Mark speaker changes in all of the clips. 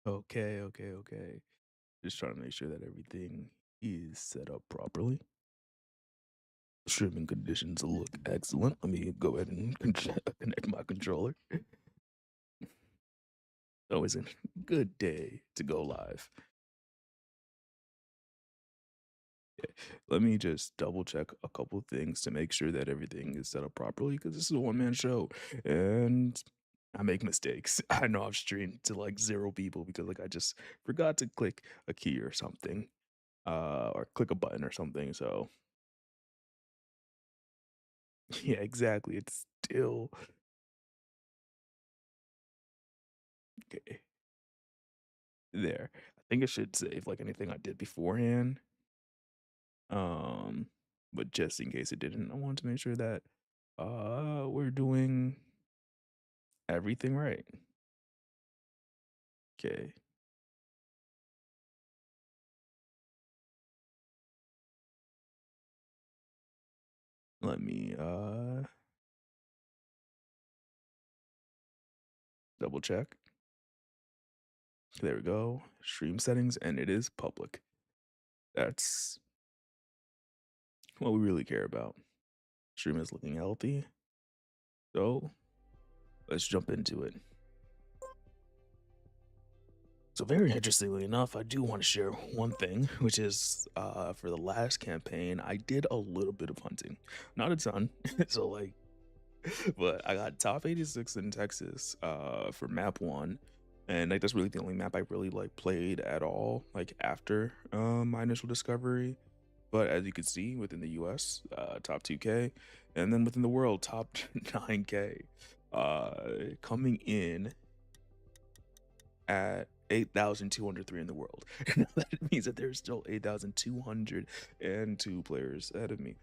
Speaker 1: Okay, okay, okay. Just trying to make sure that everything is set up properly. Streaming conditions look excellent. Let me go ahead and connect my controller. Always a good day to go live. Let me just double check a couple things to make sure that everything is set up properly because this is a one man show and I make mistakes. I know I've streamed to like zero people because like I just forgot to click a key or something, or click a button or something. So yeah, exactly. It's still okay there. I think it should save like anything I did beforehand. Um, but just in case it didn't, I want to make sure that we're doing everything right. Okay. Let me double check. There we go. Stream settings and it is public. That's what we really care about. Stream is looking healthy. So let's jump into it. So very interestingly enough, I do want to share one thing, which is for the last campaign, I did a little bit of hunting. Not a ton. So like but I got top 86 in Texas for map one. And like that's really the only map I really like played at all, like after my initial discovery. But as you can see within the US, top 2K, and then within the world, top 9K. Coming in at 8,203 in the world. That means that there's still 8,202 players ahead of me.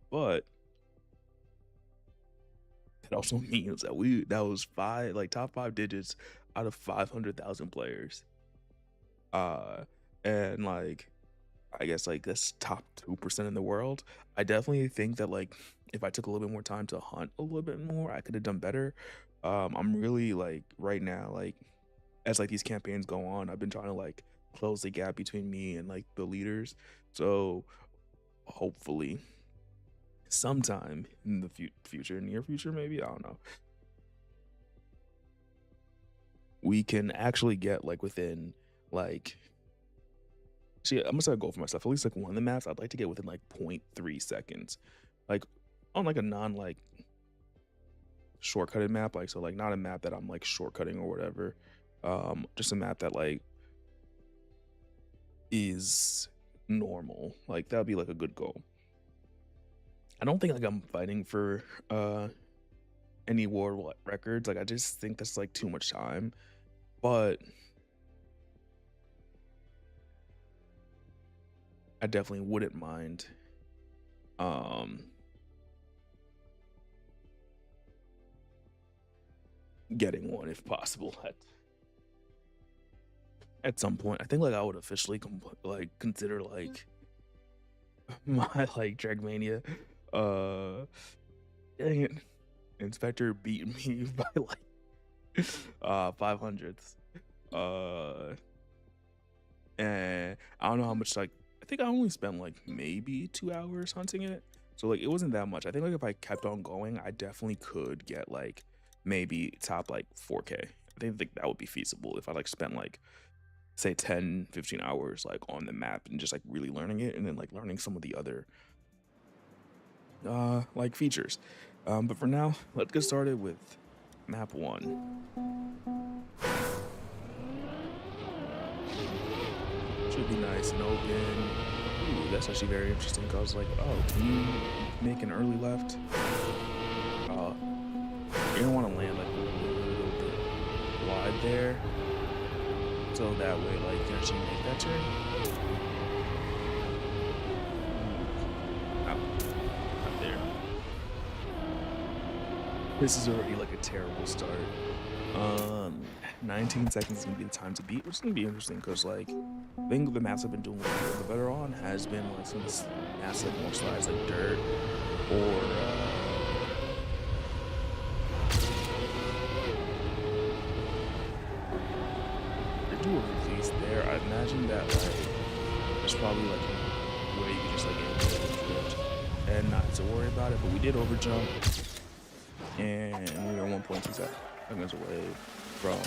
Speaker 1: But it also means that that was five like top five digits out of 500,000 players. Uh and like I guess like that's top 2% in the world. I definitely think that like if I took a little bit more time to hunt a little bit more, I could have done better. I'm really like right now, like as like these campaigns go on, I've been trying to like close the gap between me and like the leaders. So hopefully sometime in the future, near future, maybe, I don't know, we can actually get like within like see, I'm gonna set a goal for myself. At least like one of the maps, I'd like to get within like 0.3 seconds. Like on like a non like shortcutted map, like so like not a map that I'm like shortcutting or whatever. Just a map that like is normal. Like that'd be like a good goal. I don't think like I'm fighting for any world records. Like I just think that's like too much time. But I definitely wouldn't mind um getting one if possible at some point. I think like I would officially like consider like my like Trackmania. Uh dang it. Inspector beat me by like 500ths. Uh and I don't know how much like I think I only spent like maybe 2 hours hunting it. So like it wasn't that much. I think like if I kept on going, I definitely could get like maybe top like 4K. Think that would be feasible if I like spent like say 10-15 hours like on the map and just like really learning it and then like learning some of the other like features. But for now, let's get started with map one. Should be nice and open. Ooh, that's actually very interesting. Cause I was like, oh, can you make an early left? You don't want to land like a little bit wide there, so that way like you can actually make that turn. Oh, not there. This is already like a terrible start. 19 seconds is gonna be the time to beat, which is gonna be interesting because like I think the maps I've been doing a little bit better on has been like some of this maps like more slides like dirt or they do a imagine that like there's probably like a way you can just like aim for the drift and not to worry about it. But we did overjump, and we were 1.2 seconds away from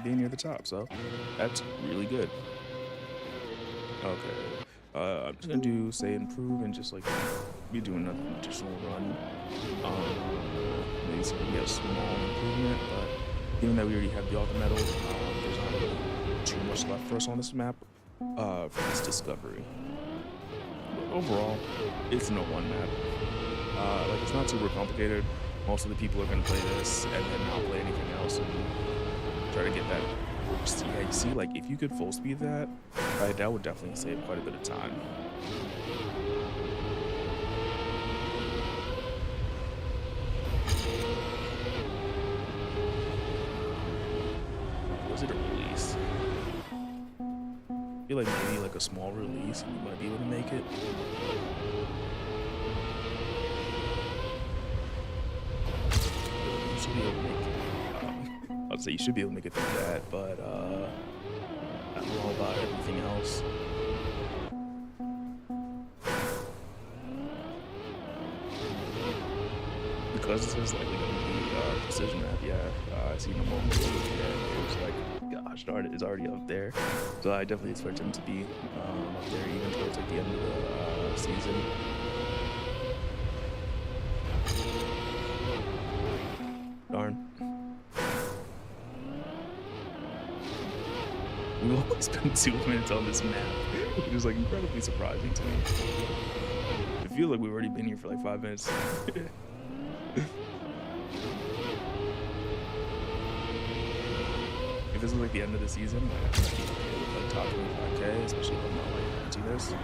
Speaker 1: being near the top. So that's really good. Okay. I'm just gonna do say improve and just like be doing another additional run. Maybe we get a small improvement, but given that we already have the ultimate medal, there's not really too much left for us on this map for this discovery. But overall, it's no one map. Like it's not super complicated. Most of the people are gonna play this and then not play anything else and try to get that. Yeah, you see, like if you could full speed that, right, that would definitely save quite a bit of time. Was it a release? I feel like maybe like a small release, you might be able to make it. You should be able to make it. I'd say you should be able to make it through that, but I don't know about everything else. Because this is likely going to be precision map, yeah. I seen a moment ago, and it was like, gosh darn it, it's already up there. So I definitely expect him to be up there even towards like the end of the season. Darn. We've only spent 2 minutes on this map, which is like incredibly surprising to me. I feel like we've already been here for like 5 minutes. If this is like the end of the season, like I might be okay with like top 25k, especially if I'm not like into this.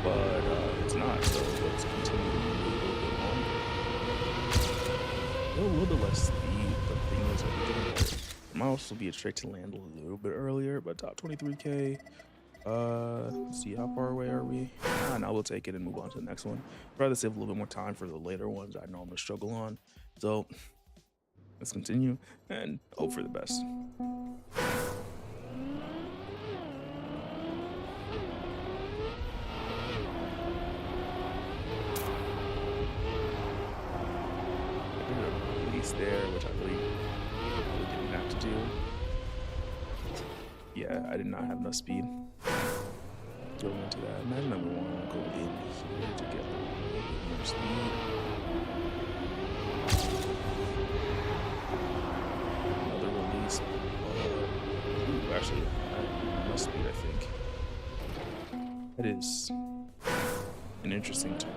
Speaker 1: But it's not, so let's continue to move a little bit longer. A little bit less speed, but the thing is, like, we're getting better. It might also be a trick to land a little bit earlier, but top 23k. Let's see, how far away are we? Now we'll take it and move on to the next one. I'd rather save a little bit more time for the later ones I know I'm gonna struggle on. So let's continue and hope for the best. I did a release there, which I really didn't have to do. Yeah, I did not have enough speed going into that. Imagine that we want to go in here to get a little bit more speed. Another release. Ooh, actually, I have enough speed, I think. That is an interesting turn.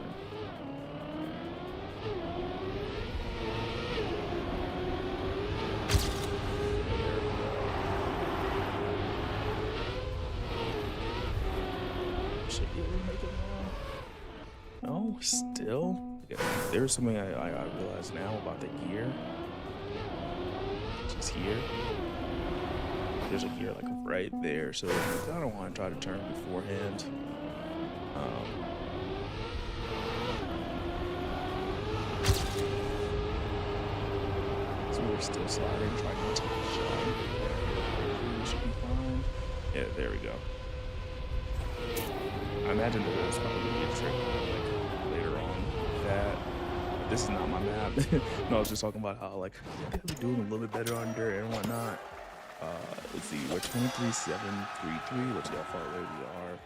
Speaker 1: Should be able to make it now. No, still. Yeah, there's something I realize now about the gear. Which is here. There's a gear like right there, so I don't want to try to turn beforehand. So we're still sliding, trying not to get shot. We should be fine. Yeah, there we go. I imagine that that's probably gonna be a trick like later on. That this is not my map. No, I was just talking about how like I think I'll be doing a little bit better on dirt and whatnot. Let's see, we're 23.733. Let's see how far away we are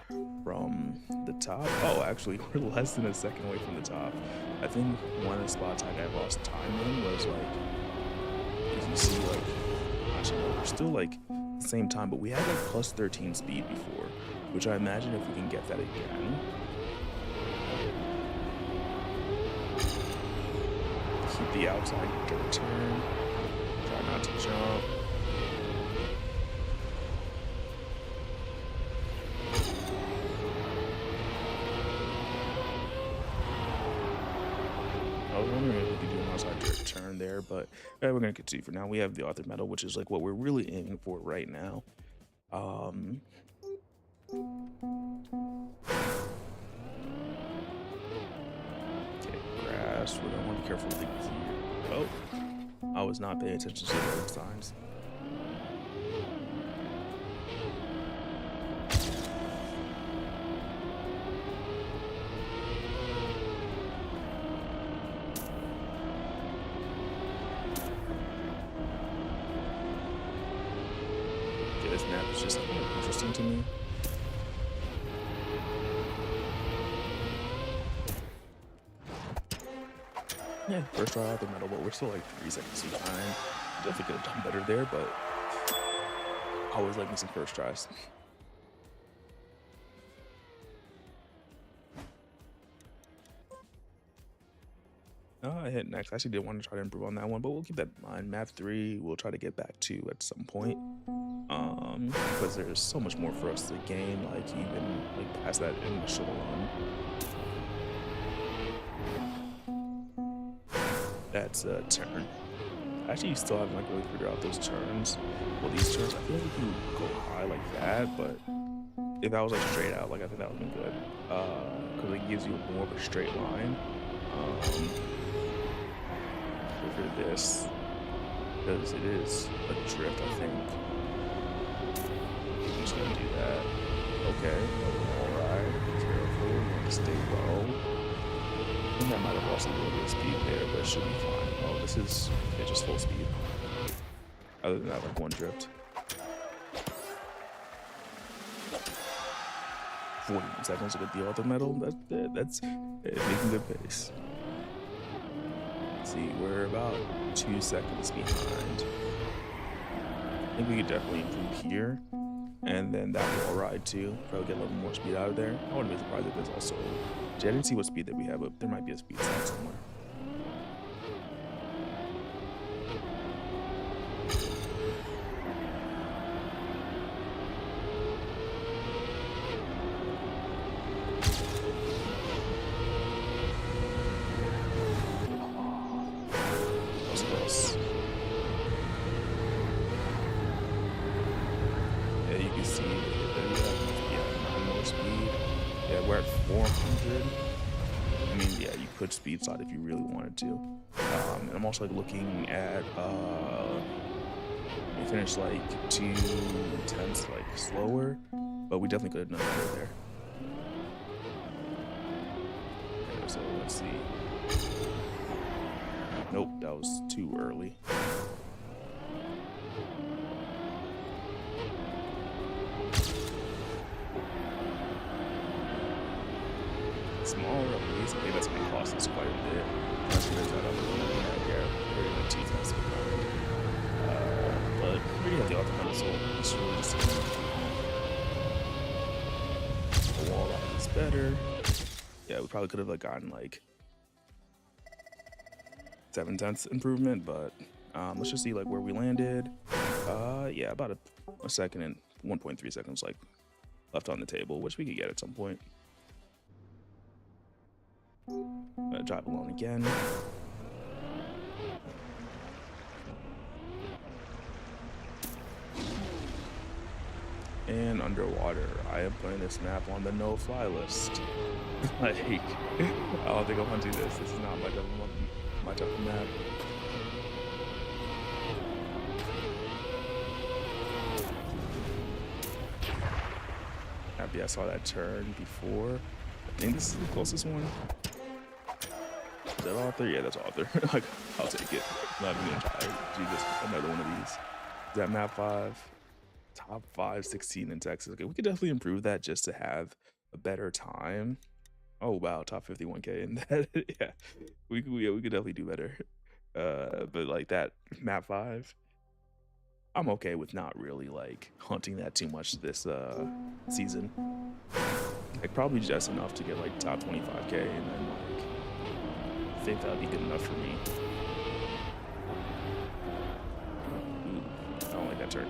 Speaker 1: from the top. Oh, actually, we're less than a second away from the top. I think one of the spots I got lost time in was like, if you see like, actually no, we're still like the same time, but we had like plus 13 speed before, which I imagine if we can get that again. Keep the outside dirt turn. Try not to jump. I was wondering if we could do an outside dirt turn there, but we're gonna continue for now. We have the Author Medal, which is like what we're really aiming for right now. Okay, grass. We're gonna want to be careful with the gear. Oh, I was not paying attention to the road signs. just kind of interesting to me. Yeah, first try out the medal, but we're still like 3 seconds behind. Definitely could have done better there, but I always like me some first tries. I hit next. I actually did want to try to improve on that one, but we'll keep that in mind. Map 3, we'll try to get back to at some point. Because there's so much more for us to gain, like even like past that initial run. That's a turn. Actually, you still haven't like really figured out those turns. Well, these turns, I feel like you can go high like that, but if that was like straight out, like I think that would be good. Because it gives you more of a straight line. For this, because it is a drift, I think. I'm just gonna do that. Okay, alright, careful, you want to stay low. I think that might have lost a little bit of speed there, but it should be fine. Oh, this is just full speed. Other than that, like one drift. 41 seconds, a good deal at the medal. That's making good pace. Let's see, we're about 2 seconds behind. I think we could definitely improve here. And then that wall ride too. Probably get a little more speed out of there. I wouldn't be surprised if there's also. I didn't see what speed that we have, but there might be a speed sign somewhere. That was close. Yeah, you can see that we have 9 more speed. Yeah, we're at 400. I mean, yeah, you could speed slide if you really wanted to. And I'm also like looking at we finished like 2/10 like slower, but we definitely could have done better there. Okay, so let's see. Nope, that was too early. Smaller at least. I think that's going to cost us quite a bit. Plus, there's that other one that we have here. We're going to 2 seconds behind. But we already have the ultimate, so it's really just the wall ride is better. Yeah, we probably could have like gotten like 7/10 improvement, but let's just see like where we landed. Yeah, about a second and 1.3 seconds like left on the table, which we could get at some point. Drive alone again. And underwater. I am putting this map on the no-fly list. Like, I don't think I want to do this. This is not my type of map. Happy I saw that turn before. I think this is the closest one. Is that author? Yeah, that's author. Like, I'll take it. I'm not even gonna try to do this another one of these. Is that map 5? Top 5, 16 in Texas. Okay, we could definitely improve that just to have a better time. Oh wow, top 51K in that. Yeah, we could definitely do better. But like that map 5, I'm okay with not really like hunting that too much this season. Like probably just enough to get like top 25K, and then like I think that'd be good enough for me. Ooh, I don't like that turn.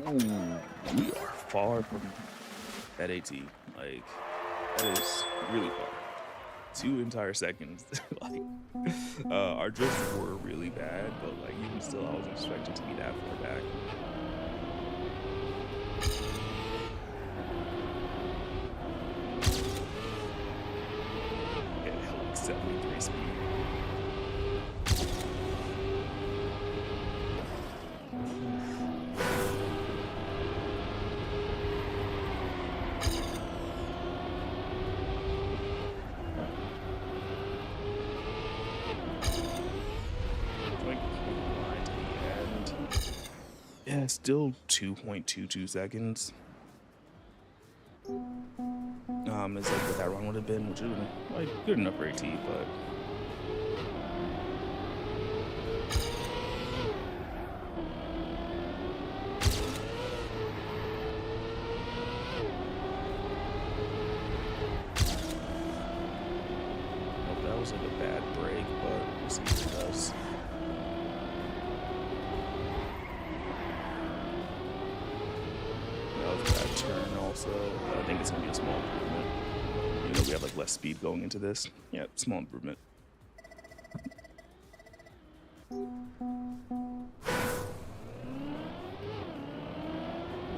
Speaker 1: Ooh, we are far from that AT. Like, that is really far. 2 entire seconds. Like, our drifts were really bad, but like even still, I wasn't expecting to be that far back. Yeah, like 73 speed. Yeah, still 2.22 seconds. Is like what that run would have been, which would have been like good enough for AT, but nope, that was like a bad break, but we'll see what it does. That was a bad turn also, but I think it's gonna be a small improvement. You know, we have like less speed going into this. Yeah, small improvement.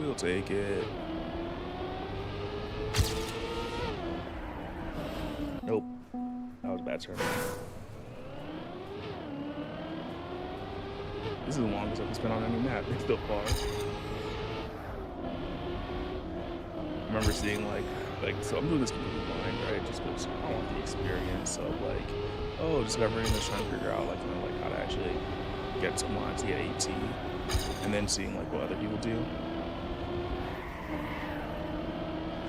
Speaker 1: We'll take it. Nope. That was a bad turn. This is the longest I've spent on any map so far. I remember seeing so I'm doing this completely blind, right? Just because I want the experience of like, oh, discovering this, trying to figure out like, you know, like how to actually get to Monty at AT, and then seeing like what other people do.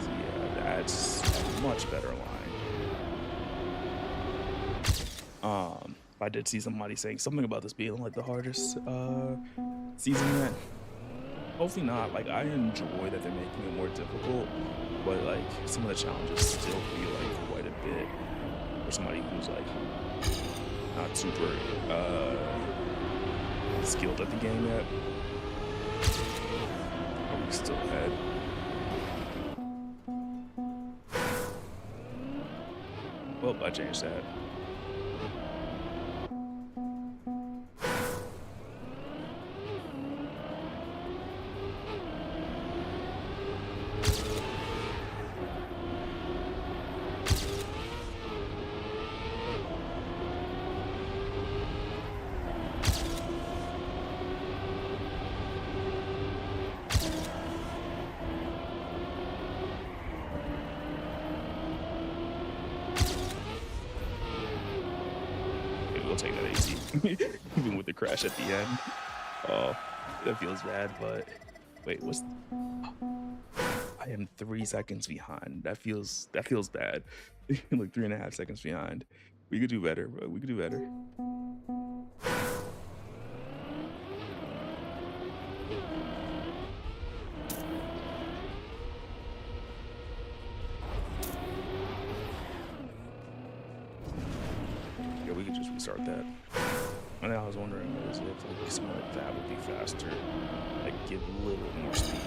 Speaker 1: So yeah, that's a much better line. I did see somebody saying something about this being like the hardest season yet. Hopefully not. Like, I enjoy that they're making it more difficult, but like some of the challenges still feel like quite a bit for somebody who's like not super skilled at the game yet. Are we still ahead? Well, I changed that. We'll take that AT, even with the crash at the end. Oh, that feels bad, but wait, I am 3 seconds behind. That feels bad. Like 3.5 seconds behind. We could do better, but we could do better. Yeah, we could just restart that. And I was wondering if like something like that would be faster, like give a little bit more speed.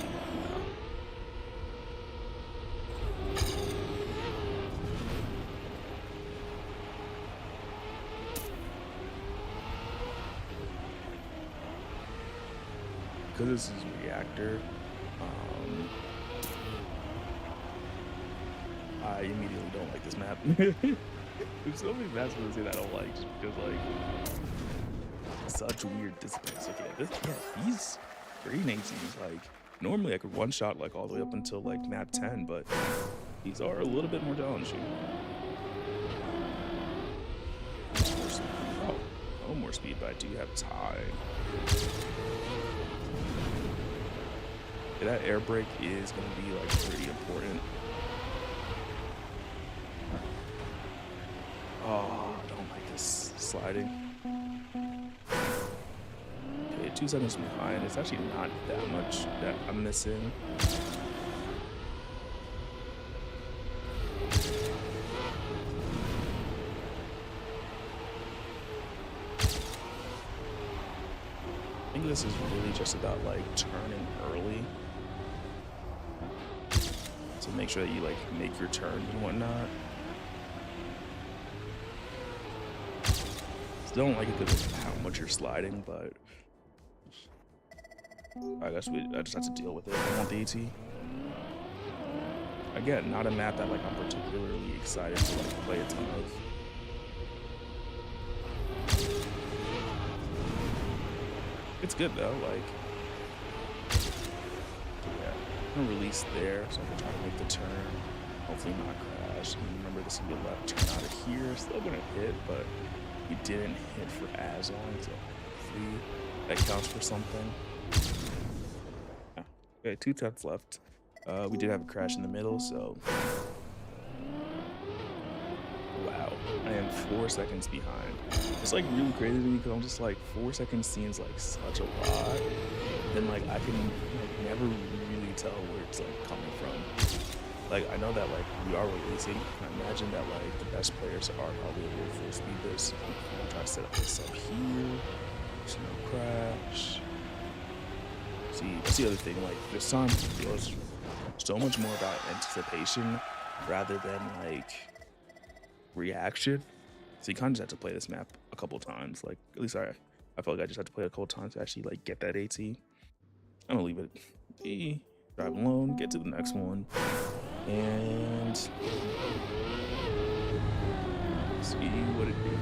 Speaker 1: Because this is reactor, I immediately don't like this map. There's so many maps in this game that I don't like just because like such weird disciplines. Okay, these grenades, like normally I could one shot like all the way up until like map 10, but these are a little bit more challenging. Oh, no more speed, but I do have time. Yeah, that air brake is going to be like pretty important. Oh, I don't like this sliding. Okay, 2 seconds behind. It's actually not that much that I'm missing. I think this is really just about like turning early. So make sure that you like make your turns and whatnot. Still don't like it because of how much you're sliding, but I guess I just have to deal with it. I want the AT. Again, not a map that like I'm particularly excited to like play a ton of. It's good though, like yeah. I'm gonna release there so I can try to make the turn. Hopefully not crash. And remember this will be a left turn out of here. Still gonna hit, but we didn't hit for as long, so hopefully that counts for something. Okay, 2 tenths left. We did have a crash in the middle, so wow, I am 4 seconds behind. It's like really crazy to me because I'm just like 4 seconds seems like such a lot. Then like I can like never really tell where it's like coming from. Like I know that like we are releasing. I imagine that like the best players are probably able to full speed this. I'm gonna try to set up this up here. There's no crash. See, that's the other thing. Like this time feels so much more about anticipation rather than like reaction. So you kind of just have to play this map a couple times. Like at least I feel like I just have to play it a couple times to actually like get that AT. I'm gonna leave it be, drive alone, get to the next one, and see what it do.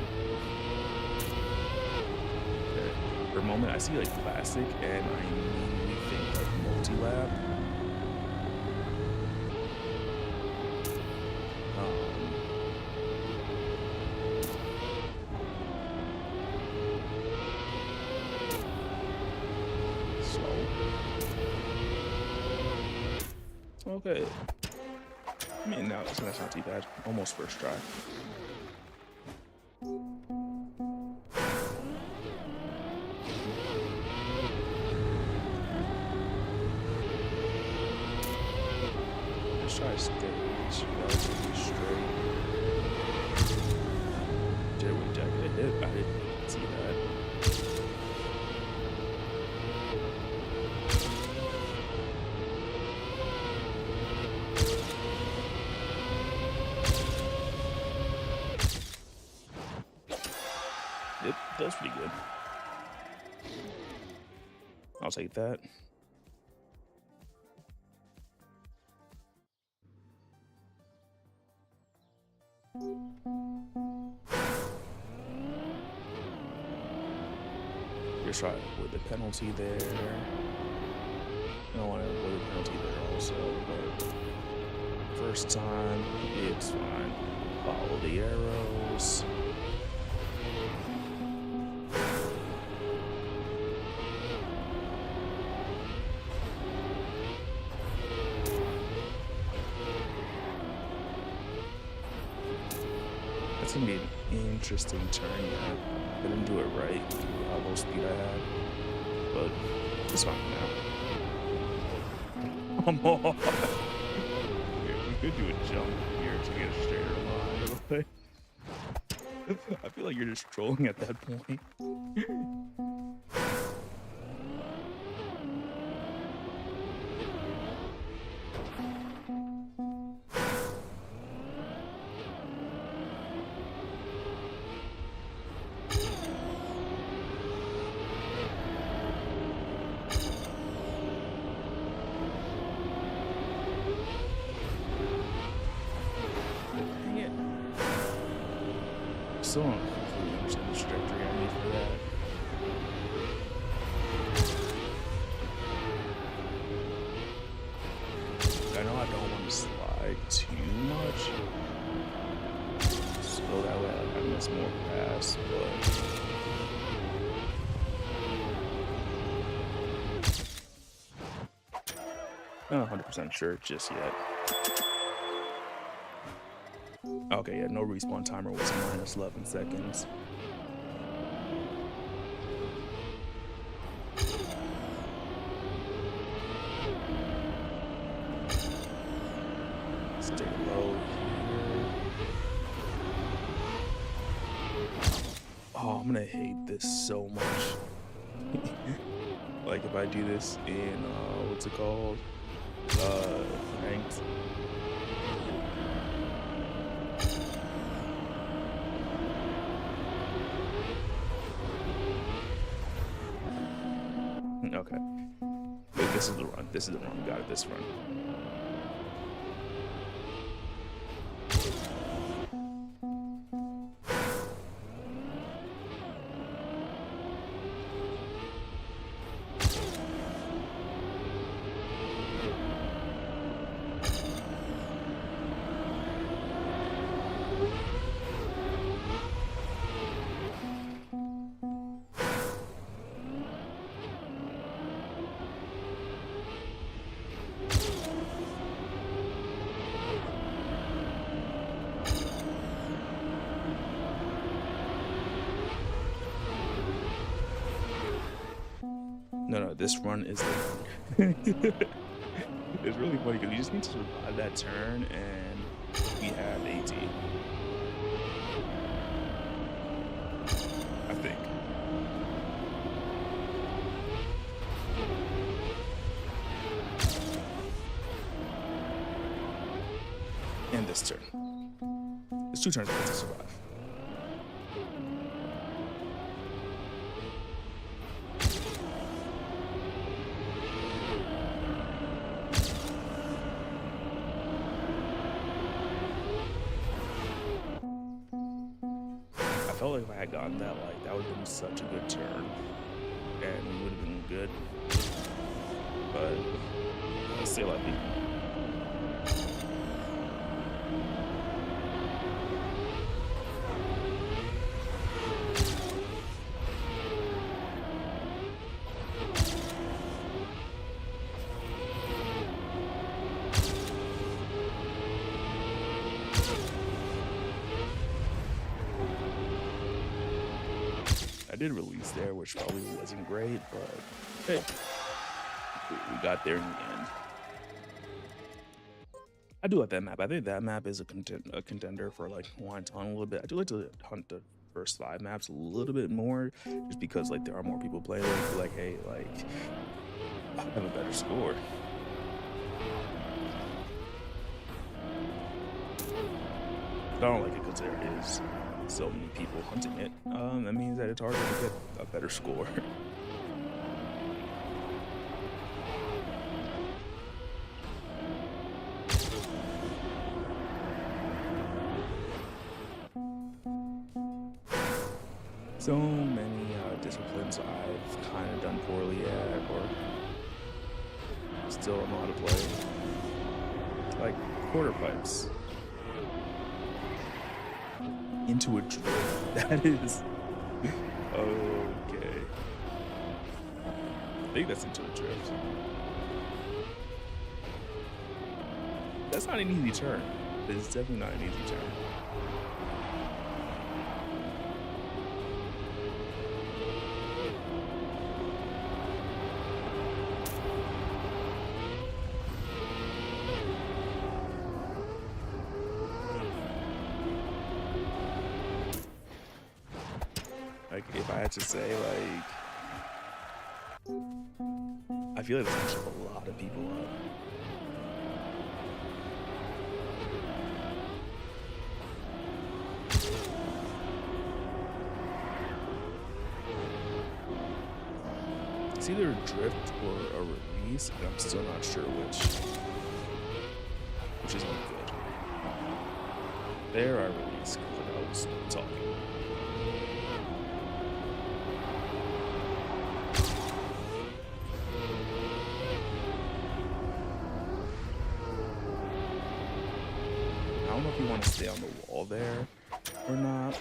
Speaker 1: Okay. For a moment, I see like plastic, and I immediately think like multi-lab. Okay. I mean, no, that's not too bad. Almost first try. Let's try stage relatively straight. Jetway jacket hit. I didn't see that. Yep, that's pretty good. I'll take that. Just try to avoid the penalty there. I don't want to avoid the penalty there also, but first time, it's fine. Follow the arrows. That's gonna be an interesting turn. I didn't do it right with how low speed I had, but it's fine now. Come on. We could do a jump here to get a straighter line. I feel like you're just trolling at that point. Still don't completely understand the trajectory I need for that. I know I don't want to slide too much, so that way I miss more pass, but I'm not 100% sure just yet. Okay, yeah, no respawn timer was minus 11 seconds. Stay low here. Oh, I'm gonna hate this so much. Like if I do this in, what's it called? Ranked. Okay. Wait, this is the run. This is the run. We got it this run. No, this run is the one. It's really funny because you just need to survive that turn, and we have AT, I think. And this turn. It's 2 turns left to survive. I felt like if I had gotten that, like, that would have been such a good turn, and we would have been good. But let's say lucky. I did release there, which probably wasn't great, but hey, we got there in the end. I do like that map. I think that map is a contender for like wanting to hunt a little bit. I do like to hunt the first 5 maps a little bit more, just because like there are more people playing. I feel like, hey, like I have a better score. I don't like it because there is so many people hunting it. That means that it's harder to get a better score. So many disciplines I've kind of done poorly at, or still don't know how to play. Like quarter pipes. Into a drift. That is okay. I think that's into a drift. That's not an easy turn. It's definitely not an easy turn. Like, if I had to say, like, I feel like there's actually a lot of people up. It's either a drift or a release, and I'm still not sure which isn't good. There I release, because I was talking. I don't know if you want to stay on the wall there or not.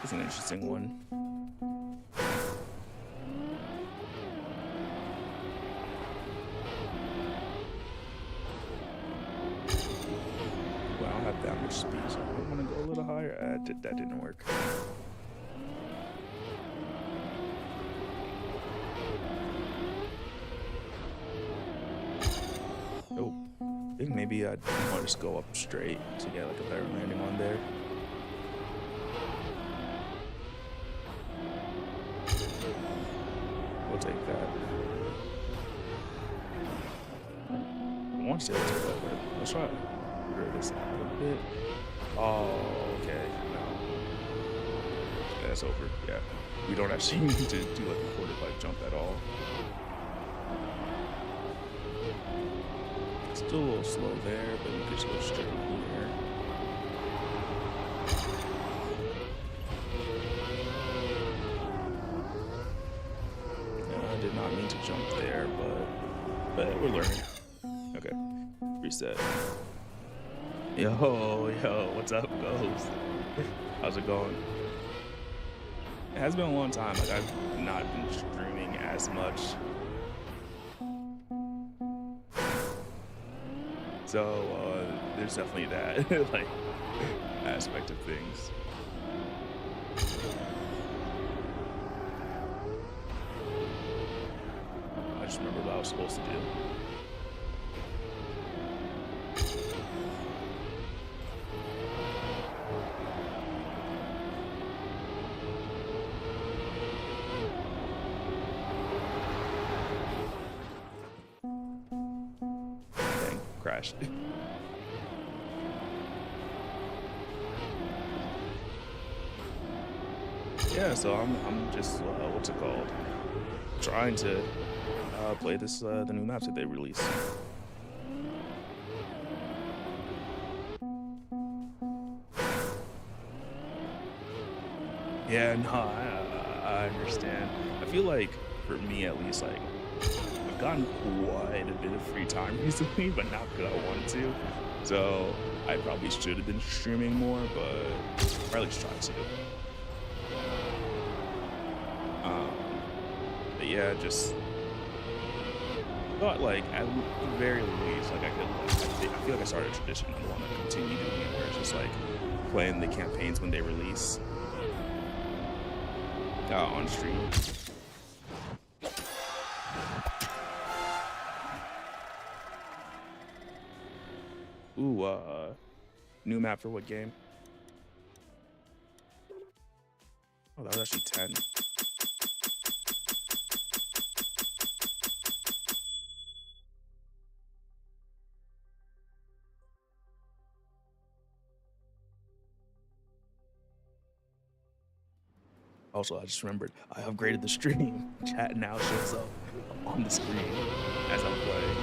Speaker 1: It's an interesting one. Well, I don't have that much speed, so I want to go a little higher. That didn't work. Nope. I think maybe I'd want to just go up straight to get like a better landing on there. We'll take that. I want to say we'll take that, but let's try to rear this out a little bit. Oh, okay. No. That's over. Yeah. We don't actually need to do like a quarter pipe jump at all. Still a little slow there, but we can just go straight here. I did not mean to jump there, but we're learning. Okay, reset. Yo, what's up, Ghost? How's it going? It has been a long time. Like, I've not been streaming as much. So, there's definitely that, like, aspect of things. just remembered what I was supposed to do. Dang, crashed. Yeah, so I'm just what's it called? Trying to play this the new maps that they released. Yeah, no, I understand. I feel like for me at least, like I've gotten quite a bit of free time recently, but not because I wanted to. So I probably should have been streaming more, but or at least try to. Um, but yeah, just thought like at the very least, like I could, I feel like I started a tradition. I want to continue doing it, where it's just like playing the campaigns when they release on stream. Ooh, new map for what game? Oh, that was actually 10. Also, I just remembered I upgraded the stream. Chat now shows up on the screen as I'm playing.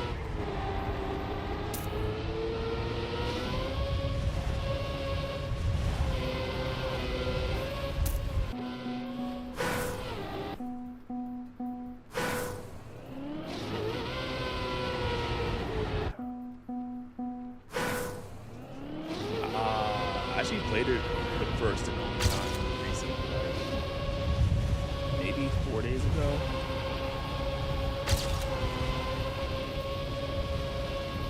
Speaker 1: I actually played it the first and only time recently, like maybe 4 days ago.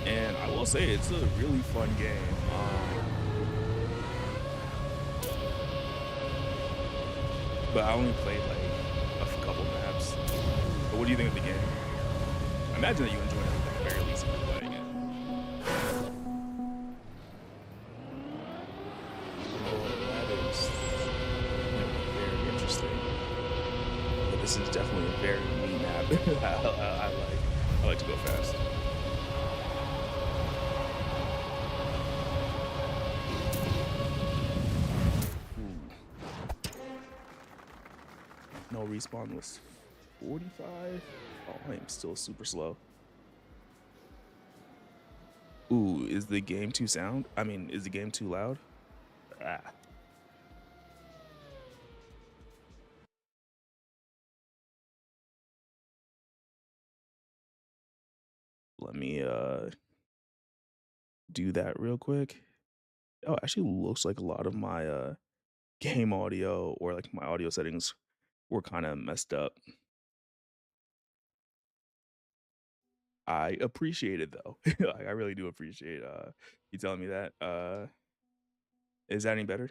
Speaker 1: And I will say it's a really fun game. But I only played like a couple maps. But what do you think of the game? I imagine that you enjoyed it at the very least if you're playing it. Oh, that is very interesting. But this is definitely a very neat map. I like to go fast. Ooh. No respawn was 45. Oh, I am still super slow. Ooh, is the game too sound? I mean, is the game too loud? Ah. Let me do that real quick. Oh, it actually looks like a lot of my game audio or like my audio settings were kind of messed up. I appreciate it though. Like, I really do appreciate you telling me that. Is that any better?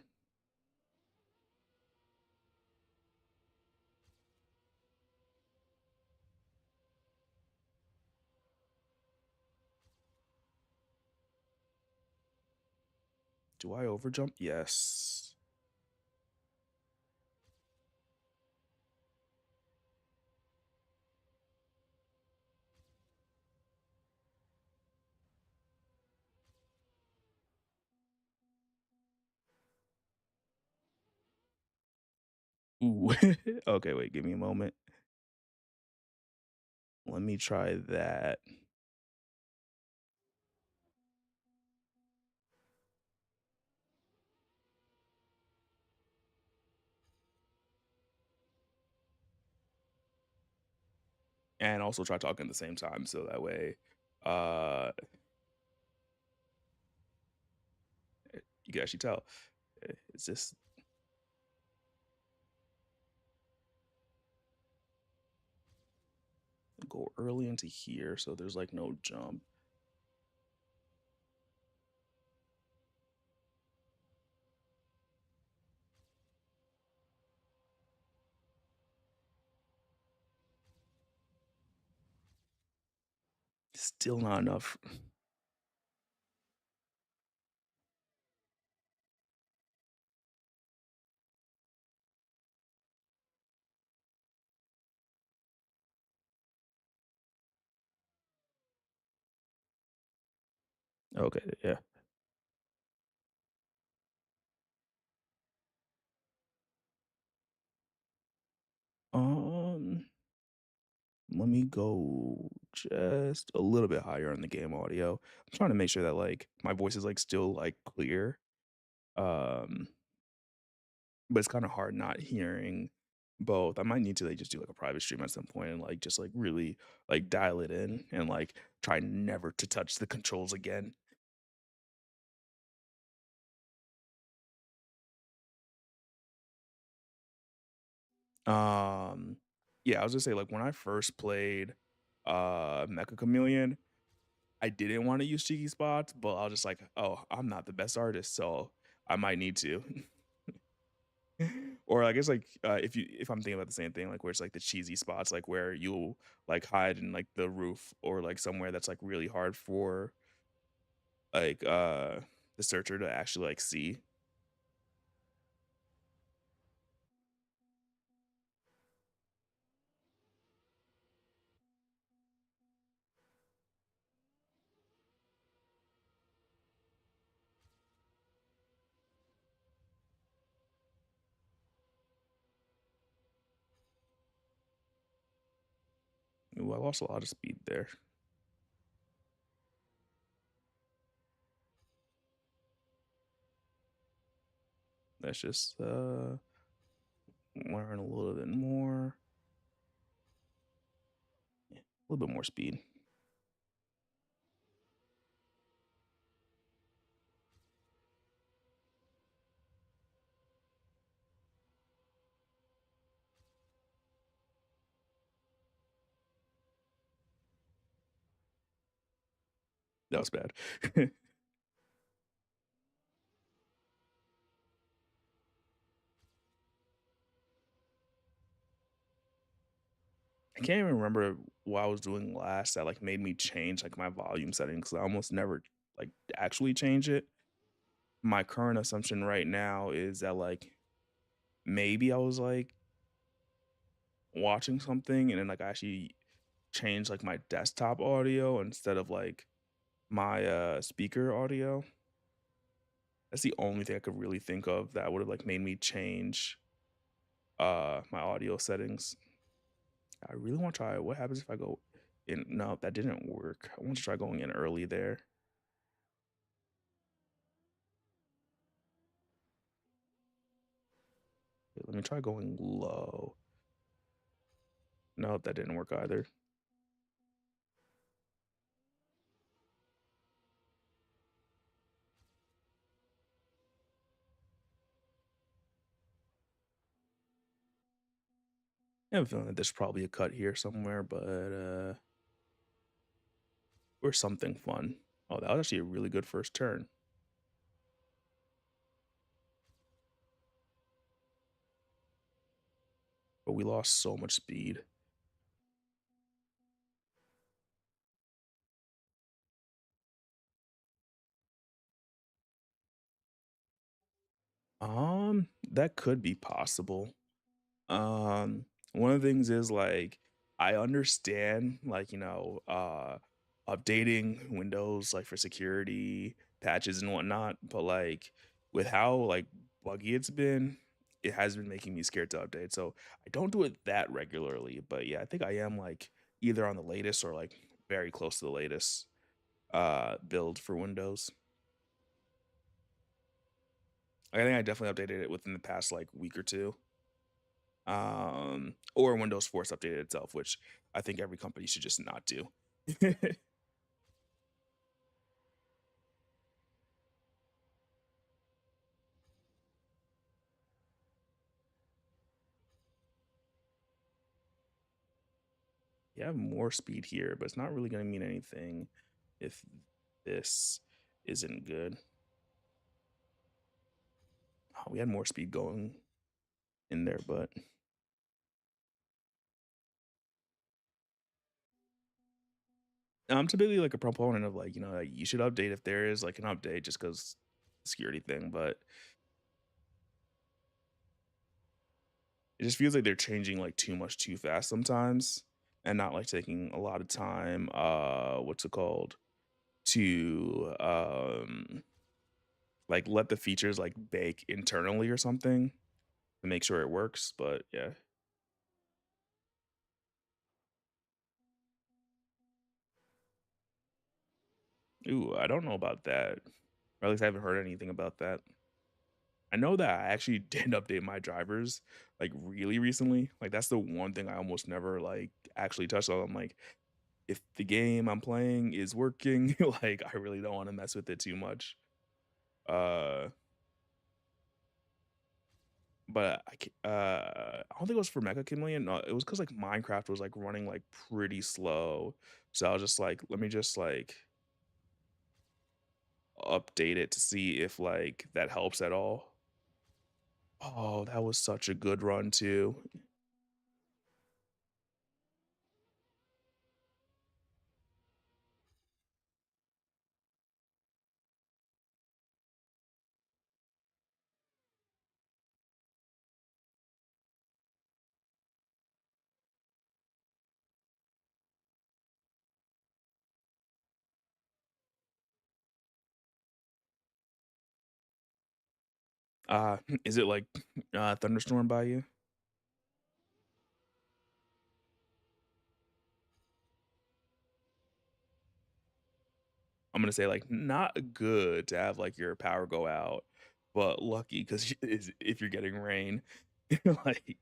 Speaker 1: Do I overjump? Yes. Ooh. Okay, wait, give me a moment. Let me try that. And also try talking at the same time so that way uh you can actually tell. It's just go early into here so there's like no jump. Still not enough. Okay, yeah. Um, Let me go just a little bit higher on the game audio. I'm trying to make sure that like my voice is like still like clear. Um, but it's kind of hard not hearing both. I might need to like just do like a private stream at some point and like just like really like dial it in and like try never to touch the controls again. Um, yeah, I was gonna say like when I first played Mecha Chameleon, I didn't want to use cheeky spots, but I was just like, oh, I'm not the best artist, so I might need to. Or I guess like if I'm thinking about the same thing, like where it's like the cheesy spots, like where you'll like hide in like the roof or like somewhere that's like really hard for like the searcher to actually like see. Ooh, I lost a lot of speed there. Let's just learn a little bit more. Yeah, a little bit more speed. That was bad. I can't even remember what I was doing last that like made me change like my volume settings. I almost never like actually change it. My current assumption right now is that like maybe I was like watching something and then like I actually changed like my desktop audio instead of like my speaker audio. That's the only thing I could really think of that would have like made me change my audio settings. I really want to try what happens if I go in. No, that didn't work. I want to try going in early there. Okay, let me try going low. No, that didn't work either. I have a feeling that there's probably a cut here somewhere, but or something fun. Oh, that was actually a really good first turn. But we lost so much speed. That could be possible. One of the things is like I understand like, updating Windows like for security patches and whatnot, but like with how like buggy it's been, it has been making me scared to update. So I don't do it that regularly, but yeah, I think I am like either on the latest or like very close to the latest build for Windows. I think I definitely updated it within the past like week or two. Or Windows Force updated itself, which I think every company should just not do. You have more speed here, but it's not really going to mean anything if this isn't good. Oh, we had more speed going in there, but I'm typically like a proponent of like, like, you should update if there is like an update just because security thing, but it just feels like they're changing like too much too fast sometimes and not like taking a lot of time, what's it called? To like let the features like bake internally or something to make sure it works. But yeah. Ooh, I don't know about that. Or at least I haven't heard anything about that. I know that I actually did update my drivers like really recently. Like that's the one thing I almost never like actually touched on. I'm like, if the game I'm playing is working, like I really don't want to mess with it too much. Uh but I don't think it was for Mecha Chameleon. No, it was because like Minecraft was like running like pretty slow. So I was just like, let me just like update it to see if like that helps at all. Oh, that was such a good run too. Is it like thunderstorm by you? I'm gonna say like not good to have like your power go out, but lucky because if you're getting rain, like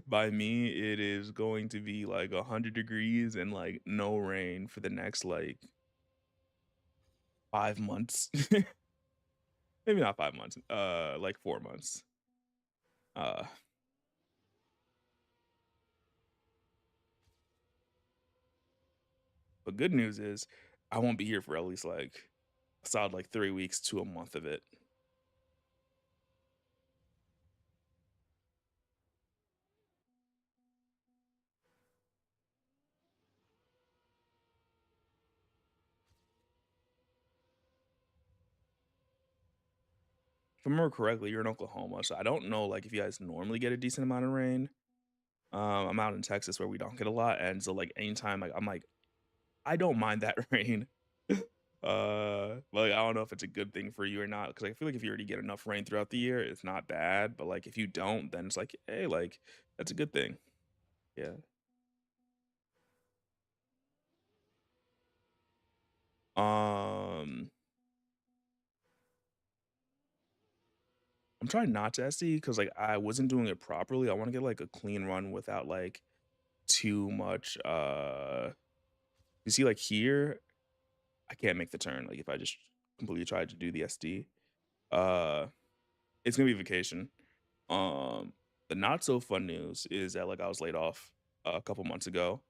Speaker 1: by me, it is going to be like 100 degrees and like no rain for the next like 5 months. Maybe not 5 months. Like 4 months. Uh, but good news is I won't be here for at least like a solid like 3 weeks to a month of it. If I remember correctly, you're in Oklahoma, so I don't know like if you guys normally get a decent amount of rain. I'm out in Texas where we don't get a lot, and so like anytime like I'm like I don't mind that rain. Like I don't know if it's a good thing for you or not because I feel like if you already get enough rain throughout the year, it's not bad. But like if you don't, then it's like hey, like that's a good thing. Yeah. Um, I'm trying not to SD because like I wasn't doing it properly. I want to get like a clean run without like too much. You see, like here, I can't make the turn. Like if I just completely tried to do the SD, uh, it's gonna be vacation. Um, the not so fun news is that like I was laid off a couple months ago.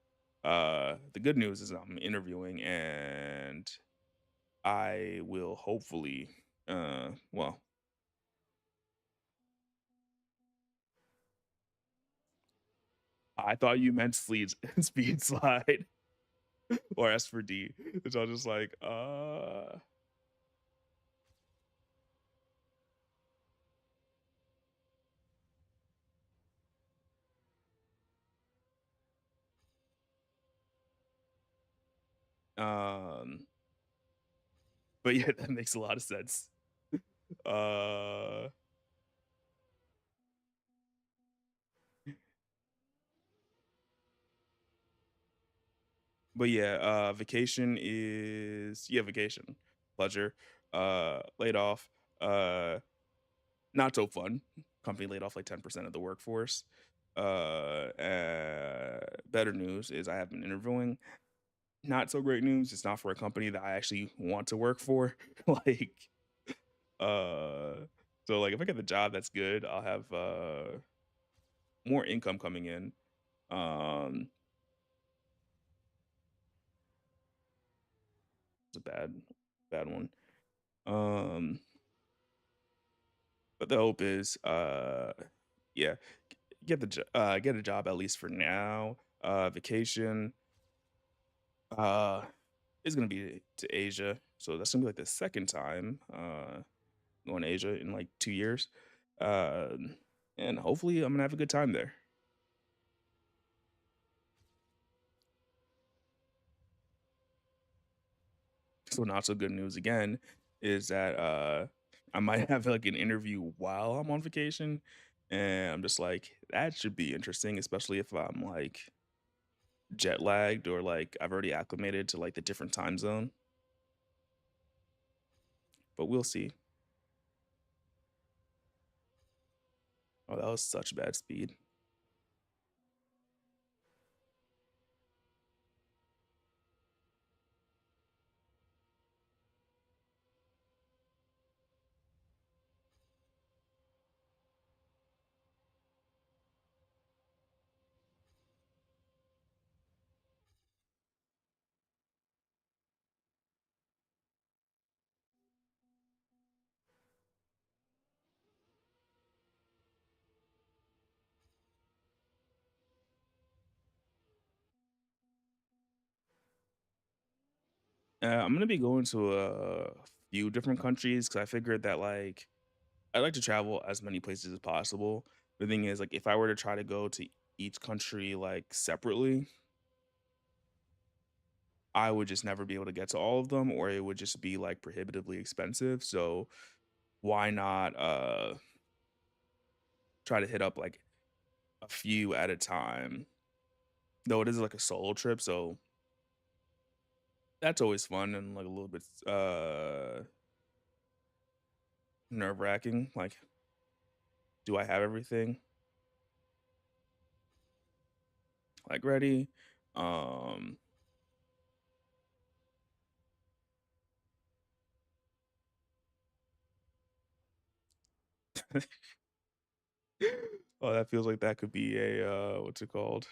Speaker 1: The good news is I'm interviewing and I will hopefully well, I thought you meant sleeves speed slide or S for D. So I was just like, um, but yeah, that makes a lot of sense. Uh but yeah, vacation is yeah, vacation. Pleasure. Laid off. Uh Not so fun. Company laid off like 10% of the workforce. Better news is I have been interviewing. Not so great news. It's not for a company that I actually want to work for. like, uh, so like if I get the job, that's good. I'll have more income coming in. Um, it's a bad one. Um, but the hope is, yeah, get a job at least for now. Vacation Uh, it's gonna be to Asia, so that's gonna be like the second time going to Asia in like 2 years, um, and hopefully I'm gonna have a good time there. So not so good news again is that I might have like an interview while I'm on vacation, and I'm just like that should be interesting, especially if I'm like jet lagged or like I've already acclimated to like the different time zone. But we'll see. Oh, that was such bad speed. I'm gonna be going to a few different countries because I figured that like I like to travel as many places as possible. The thing is, like, if I were to try to go to each country like separately, I would just never be able to get to all of them, or it would just be like prohibitively expensive. So why not try to hit up like a few at a time? Though it is like a solo trip, so that's always fun and like a little bit nerve wracking. Like, do I have everything like ready? Um oh, that feels like that could be a what's it called?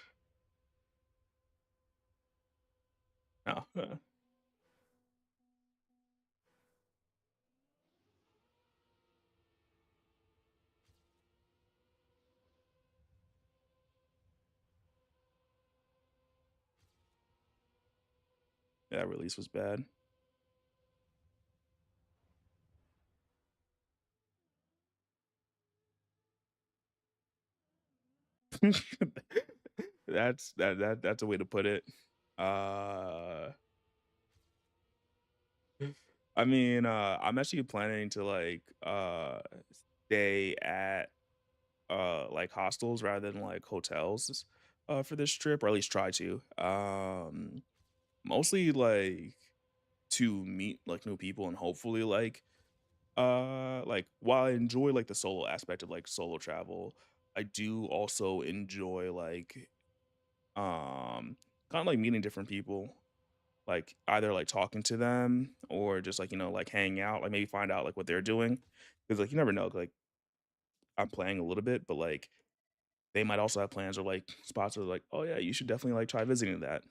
Speaker 1: No, that release was bad. That's a way to put it. Uh, I mean, I'm actually planning to like stay at like hostels rather than like hotels for this trip, or at least try to. Mostly like to meet like new people and hopefully like while I enjoy like the solo aspect of like solo travel, I do also enjoy like um kind of like meeting different people, like either like talking to them or just like like hanging out, like maybe find out like what they're doing, because like you never know, like I'm playing a little bit but like they might also have plans or like spots that are like, oh yeah, you should definitely like try visiting that.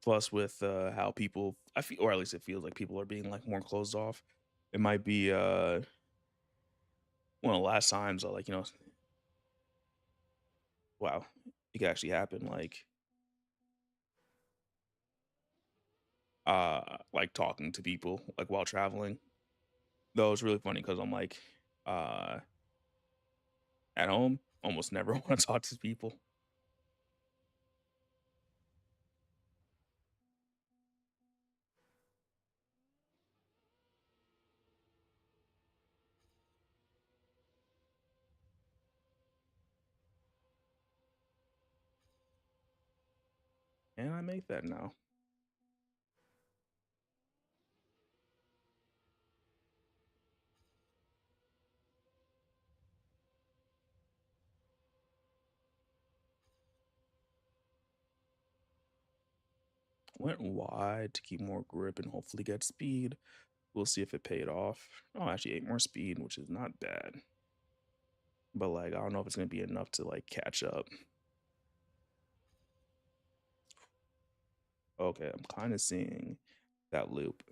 Speaker 1: Plus with how people, I feel, or at least it feels like people are being like more closed off, it might be one of the last times like wow, it could actually happen, like talking to people like while traveling. Though it's really funny because I'm like uh at home almost never want to talk to people, and I make that now. Went wide to keep more grip and hopefully get speed. We'll see if it paid off. Oh, actually 8 more speed, which is not bad. But like I don't know if it's gonna be enough to like catch up. Okay, I'm kinda seeing that loop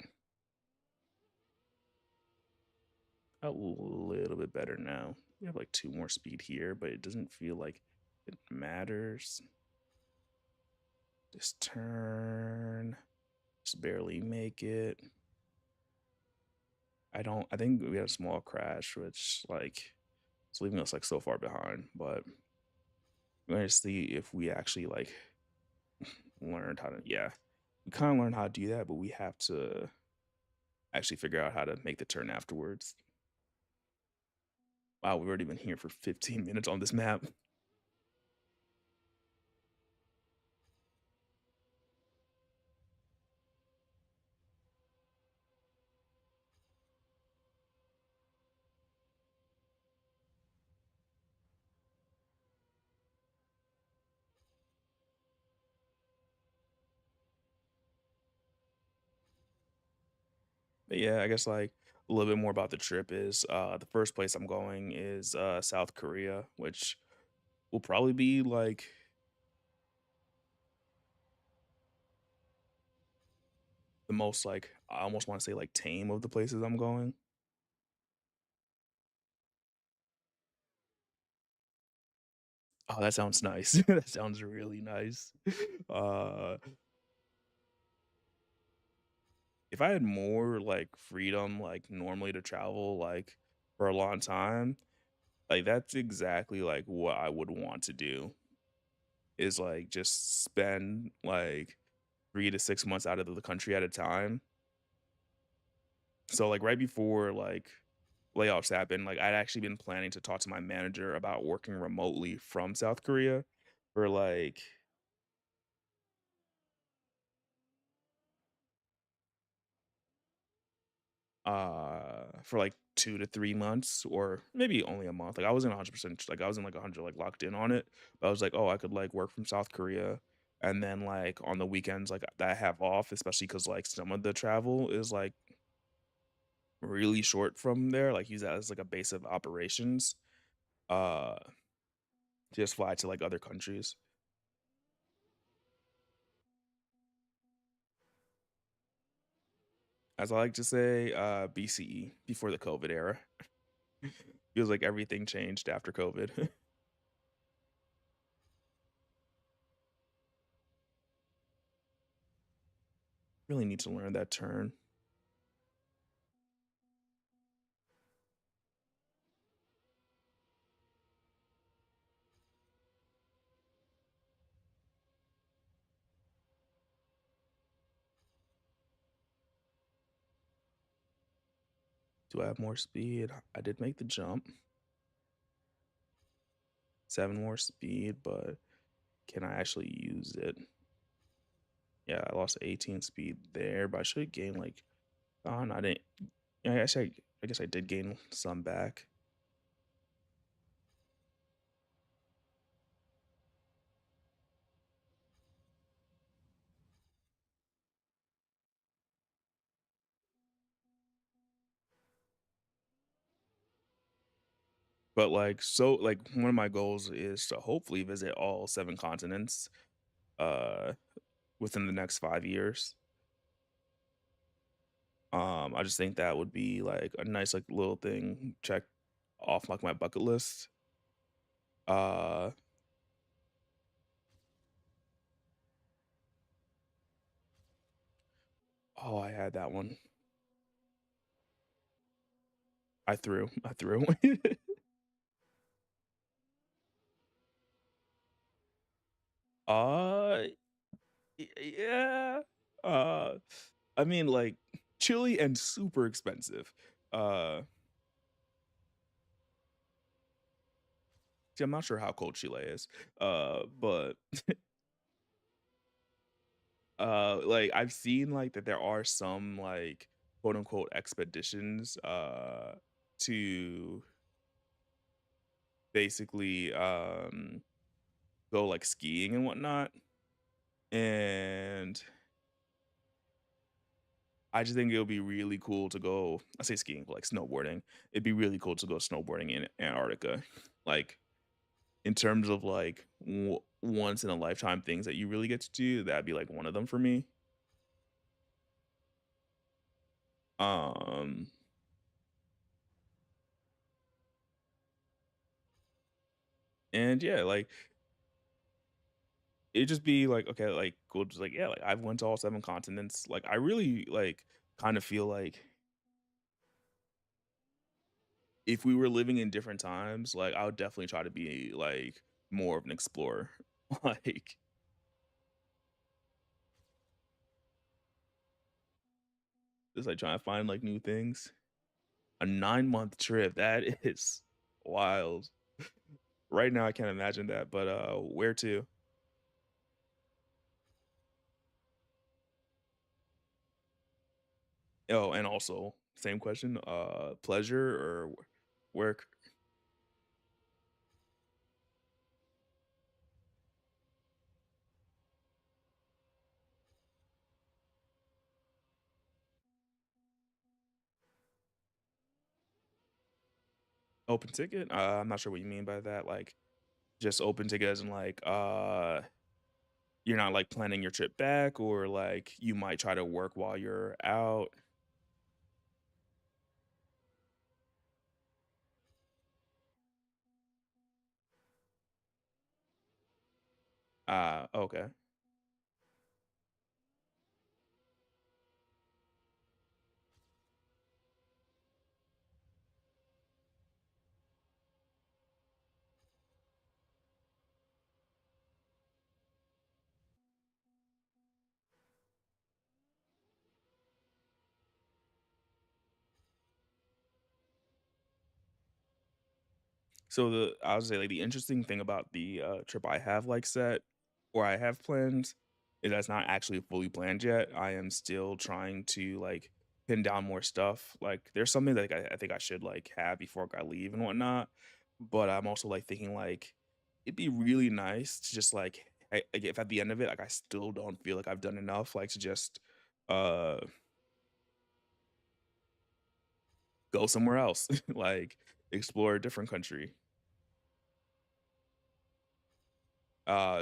Speaker 1: a little bit better now. We have, like, 2 more speed here, but it doesn't feel like it matters. This turn, just barely make it. I think we had a small crash, which, like, is leaving us, like, so far behind, but we're gonna see if we actually, like, learned how to yeah. We kinda learned how to do that, but we have to actually figure out how to make the turn afterwards. Wow, we've already been here for 15 minutes on this map. But yeah, I guess, like, a little bit more about the trip is, the first place I'm going is, South Korea, which will probably be, like, the most, like, I almost wanna say, like, tame of the places I'm going. Oh, that sounds nice. That sounds really nice. Uh, if I had more, like, freedom, like, normally to travel, like, for a long time, like, that's exactly, like, what I would want to do, is, like, just spend, like, 3 to 6 months out of the country at a time. So, like, right before, like, layoffs happened, like, I'd actually been planning to talk to my manager about working remotely from South Korea for, like for, like, 2 to 3 months or maybe only a month. Like, I wasn't 100% like, I wasn't, like, 100, like, locked in on it, but I was like, "Oh, I could, like, work from South Korea," and then, like, on the weekends, like, that I have off, especially because like, some of the travel is, like, really short from there, like, use that as, like, a base of operations, uh, just fly to, like, other countries. As I like to say, BCE, before the COVID era. Feels like everything changed after COVID. Really need to learn that turn. Do I have more speed? I did make the jump. 7 more speed, but can I actually use it? Yeah, I lost 18 speed there, but I should gain like oh, no, I didn't. Yeah, I guess I did gain some back. But like like one of my goals is to hopefully visit all 7 continents uh within the next 5 years. I just think that would be like a nice like little thing check off like my bucket list. Uh oh, I had that one. I threw. I threw. uh yeah. Uh I mean like chilly and super expensive. Uh See, I'm not sure how cold Chile is. But like I've seen like that there are some like quote unquote expeditions to basically go like skiing and whatnot. And I just think it would be really cool to go I say skiing, but like snowboarding. It'd be really cool to go snowboarding in Antarctica. Like in terms of like once in a lifetime things that you really get to do, that'd be like one of them for me. Um, and yeah, like it just be like, okay, like cool, just like yeah, like I've went to all 7 continents. Like I really like kind of feel like if we were living in different times, like I would definitely try to be like more of an explorer. Like just like trying to find like new things. A 9-month trip, that is wild. Right now I can't imagine that, but where to? Oh, and also same question, pleasure or work? Open ticket? I'm not sure what you mean by that. Like just open ticket as in like you're not like planning your trip back or like you might try to work while you're out. Okay. So I would say like the interesting thing about the trip I have like set or I have planned is that's not actually fully planned yet. I am still trying to like pin down more stuff. Like there's something that like, I think I should like have before I leave and whatnot. But I'm also like thinking like it'd be really nice to just like if at the end of it like I still don't feel like I've done enough like to just uh go somewhere else like explore a different country.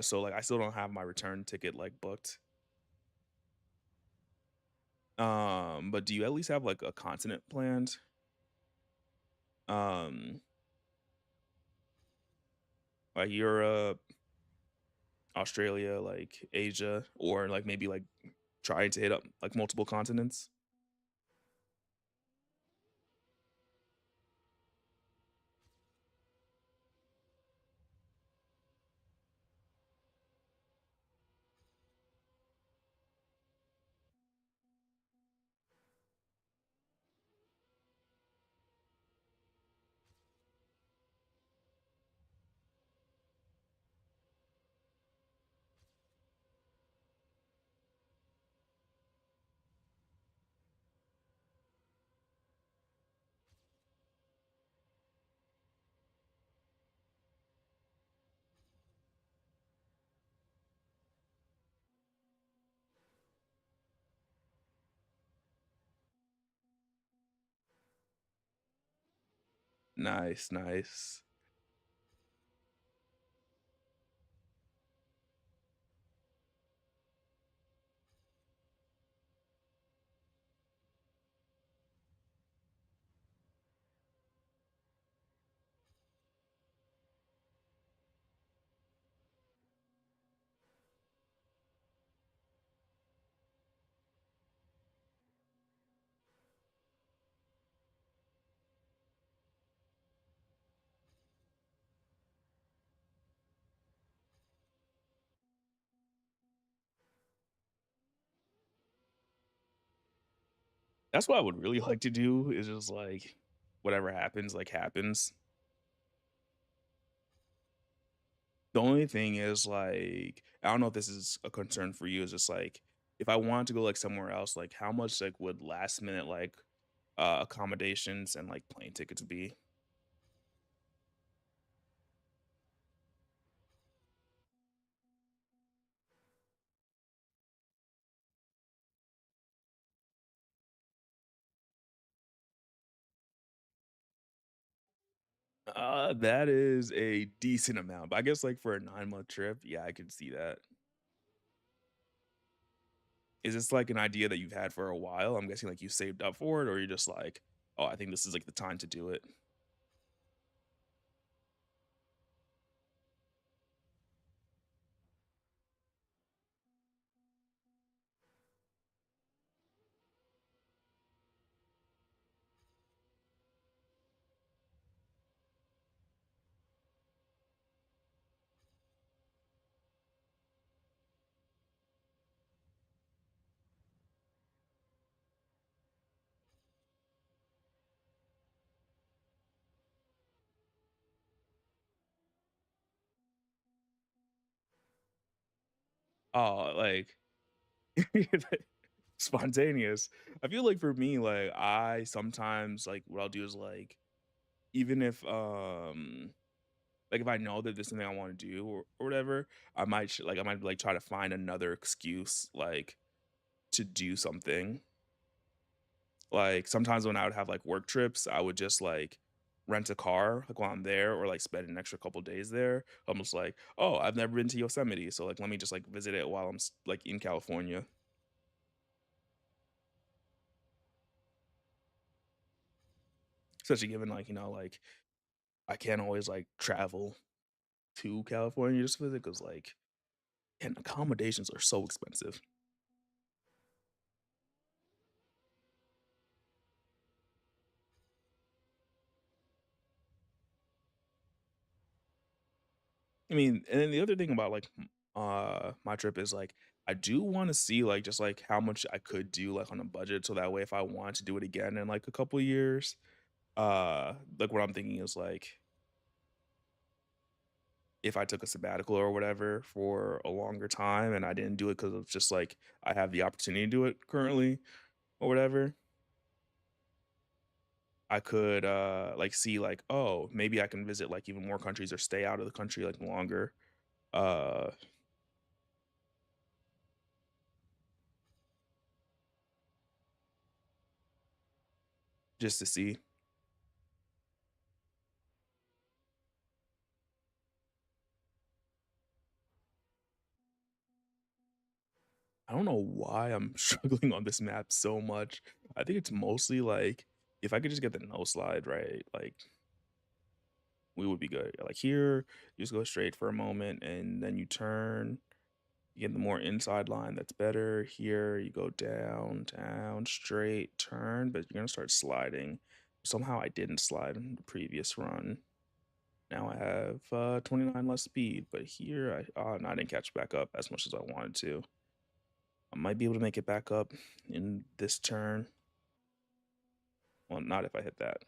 Speaker 1: So like I still don't have my return ticket like booked. But do you at least have like a continent planned? Um, like Europe, Australia, like Asia, or like maybe like trying to hit up like multiple continents? Nice, nice. That's what I would really like to do is just like whatever happens, like happens. The only thing is like I don't know if this is a concern for you. Is just like if I wanted to go like somewhere else, like how much like would last minute like accommodations and like plane tickets be? That is a decent amount, but I guess, like, for a 9-month trip, yeah, I could see that. Is this like an idea that you've had for a while? I'm guessing like you saved up for it, or you're just like, oh, I think this is like the time to do it. Oh, like spontaneous. I feel like for me, like I sometimes like what I'll do is like even if like if I know that there's something I want to do or whatever, I might like try to find another excuse like to do something. Like sometimes when I would have like work trips, I would just like rent a car like while I'm there or like spend an extra couple days there. Almost like, oh, I've never been to Yosemite, so like let me just like visit it while like in California. Especially given like, like I can't always like travel to California just to visit because like and accommodations are so expensive. I mean, and then the other thing about like my trip is like I do want to see like just like how much I could do like on a budget so that way if I want to do it again in like a couple years, like what I'm thinking is like if I took a sabbatical or whatever for a longer time and I didn't do it because it's just like I have the opportunity to do it currently or whatever, I could like see like, oh, maybe I can visit like even more countries or stay out of the country like longer. Uh just to see. I don't know why I'm struggling on this map so much. I think it's mostly like if I could just get the no slide right, like we would be good. Like here, you just go straight for a moment and then you turn. You get the more inside line, that's better. Here, you go down, down, straight, turn, but you're gonna start sliding. Somehow I didn't slide in the previous run. Now I have 29 less speed, but here no, I didn't catch back up as much as I wanted to. I might be able to make it back up in this turn. Well, not if I hit that.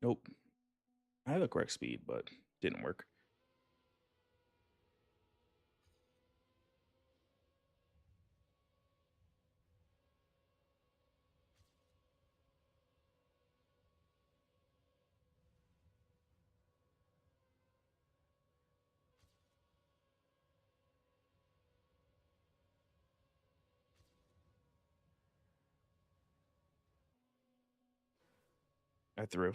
Speaker 1: Nope. I had the correct speed, but didn't work. I threw.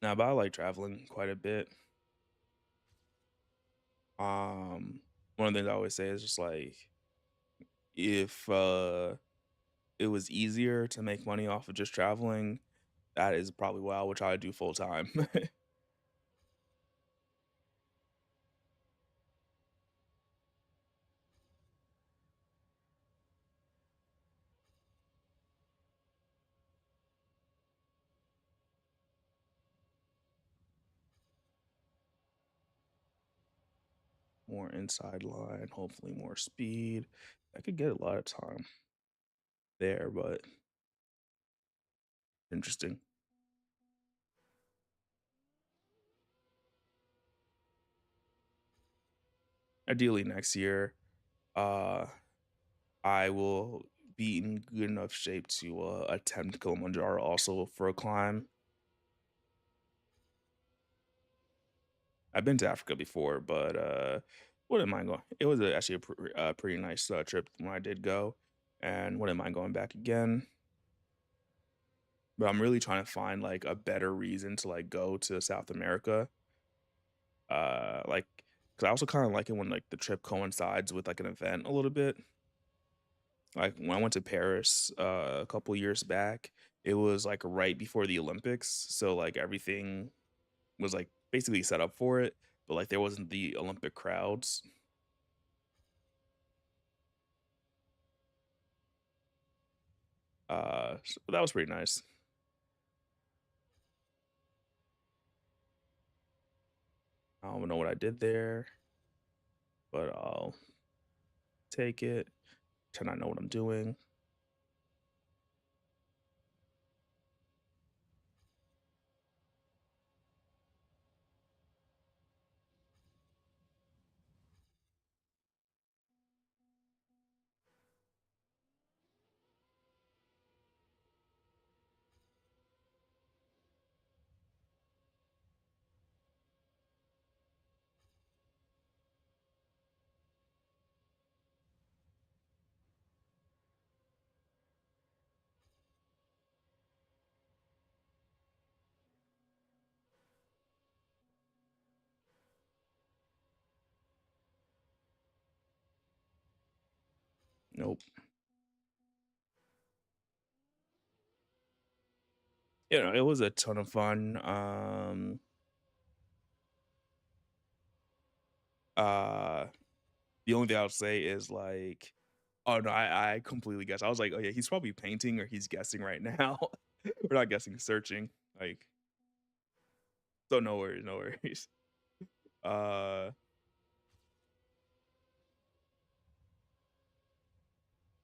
Speaker 1: Now, but I like traveling quite a bit. One of the things I always say is just like if it was easier to make money off of just traveling, that is probably what I would try to do full time. More inside line, hopefully more speed. I could get a lot of time there, but interesting. Ideally next year, uh, I will be in good enough shape to attempt Kilimanjaro also for a climb. I've been to Africa before, but wouldn't mind going. It was actually a pretty nice trip when I did go, and wouldn't mind going back again. But I'm really trying to find like a better reason to like go to South America. Like, cause I also kind of like it when like the trip coincides with like an event a little bit. Like when I went to Paris a couple years back, it was like right before the Olympics, so like everything was like basically set up for it, but like there wasn't the Olympic crowds. So that was pretty nice. I don't know what I did there, but I'll take it. Pretend I know what I'm doing. Nope. You know, it was a ton of fun. Uh, the only thing I'll say is like, oh no, I completely guess. I was like, oh yeah, he's probably painting or he's guessing right now. We're not guessing, searching. Like, so no worries, no worries. Uh,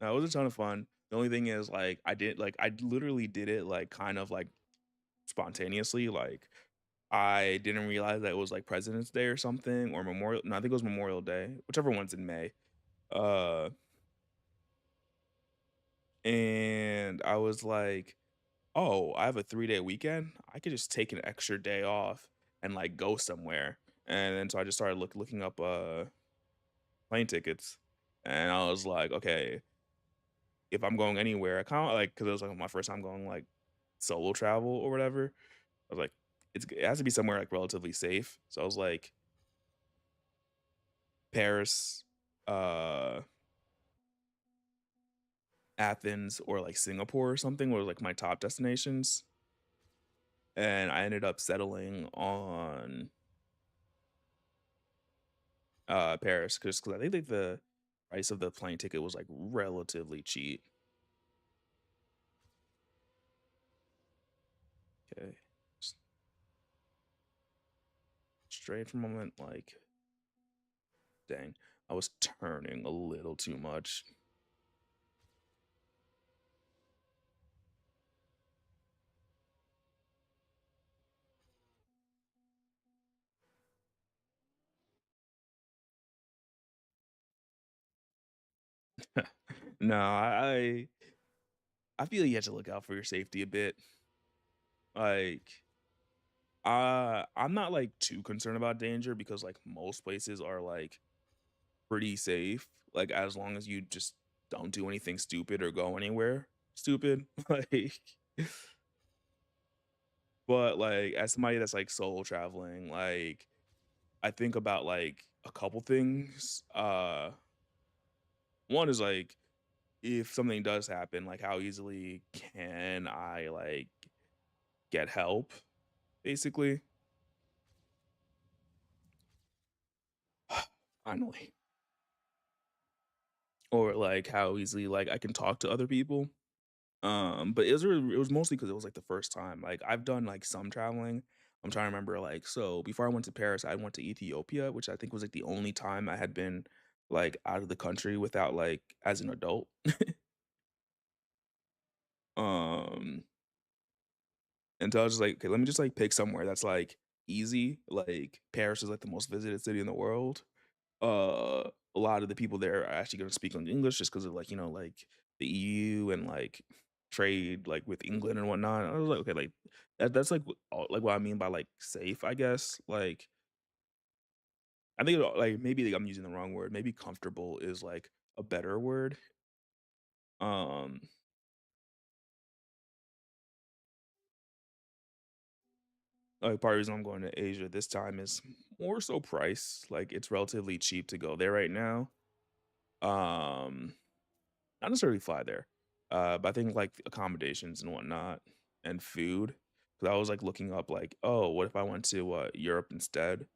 Speaker 1: no, it was a ton of fun. The only thing is like I literally did it like kind of like spontaneously. Like I didn't realize that it was like President's Day or something or Memorial. No, I think it was Memorial Day, whichever one's in May. Uh, and I was like, oh, I have a 3-day weekend. I could just take an extra day off and like go somewhere. And then so I just started looking up plane tickets, and I was like, okay, if I'm going anywhere, I kind of like because it was like my first time going like solo travel or whatever. I was like, it has to be somewhere like relatively safe. So I was like, Paris, uh, Athens, or like Singapore or something were like my top destinations. And I ended up settling on Paris because I think like the price of the plane ticket was like relatively cheap. Okay, straight from a moment, like, dang, I was turning a little too much. No, I feel you have to look out for your safety a bit. Like, I'm not like too concerned about danger because like most places are like pretty safe. Like as long as you just don't do anything stupid or go anywhere stupid. Like, but like as somebody that's like solo traveling, like I think about like a couple things. One is like if something does happen, like how easily can I like get help, basically. Finally. Or like how easily like I can talk to other people. But it was mostly because it was like the first time. Like I've done like some traveling. I'm trying to remember like so before I went to Paris, I went to Ethiopia, which I think was like the only time I had been like out of the country without like as an adult. um and so I was just like, okay, let me just like pick somewhere that's like easy. Like Paris is like the most visited city in the world. A lot of the people there are actually gonna speak on English just because of like, like the EU and like trade like with England and whatnot. I was like, okay, like that's like like what I mean by like safe, I guess. Like I think like maybe like, I'm using the wrong word. Maybe comfortable is like a better word. Um, like part of the reason I'm going to Asia this time is more so price. Like it's relatively cheap to go there right now. Um, Not necessarily fly there, but I think like accommodations and whatnot and food. Because I was like looking up like, oh, what if I went to Europe instead?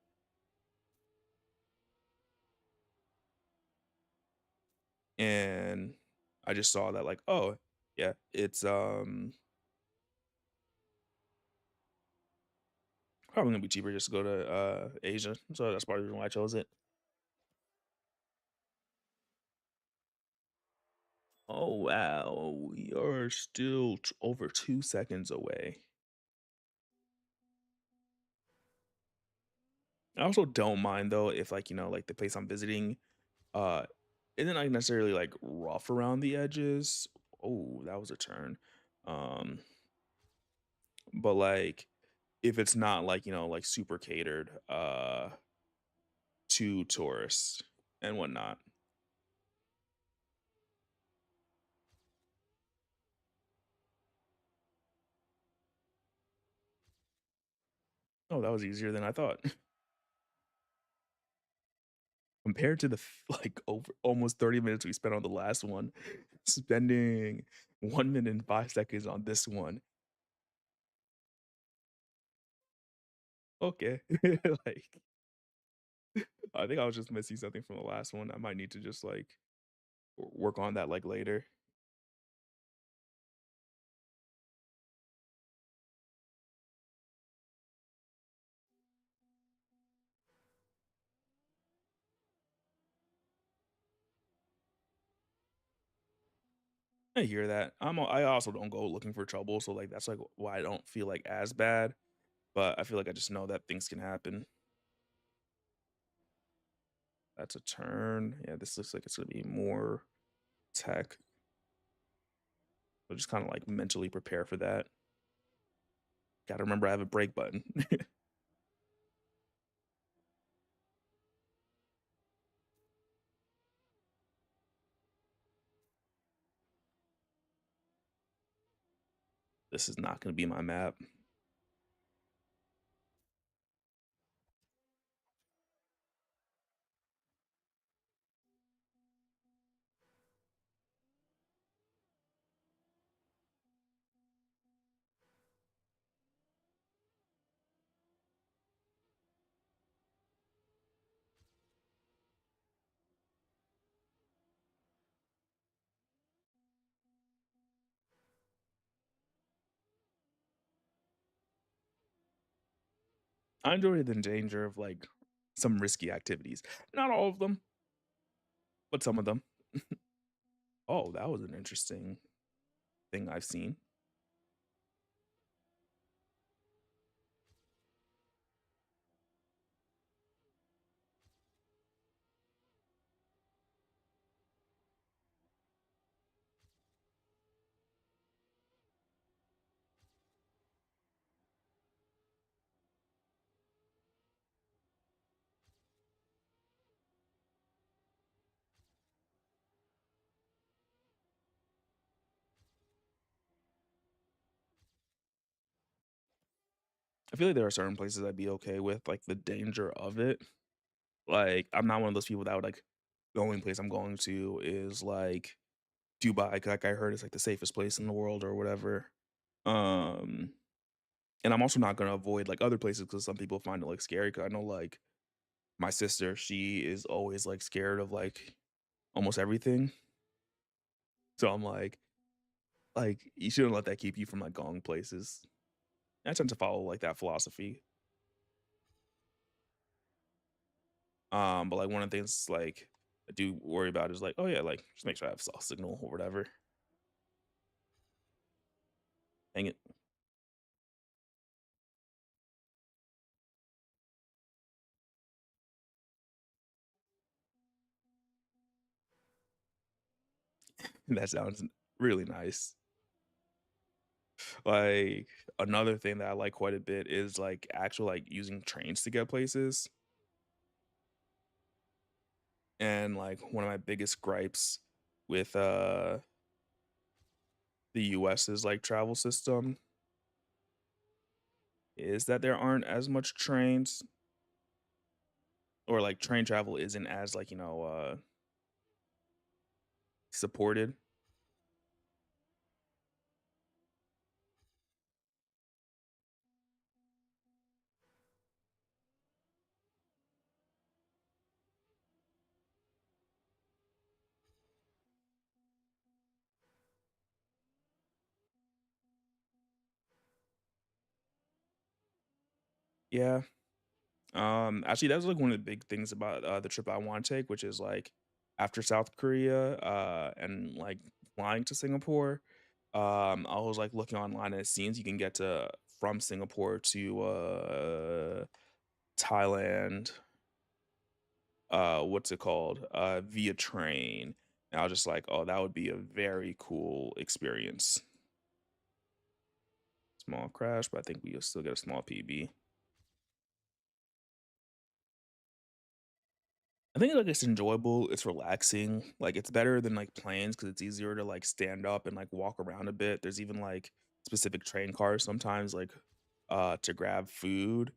Speaker 1: And I just saw that like, oh, yeah, it's probably gonna be cheaper just to go to Asia. So that's part of the reason why I chose it. Oh wow, we are still over 2 seconds away. I also don't mind though if like like the place I'm visiting uh isn't like necessarily like rough around the edges. Oh, that was a turn. Um, but like if it's not like like super catered to tourists and whatnot. Oh, that was easier than I thought. Compared to the like over almost 30 minutes we spent on the last one, spending 1 minute and 5 seconds on this one. Okay. Like I think I was just missing something from the last one. I might need to just like work on that like later. I hear that. I also don't go looking for trouble, so like that's like why I don't feel like as bad. But I feel like I just know that things can happen. That's a turn. Yeah, this looks like it's gonna be more tech. So just kind of like mentally prepare for that. Gotta remember I have a break button. This is not gonna be my map. I enjoy the danger of like some risky activities. Not all of them, but some of them. Oh, that was an interesting thing I've seen. I feel like there are certain places I'd be okay with, like the danger of it. Like I'm not one of those people that would like the only place I'm going to is like Dubai. Like I heard it's like the safest place in the world or whatever. Um, and I'm also not gonna avoid like other places because some people find it like scary. Cause I know like my sister, she is always like scared of like almost everything. So I'm like you shouldn't let that keep you from like going places. I tend to follow like that philosophy. But like one of the things like I do worry about is like, oh yeah, like just make sure I have cell signal or whatever. Hang it. That sounds really nice. Like, another thing that I like quite a bit is, like, actual, like, using trains to get places, and, like, one of my biggest gripes with, the US's, like, travel system is that there aren't as much trains, or, like, train travel isn't as, like, supported. Yeah. Actually, that was, like, one of the big things about, the trip I wanna take, which is, like, after South Korea, and, like, flying to Singapore, I was, like, looking online, and it seems you can get to from Singapore to, Thailand, what's it called? Via train, and I was just like, "Oh, that would be a very cool experience." Small crash, but I think we'll still get a small PB. I think, like, it's enjoyable, it's relaxing, like, it's better than, like, planes because it's easier to, like, stand up and, like, walk around a bit. There's even, like, specific train cars sometimes, like, to grab food,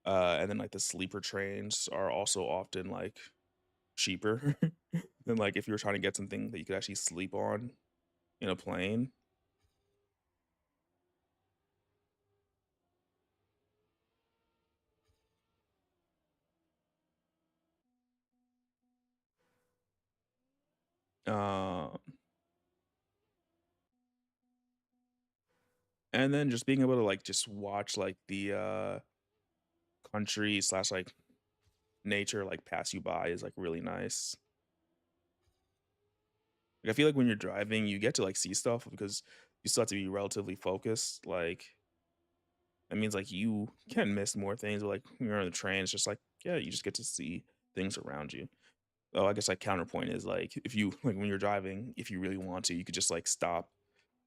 Speaker 1: and then, like, the sleeper trains are also often, like, cheaper than, like, if you were trying to get something that you could actually sleep on in a plane. Uh, and then just being able to, like, just watch, like, the, country slash, like, nature, like, pass you by is, like, really nice. Like, I feel like when you're driving, you get to, like, see stuff because you still have to be relatively focused, like, that means, like, you can miss more things, but, like, when you're on the train, it's just like, yeah, you just get to see things around you. Oh, I guess, like, counterpoint is, like, if you like, when you're driving, if you really want to, you could just, like, stop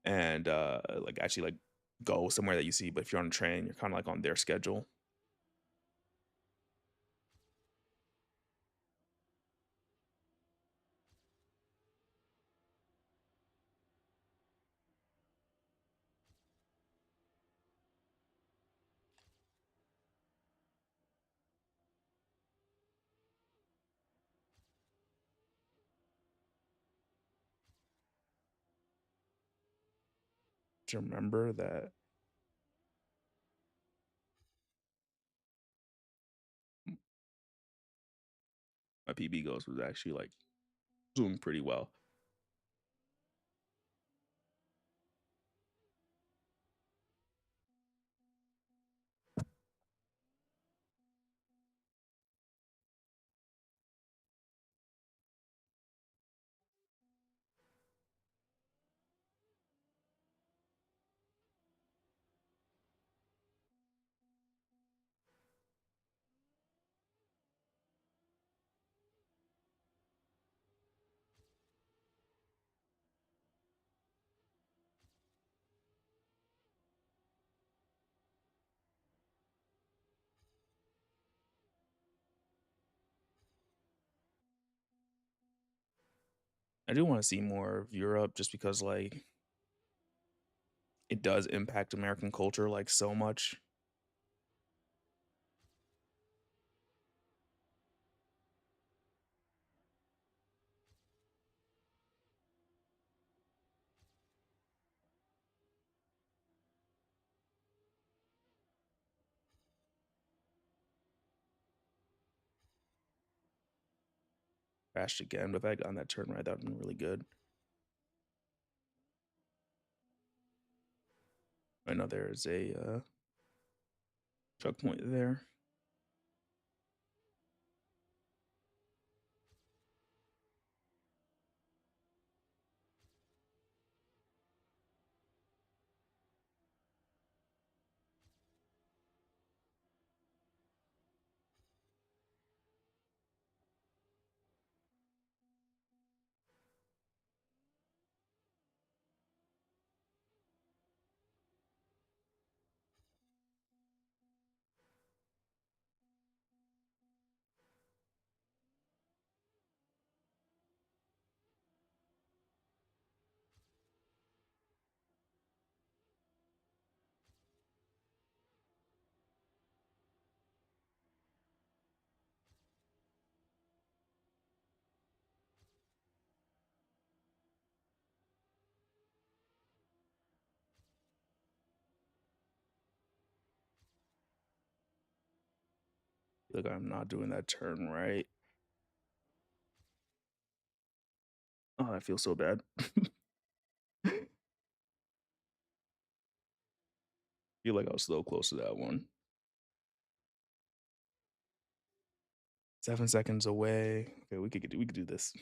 Speaker 1: and, like, actually, like, go somewhere that you see, but if you're on a train, you're kinda, like, on their schedule. To remember that my PB Ghost was actually, like, doing pretty well. I do wanna see more of Europe just because, like, it does impact American culture, like, so much. Crashed again, but if I had gotten that turn right, that would've been really good. I know there's a, checkpoint there. feel like I'm not doing that turn right. Oh, I feel so bad. Feel like I was so close to that one. 7 seconds away. Okay, we could do this.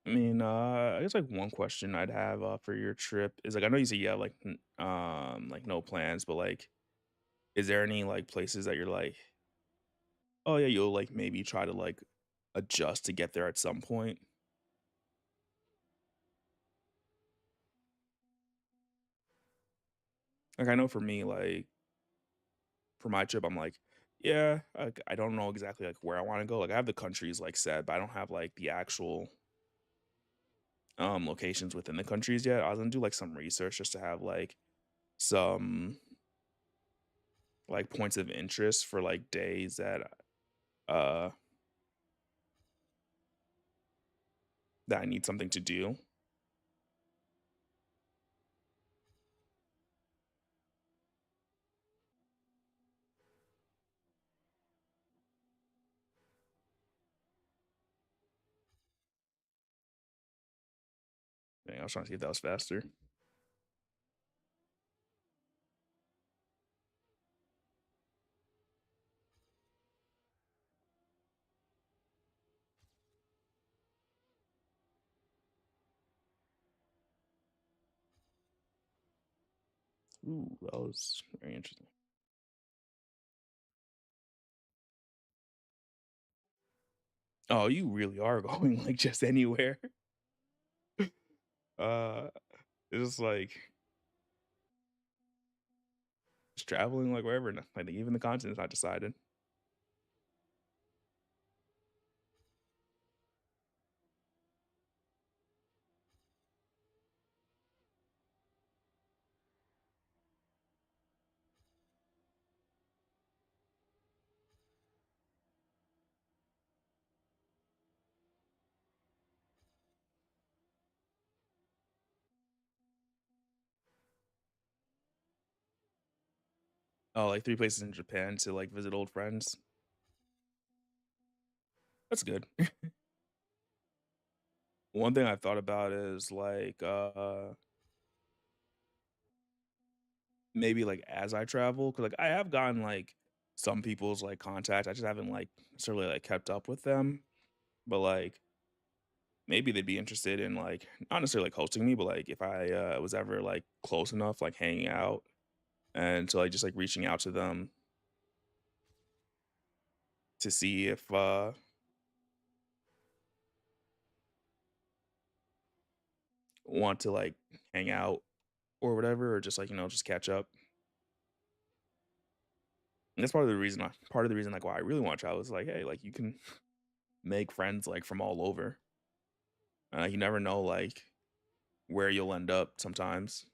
Speaker 1: I mean, I guess like one question I'd have for your trip is like I know you said you have like like no plans, but like is there any like places that you're like, oh yeah, you'll like maybe try to like adjust to get there at some point? Like I know for me, like for my trip, I'm like, yeah, I don't know exactly like where I want to go. Like I have the countries like set, but I don't have like the actual locations within the countries yet. I was gonna do like some research just to have like some like points of interest for like days uh that I need something to do. Dang, I was trying to see if that was faster. Ooh, that was very interesting. Oh, you really are going like just anywhere. Uh, it's just like just traveling like wherever. Like even the continent's not decided. Oh, like 3 places in Japan to like visit old friends. That's good. One thing I've thought about is like maybe like as I travel, because like I have gotten like some people's like contact. I just haven't like necessarily like kept up with them. But like maybe they'd be interested in like not necessarily like hosting me, but like if I was ever like close enough, like hanging out and so like just like reaching out to them to see if want to like hang out or whatever, or just like, just catch up. And that's part of the reason like why I really want to travel is like, hey, like you can make friends like from all over. You never know like where you'll end up sometimes.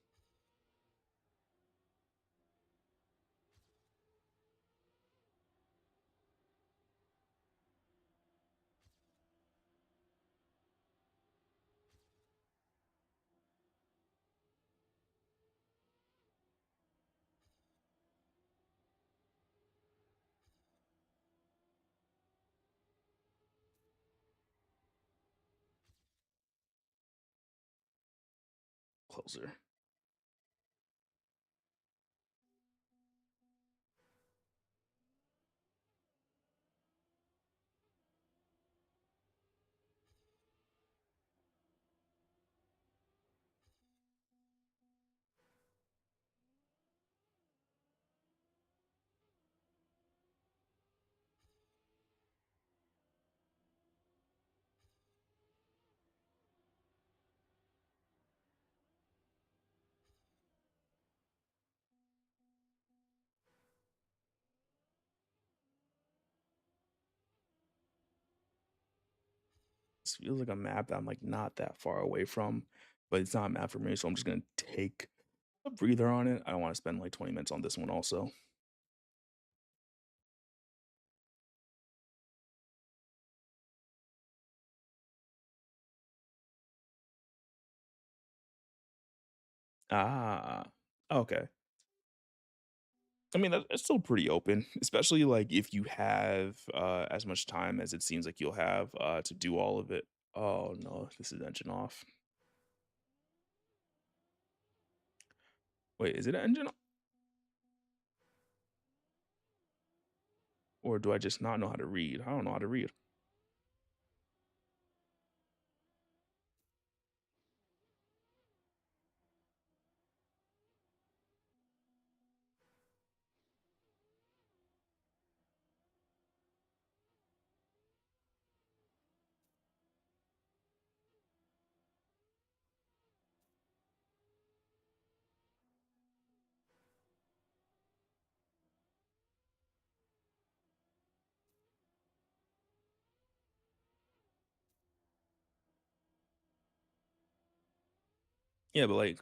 Speaker 1: Closer. This feels like a map that I'm like not that far away from, but it's not a map for me. So I'm just gonna take a breather on it. I don't want to spend like 20 minutes on this one also. Ah, okay. I mean, it's still pretty open, especially, like, if you have, as much time as it seems like you'll have, to do all of it. Oh, no, this is engine off. Wait, is it engine or do I just not know how to read? I don't know how to read. Yeah, but, like,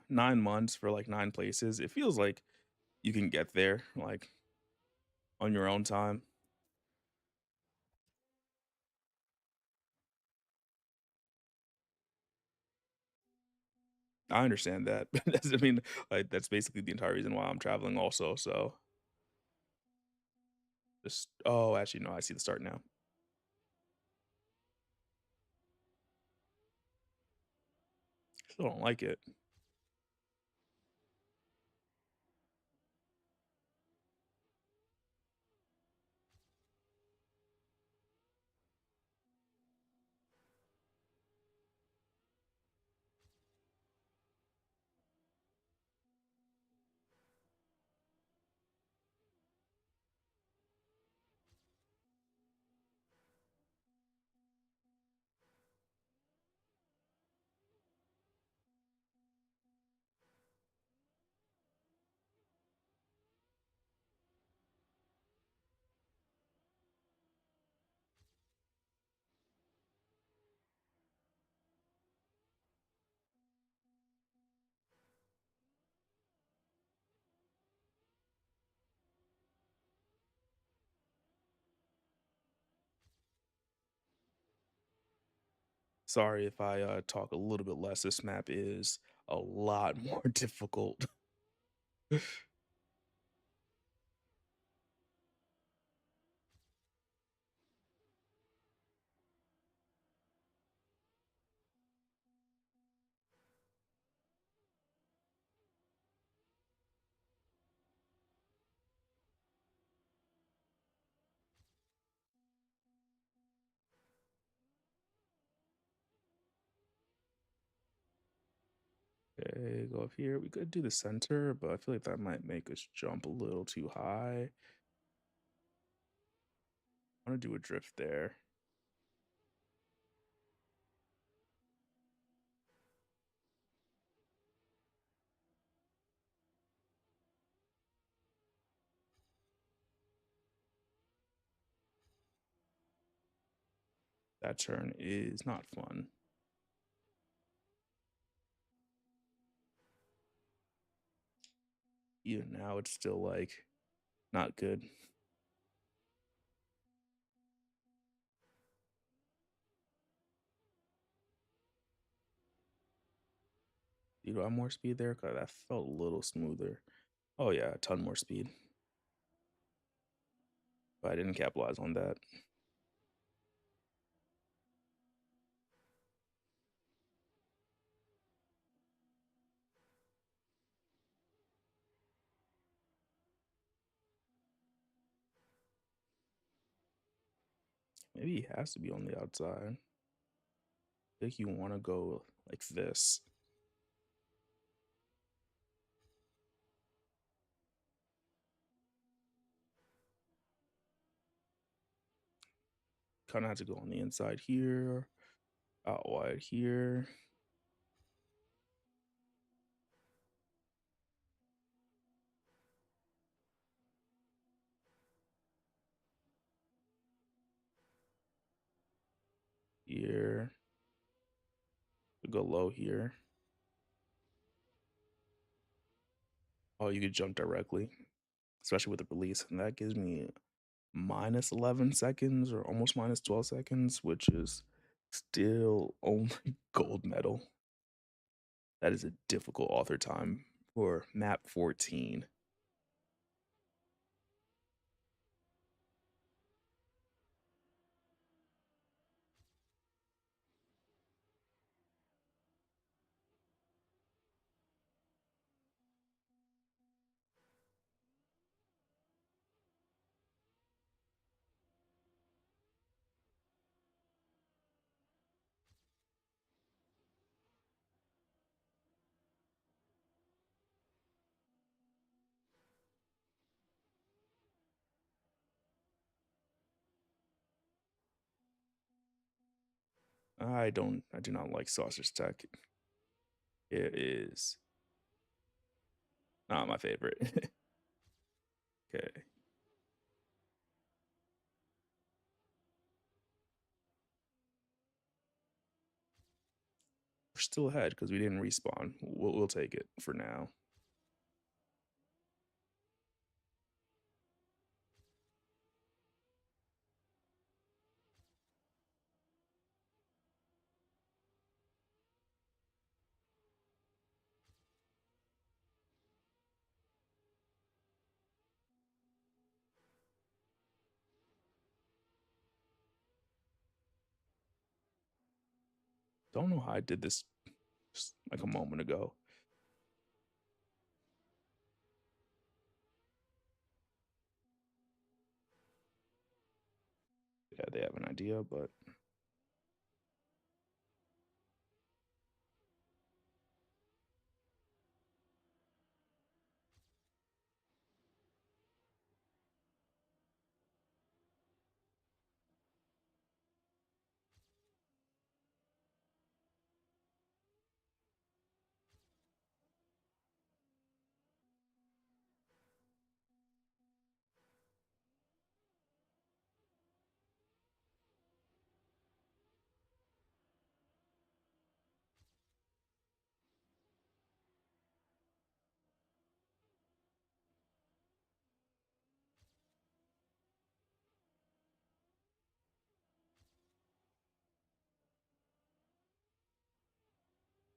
Speaker 1: 9 months for, like, 9 places, it feels like you can get there, like, on your own time. I understand that. That's I mean, like, that's basically the entire reason why I'm traveling also, so just oh, actually, no, I see the start now. Still don't like it. Sorry if I, talk a little bit less, this map is a lot more difficult. Okay, go up here. We could do the center, but I feel like that might make us jump a little too high. I wanna do a drift there. That turn is not fun. Even now, it's still, like, not good. Do I have more speed there? 'Cause that felt a little smoother. Oh, yeah, a ton more speed, but I didn't capitalize on that. Maybe he has to be on the outside. I think you wanna go like this. Kinda have to go on the inside here, out wide here. Here, go low here. Oh, you could jump directly, especially with the release, and that gives me minus 11 seconds or almost minus 12 seconds, which is still only gold medal. That is a difficult author time for map 14. I do not like sausage tech. It is not my favorite. Okay. We're still ahead because we didn't respawn. We'll take it for now. Don't know how I did this just like a moment ago. Yeah, they have an idea, but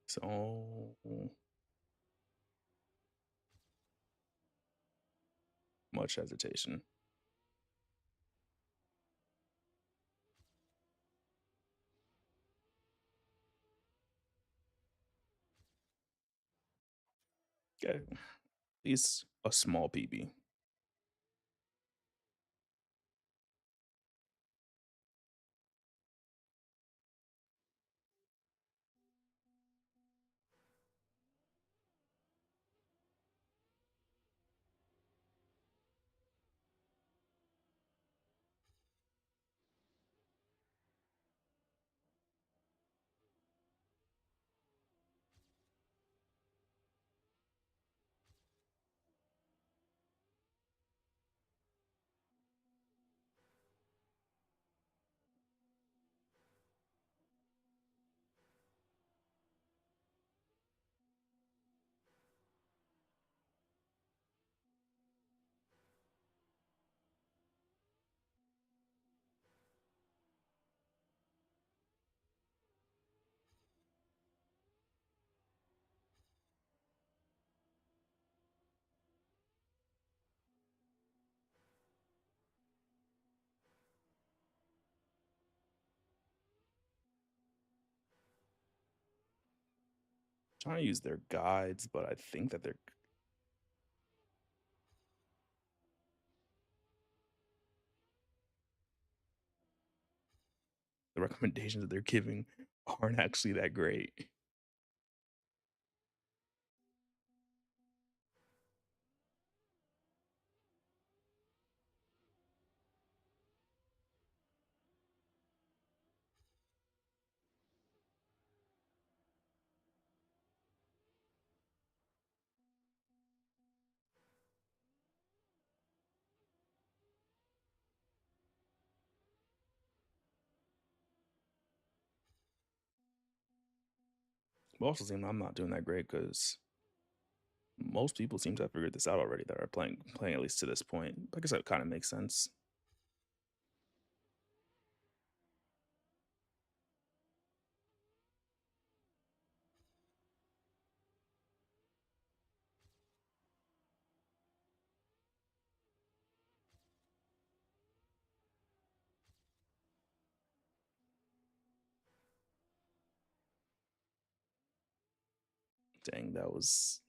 Speaker 1: so much hesitation. Okay. At least a small PB. Trying to use their guides, but I think that the recommendations that they're giving aren't actually that great. But also seem I'm not doing that great because most people seem to have figured this out already that are playing at least to this point. I guess that kind of makes sense. Dang, that was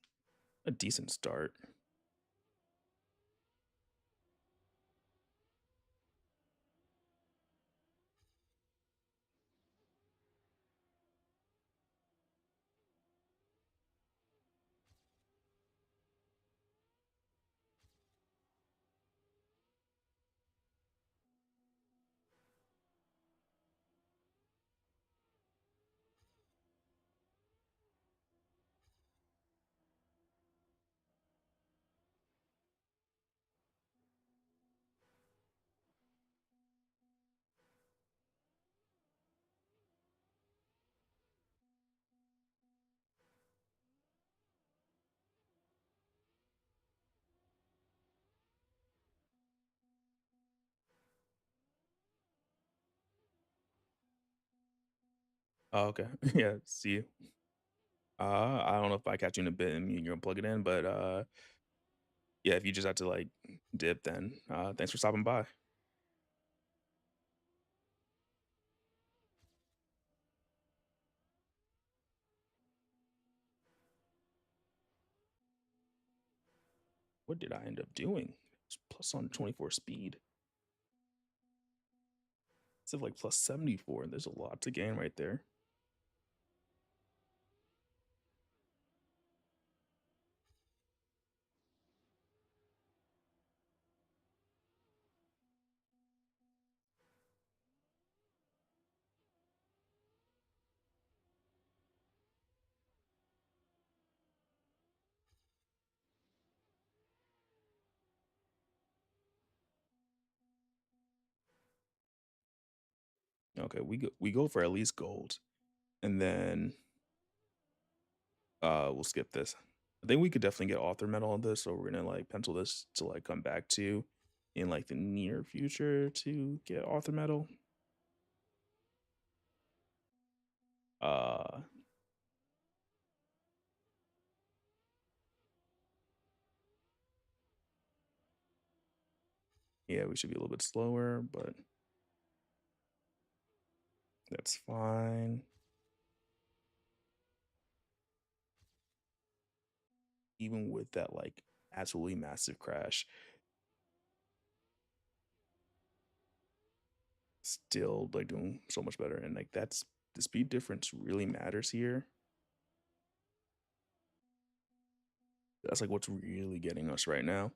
Speaker 1: a decent start. Oh, okay. Yeah, see you. I don't know if I catch you in a bit and you're gonna plug it in, but yeah, if you just had to like dip, then thanks for stopping by. What did I end up doing? It's plus on 24 speed. It's like plus 74. There's a lot to gain right there. Okay, we go for at least gold, and then we'll skip this. I think we could definitely get author metal on this, so we're gonna like pencil this to like come back to in like the near future to get author metal. Uh yeah, we should be a little bit slower, but that's fine. Even with that like absolutely massive crash, still like doing so much better. And like that's the speed difference really matters here. That's like what's really getting us right now.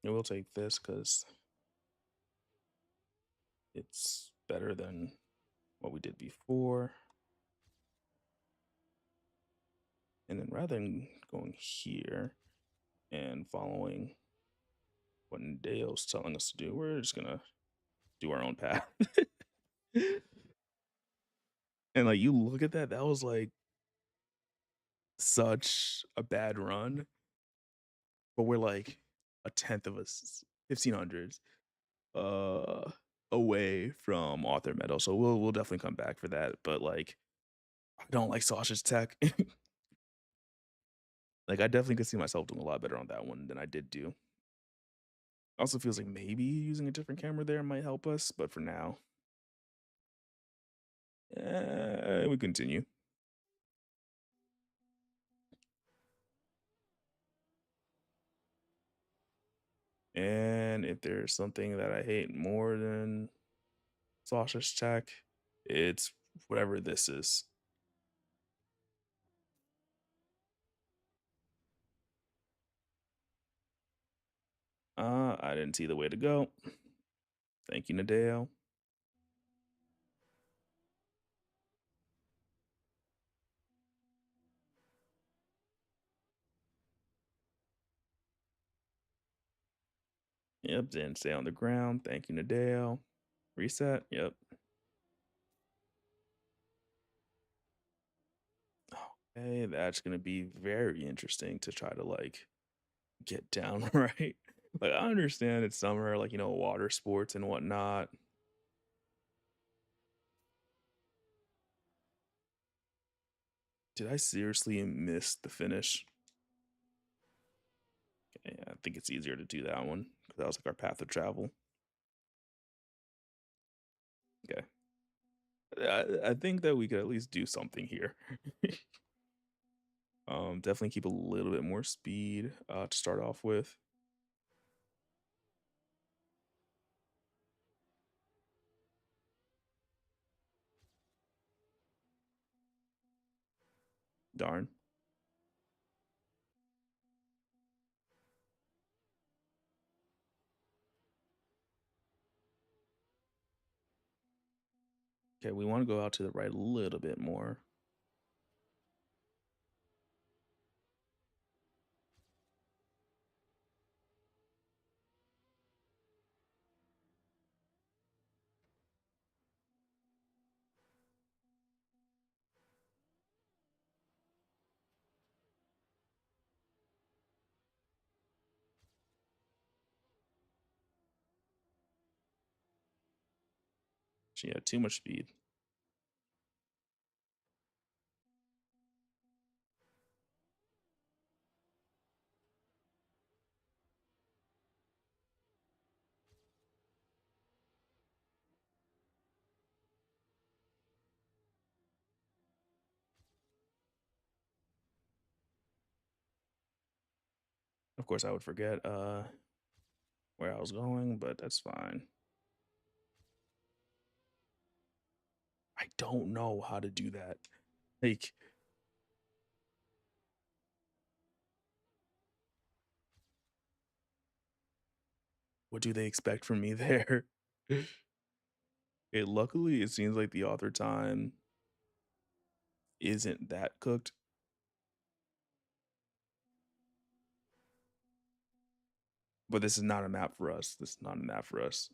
Speaker 1: And we'll take this because it's better than what we did before. And then rather than going here and following what Nadeo's telling us to do, we're just gonna do our own path. And like you look at that, that was like such a bad run, but we're like a tenth of us, 1500s, uh, away from author metal. So we'll definitely come back for that. But like, I don't like Sasha's tech. Like, I definitely could see myself doing a lot better on that one than I did do. Also feels like maybe using a different camera there might help us, but for now, we continue. And if there's something that I hate more than Sasha's tech, it's whatever this is. I didn't see the way to go. Thank you, Nadeo. Yep, didn't stay on the ground. Thank you, Nadeo. Reset. Yep. Okay, that's gonna be very interesting to try to like get down right. Like I understand it's summer, like water sports and whatnot. Did I seriously miss the finish? Yeah, I think it's easier to do that one because that was like our path of travel. Okay. I think that we could at least do something here. Definitely keep a little bit more speed to start off with. Darn. Okay, we want to go out to the right a little bit more. She had too much speed. Of course, I would forget where I was going, but that's fine. I don't know how to do that. Like, what do they expect from me there? Luckily, it seems like the author time isn't that cooked, but this is not a map for us. This is not a map for us.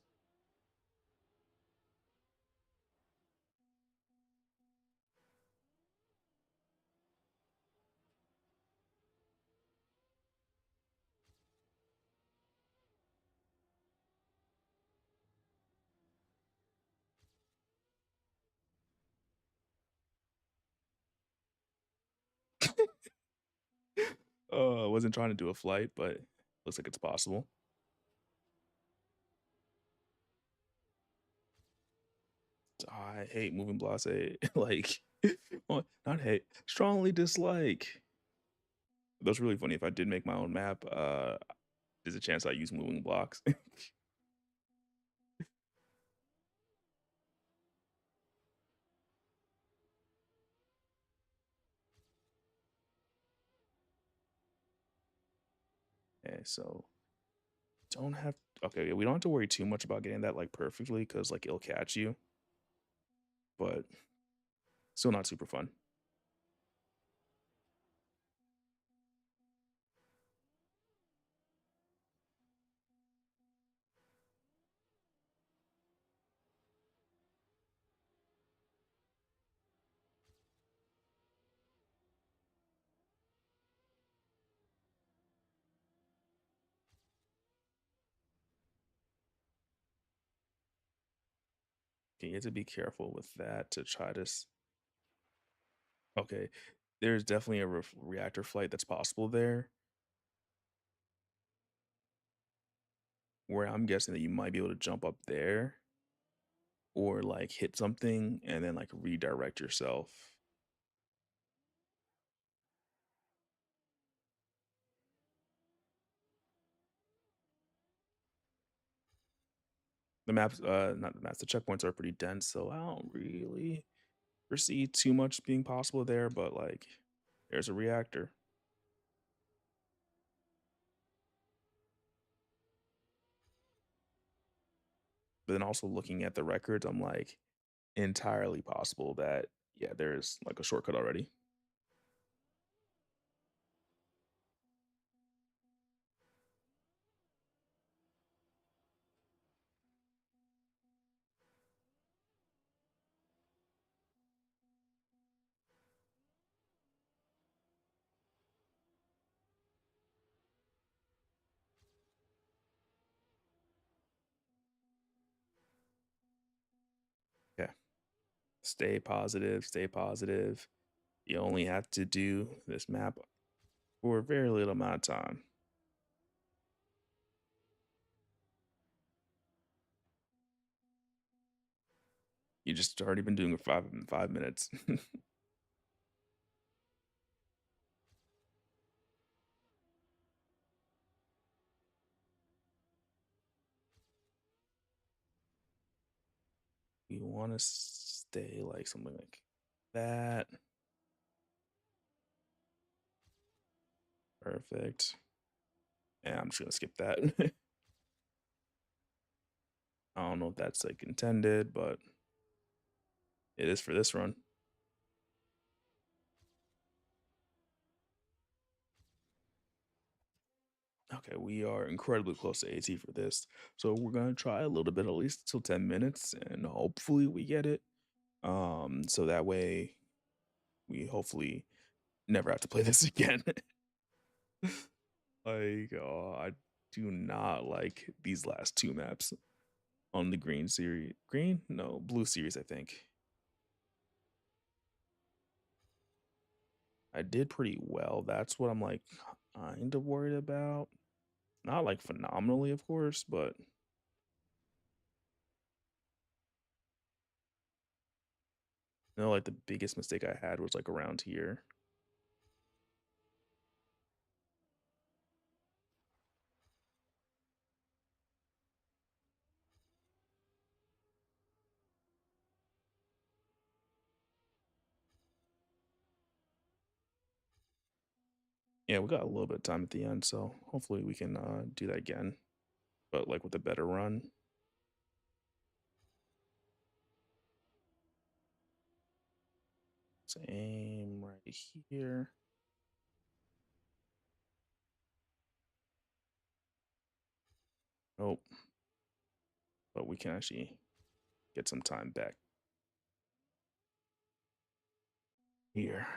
Speaker 1: I wasn't trying to do a flight, but looks like it's possible. I hate moving blase. Like, not hate, strongly dislike. That's really funny. If I did make my own map, there's a chance I use moving blocks. Okay, so don't have. Okay, we don't have to worry too much about getting that like perfectly because like it'll catch you, but still not super fun. Okay, you have to be careful with that to try to. Okay, there's definitely a reactor flight that's possible there, where I'm guessing that you might be able to jump up there or like hit something and then like redirect yourself. The maps, not the maps, the checkpoints are pretty dense, so I don't really foresee too much being possible there, but like there's a reactor. But then also looking at the records, I'm like entirely possible that yeah, there's like a shortcut already. Yeah. Stay positive, stay positive. You only have to do this map for a very little amount of time. just already been doing it for 5 minutes. We want to stay like something like that. Perfect. Yeah, I'm just gonna skip that. I don't know if that's like intended, but it is for this run. Okay, we are incredibly close to AT for this. So we're gonna try a little bit, at least till 10 minutes, and hopefully we get it. So that way we hopefully never have to play this again. Like, oh, I do not like these last two maps on the green series. Green? No, blue series, I think. I did pretty well. That's what I'm like kind of worried about. Not like phenomenally, of course, but like the biggest mistake I had was like around here. Yeah, we got a little bit of time at the end, so hopefully we can do that again, but like with a better run. Same right here. Nope, but we can actually get some time back here.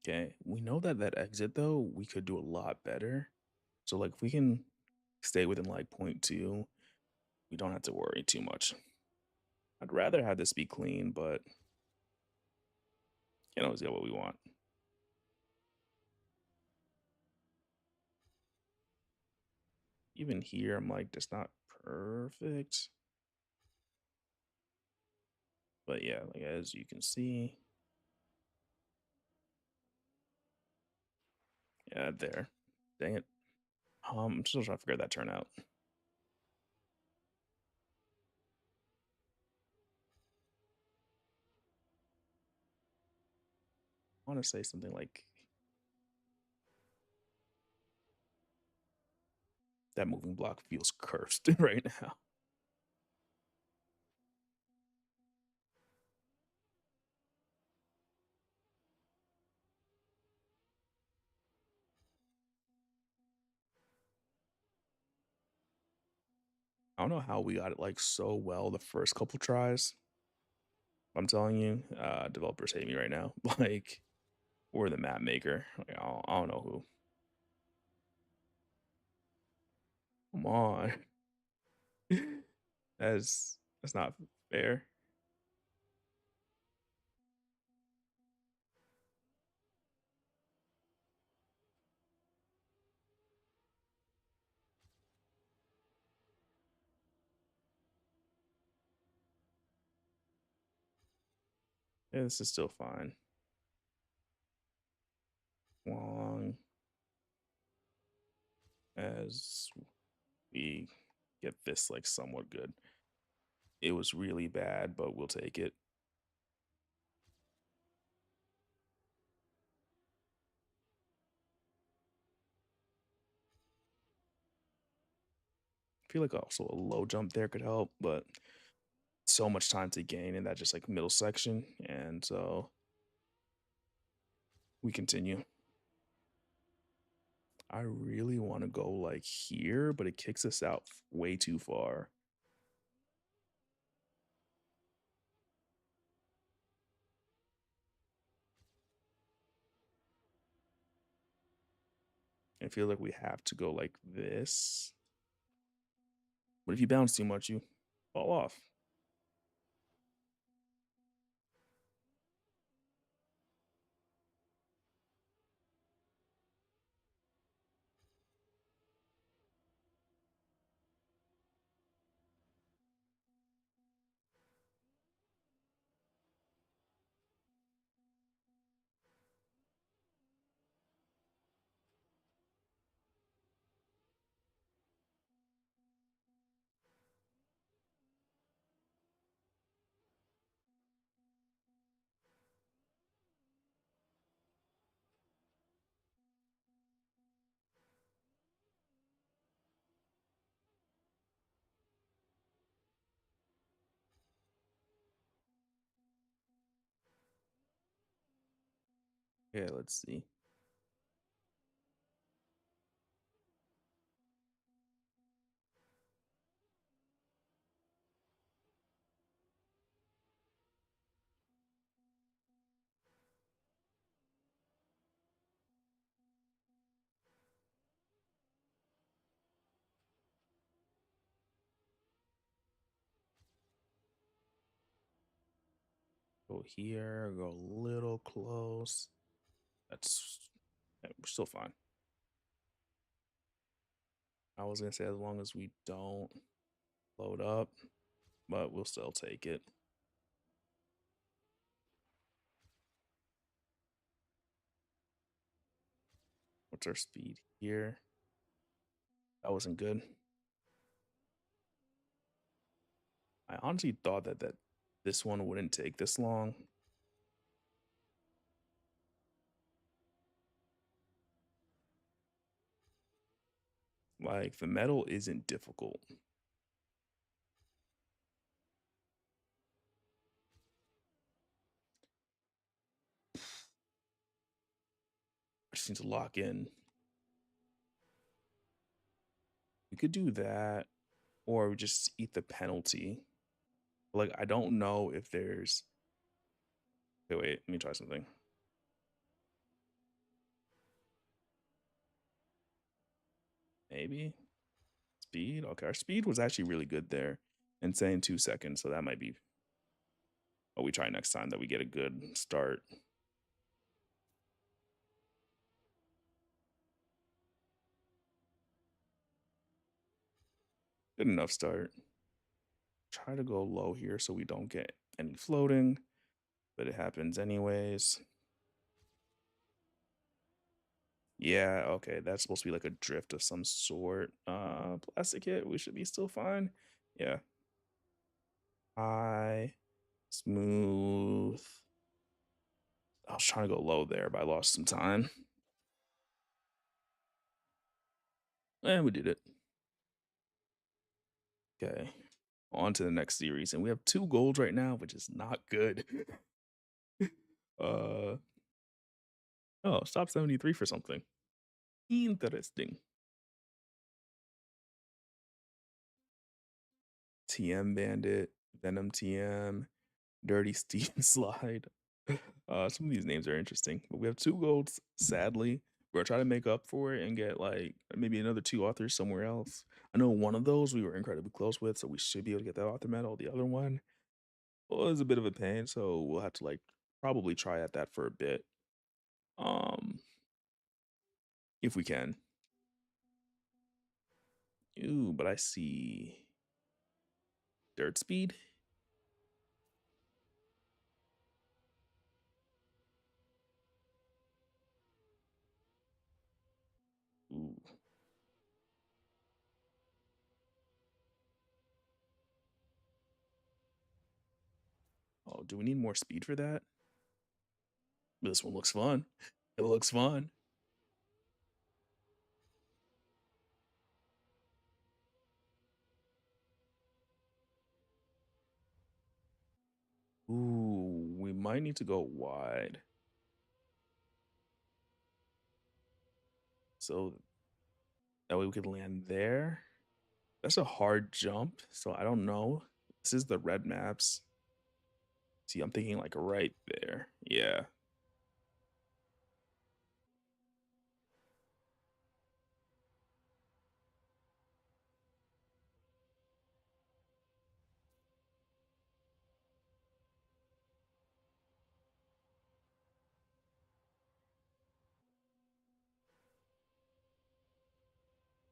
Speaker 1: Okay, we know that that exit though, we could do a lot better. So like if we can stay within like point 0.2, we don't have to worry too much. I'd rather have this be clean, but you know, it's what we want. Even here, I'm like, that's not perfect. But yeah, like as you can see, yeah, there. Dang it. I'm still trying to figure that turn out. I want to say something like that moving block feels cursed right now. I don't know how we got it like so well the first couple tries. I'm telling you, developers hate me right now. Like, we're the map maker. Like, I don't know who. Come on. That's not fair. Yeah, this is still fine. Long as we get this like somewhat good. It was really bad, but we'll take it. I feel like also a low jump there could help, but so much time to gain in that just like middle section. And so we continue. I really want to go like here, but it kicks us out way too far. I feel like we have to go like this. But if you bounce too much, you fall off. Yeah, let's see. Go here, go a little close. That's yeah, we're still fine. I was gonna say as long as we don't load up, but we'll still take it. What's our speed here? That wasn't good. I honestly thought that this one wouldn't take this long. Like the metal isn't difficult. I just need to lock in. We could do that, or we just eat the penalty. Like I don't know if there's. Okay, wait. Let me try something. Maybe speed. Okay, our speed was actually really good there, and saying 2 seconds. So that might be what we try next time that we get a good start. Good enough start. Try to go low here so we don't get any floating, but it happens anyways. Yeah, okay, that's supposed to be like a drift of some sort. Plastic hit, we should be still fine. Yeah. High, smooth. I was trying to go low there, but I lost some time. And we did it. Okay. On to the next series. And we have 2 golds right now, which is not good. uh oh, stop 73 for something. Interesting. TM Bandit, Venom TM, Dirty Steve Slide. Some of these names are interesting, but we have 2 golds. Sadly, we're trying to make up for it and get like maybe another 2 authors somewhere else. I know one of those we were incredibly close with, so we should be able to get that author medal. The other one was a bit of a pain, so we'll have to like probably try at that for a bit, um, if we can. Ooh, but I see dirt speed. Ooh, oh, do we need more speed for that? This one looks fun. It looks fun. Ooh, we might need to go wide. So that way we could land there. That's a hard jump, so I don't know. This is the red maps. See, I'm thinking like right there. Yeah.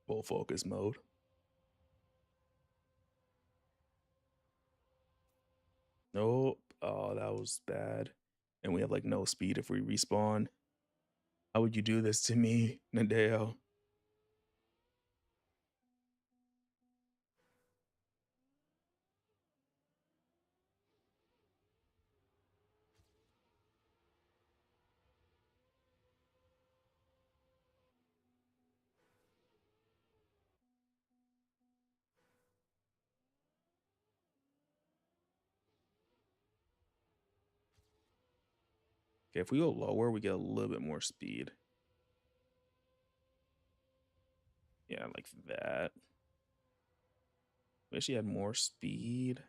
Speaker 1: Full focus mode. Nope. Oh, that was bad. And we have like no speed if we respawn. How would you do this to me, Nadeo? Okay, if we go lower, we get a little bit more speed. Yeah, like that. We actually had more speed.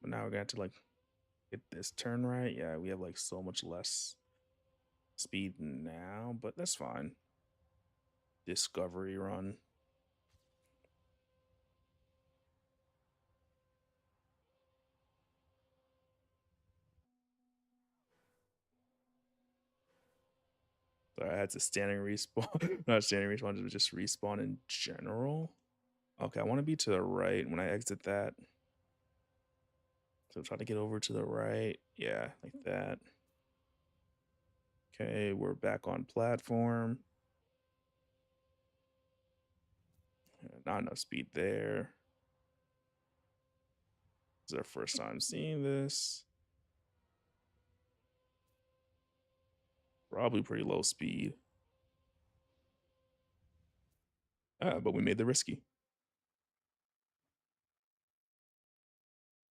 Speaker 1: But now we're gonna have to like get this turn right. Yeah, we have like so much less speed now, but that's fine. Discovery run. So I had to standing respawn, not standing respawn, just respawn in general. Okay, I want to be to the right when I exit that. So try to get over to the right. Yeah, like that. Okay, we're back on platform. Not enough speed there. This is our first time seeing this. Probably pretty low speed. But we made the risky.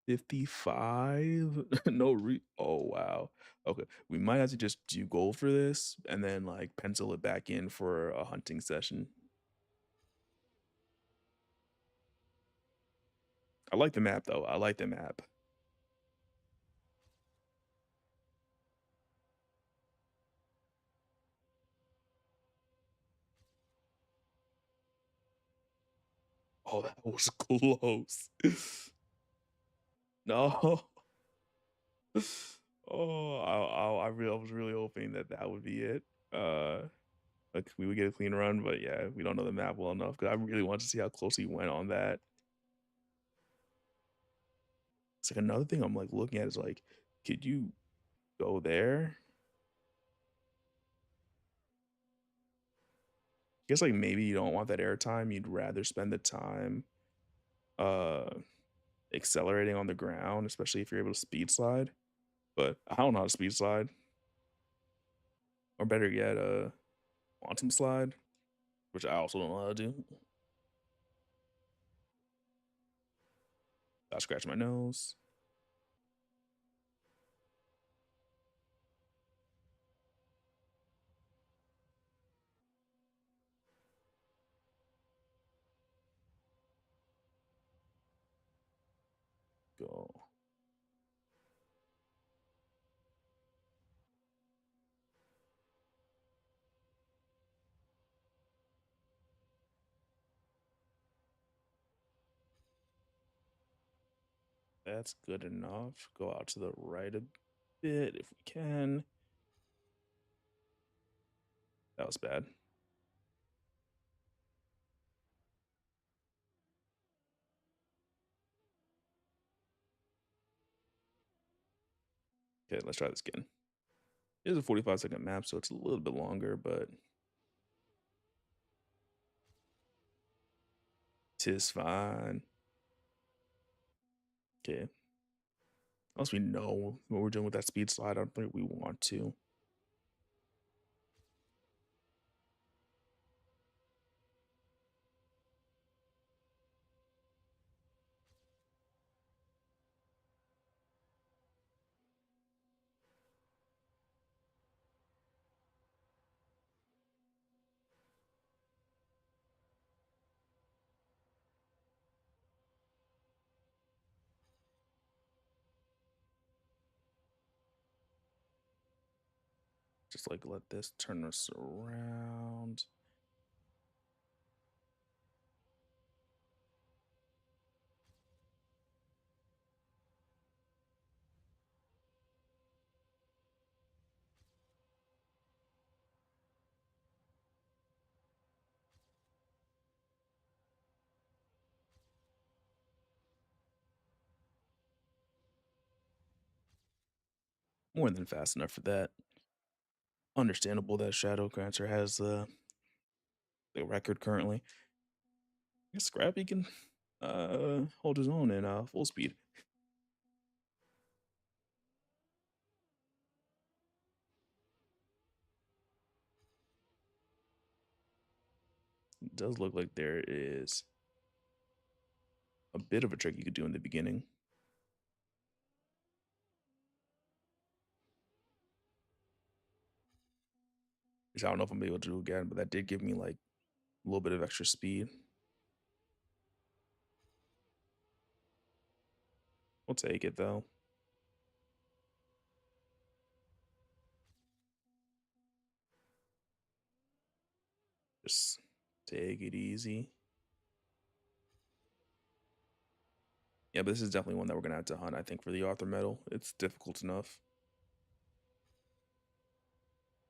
Speaker 1: 55? No oh wow. Okay. We might have to just do gold for this and then like pencil it back in for a hunting session. I like the map though. I like the map. Oh, that was close. No. Oh, I was really hoping that that would be it. Like we would get a clean run, but yeah, we don't know the map well enough because I really want to see how close he went on that. It's like another thing I'm like looking at is like, could you go there? I guess like maybe you don't want that airtime. You'd rather spend the time uh accelerating on the ground, especially if you're able to speed slide. But I don't know how to speed slide. Or better yet, quantum slide, which I also don't know how to do. I scratch my nose. Go. That's good enough. Go out to the right a bit if we can. That was bad. Okay, let's try this again. It is a 45-second map, so it's a little bit longer, but tis fine. Okay. Unless we know what we're doing with that speed slide, I don't think we want to. Just like let this turn us around. More than fast enough for that. Understandable that Shadow Cancer has the record currently. I guess Scrappy can hold his own in full speed. It does look like there is a bit of a trick you could do in the beginning. Which I don't know if I'm able to do again, but that did give me like a little bit of extra speed. We'll take it though. Just take it easy. Yeah, but this is definitely one that we're gonna have to hunt, I think, for the Arthur medal. It's difficult enough.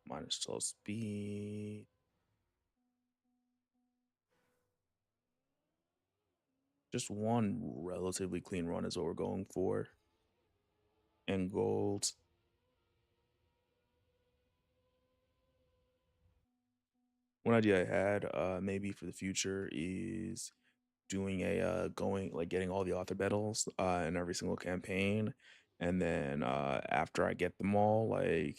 Speaker 1: Minus 12 speed. Just one relatively clean run is what we're going for. And gold. One idea I had, maybe for the future, is doing a going like getting all the author medals in every single campaign, and then after I get them all, like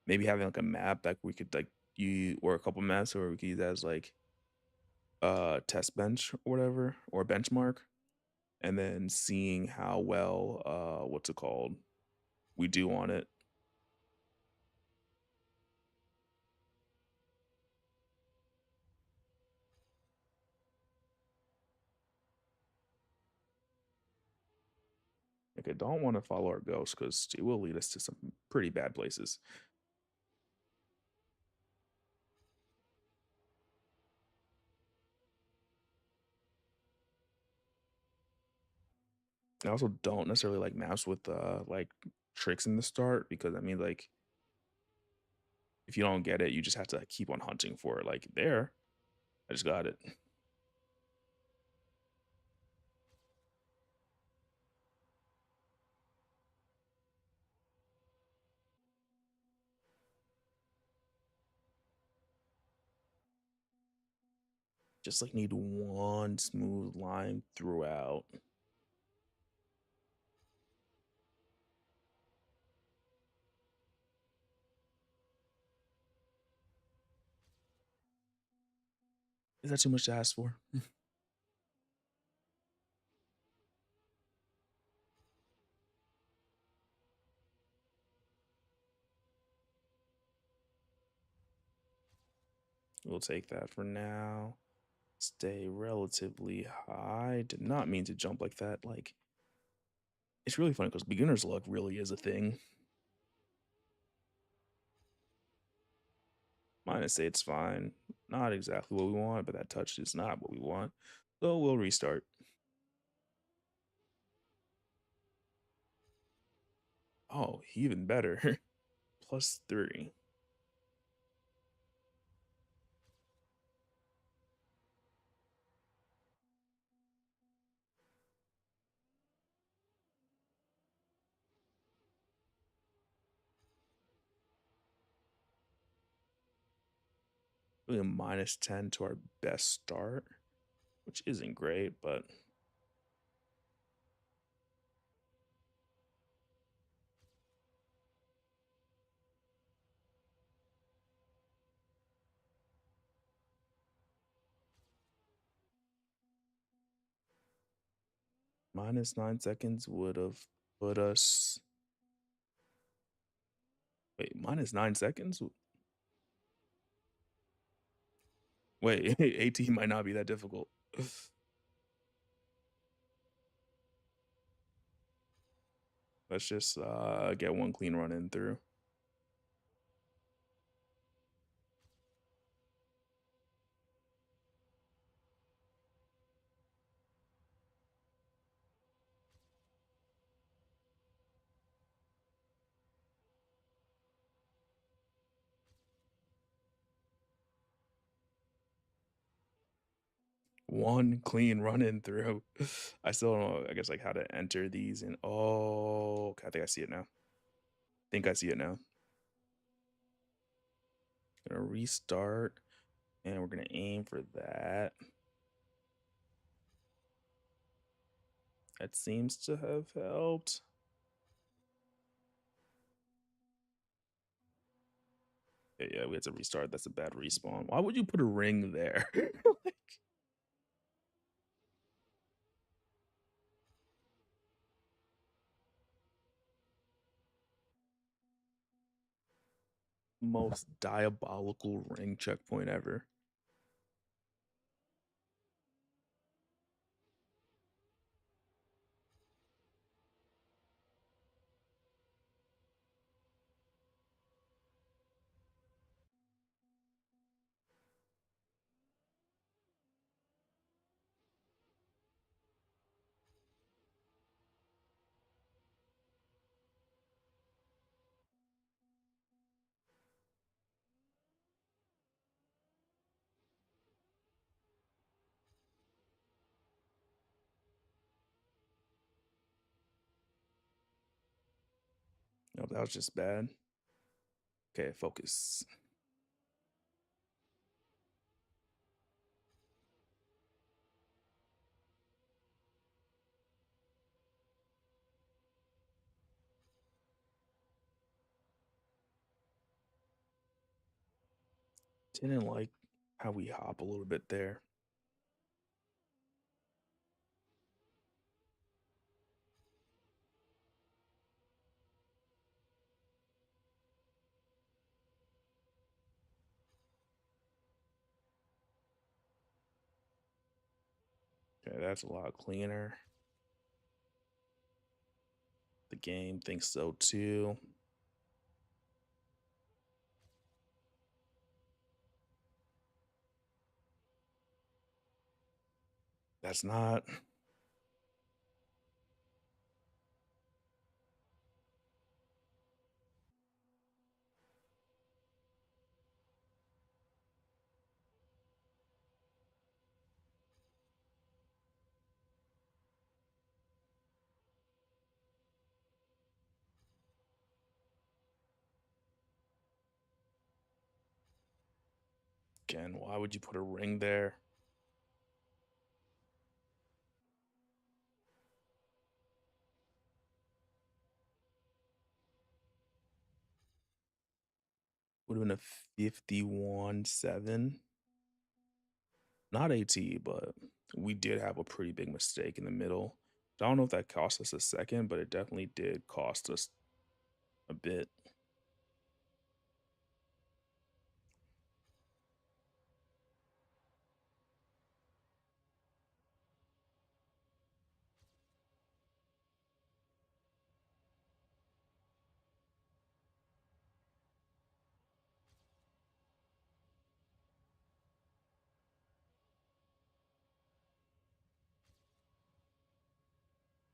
Speaker 1: maybe having like a map that we could like use, or a couple maps where we could use as like test bench or whatever, or benchmark, and then seeing how well what's it called, we do on it. Like I don't want to follow our ghost because it will lead us to some pretty bad places. I also don't necessarily like maps with like tricks in the start, because I mean like if you don't get it, you just have to keep on hunting for it. Like there, I just got it. Just like need one smooth line throughout. Is that too much to ask for? We'll take that for now. Stay relatively high. Did not mean to jump like that. Like, it's really funny because beginner's luck really is a thing. Minus say it's fine. Not exactly what we want, but that touch is not what we want. So we'll restart. Oh, even better. +3. Really a -10 to our best start, which isn't great, but -9 seconds would have put us. Wait, -9 seconds? Wait, 18 might not be that difficult. Let's just get one clean run in through. one clean run in through. I still don't know, I guess, like, how to enter these and oh, okay, I think I see it now. Think I see it now. Gonna restart, and we're gonna aim for that. That seems to have helped. Yeah, we had to restart. That's a bad respawn. Why would you put a ring there? Like, most diabolical ring checkpoint ever. No, that was just bad. Okay, focus. Didn't like how we hop a little bit there. Okay, that's a lot cleaner. The game thinks so too. That's not. Again, why would you put a ring there? Would have been a 51-7. Not AT, but we did have a pretty big mistake in the middle. I don't know if that cost us a second, but it definitely did cost us a bit.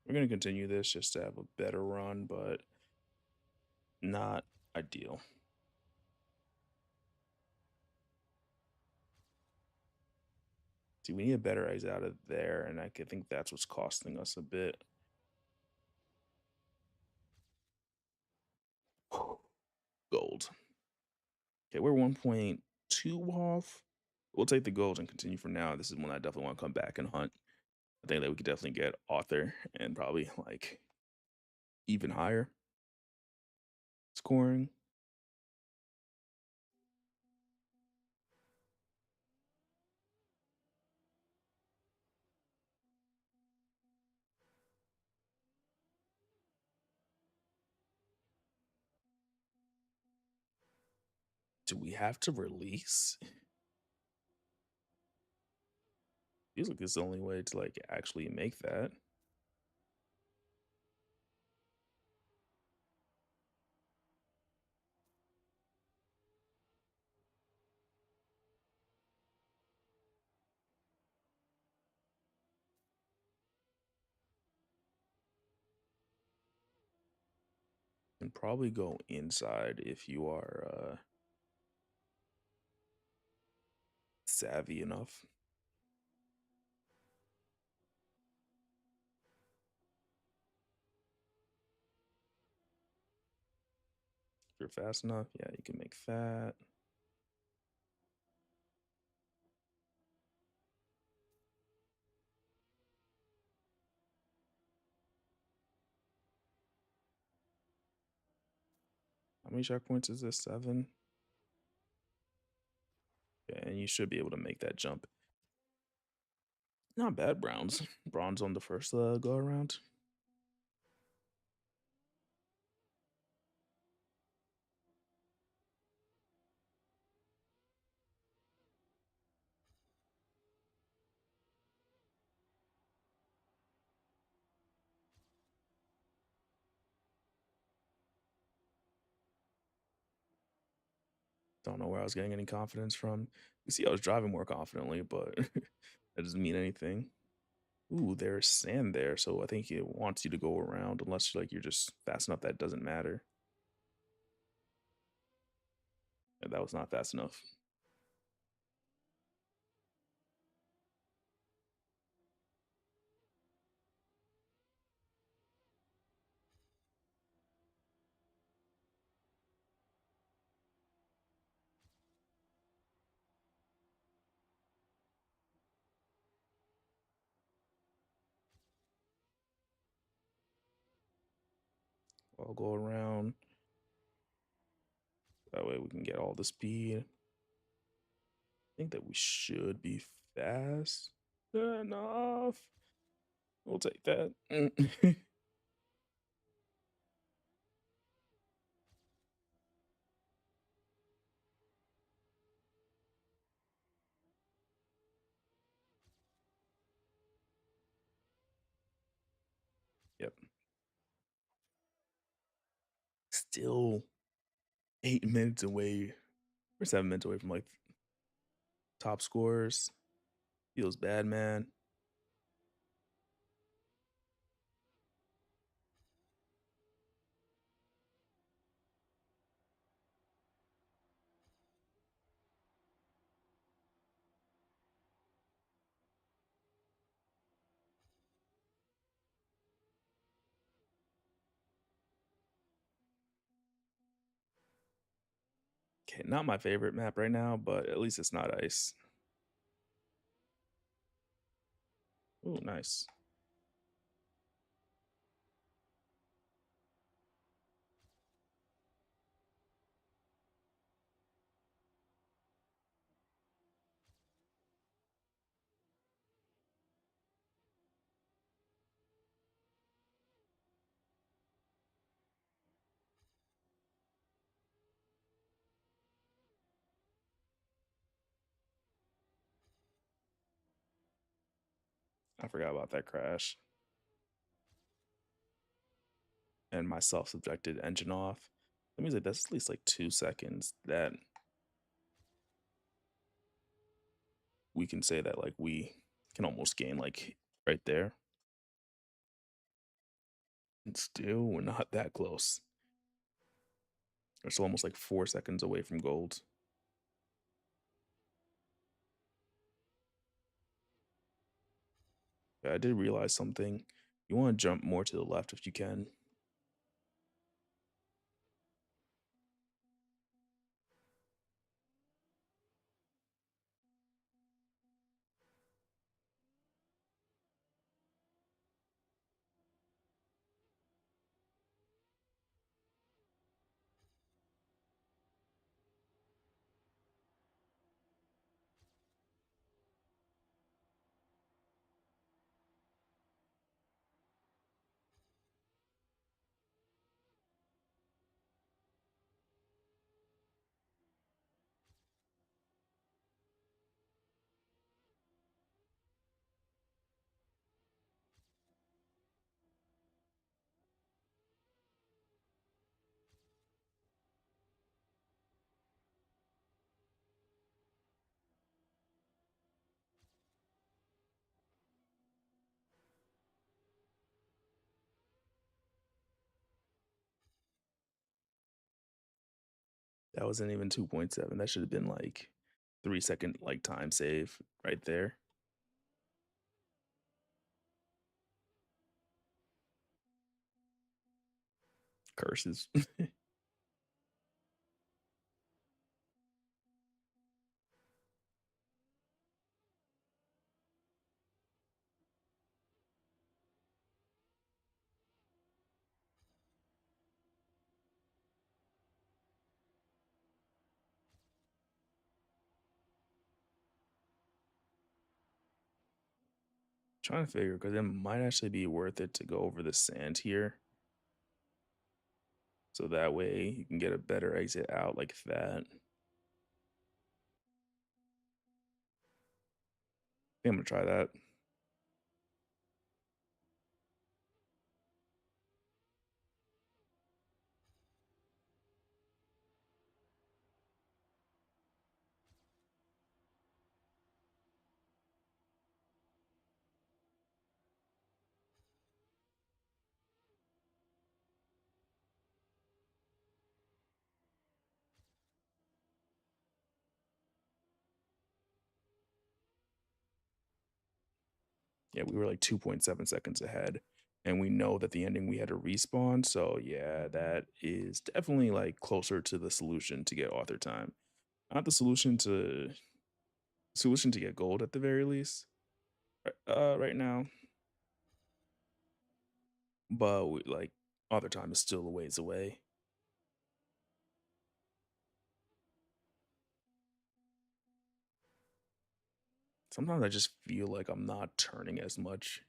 Speaker 1: We're going to continue this just to have a better run, but not ideal. See, we need a better exit out of there, and I think that's what's costing us a bit. Gold. Okay, we're 1.2 off. We'll take the gold and continue for now. This is one I definitely want to come back and hunt. I think that we could definitely get author and probably like even higher scoring. Do we have to release? Feels like it's the only way to like actually make that. And probably go inside if you are savvy enough. If you're fast enough, yeah, you can make that. How many checkpoints is this? 7? Yeah, and you should be able to make that jump. Not bad, Browns. Bronze on the first go around. Don't know where I was getting any confidence from. You see, I was driving more confidently, but that doesn't mean anything. Ooh, there's sand there, so I think it wants you to go around unless like you're just fast enough that doesn't matter. And that was not fast enough. I'll go around. That way we can get all the speed. I think that we should be fast enough. We'll take that. Yep. Still 8 minutes away or 7 minutes away from like top scores. Feels bad, man. Okay, not my favorite map right now, but at least it's not ice. Ooh, nice. I forgot about that crash. And my self-subjected engine off. That means like that's at least like 2 seconds that we can say that like we can almost gain like right there. And still we're not that close. We're still almost like 4 seconds away from gold. Yeah, I did realize something. You want to jump more to the left if you can. That wasn't even 2.7. That should have been like 3 second like time save right there. Curses. Trying to figure because it might actually be worth it to go over the sand here. So that way you can get a better exit out like that. I'm gonna try that. Yeah, we were like 2.7 seconds ahead. And we know that the ending we had to respawn. So yeah, that is definitely like closer to the solution to get author time. Not the solution to get gold at the very least. Right now. But like author time is still a ways away. Sometimes I just feel like I'm not turning as much.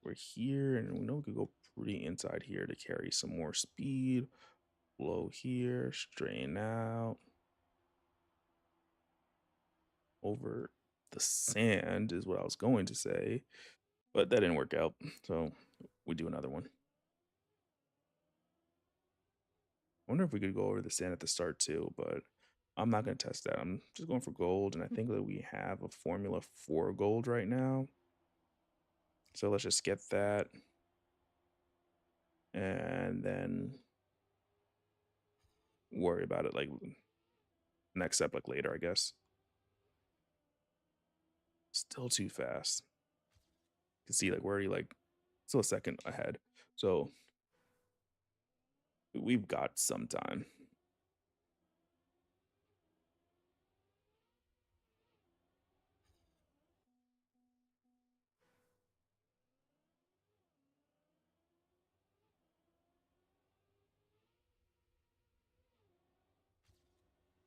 Speaker 1: We're here, and we know we could go pretty inside here to carry some more speed. Low here, straighten out. Over the sand is what I was going to say, but that didn't work out. So we do another one. I wonder if we could go over the sand at the start too, but I'm not going to test that. I'm just going for gold, and I think that we have a formula for gold right now. So let's just get that. And then worry about it like next step, like later, I guess. Still too fast. You can see like we're already like still a second ahead. So we've got some time.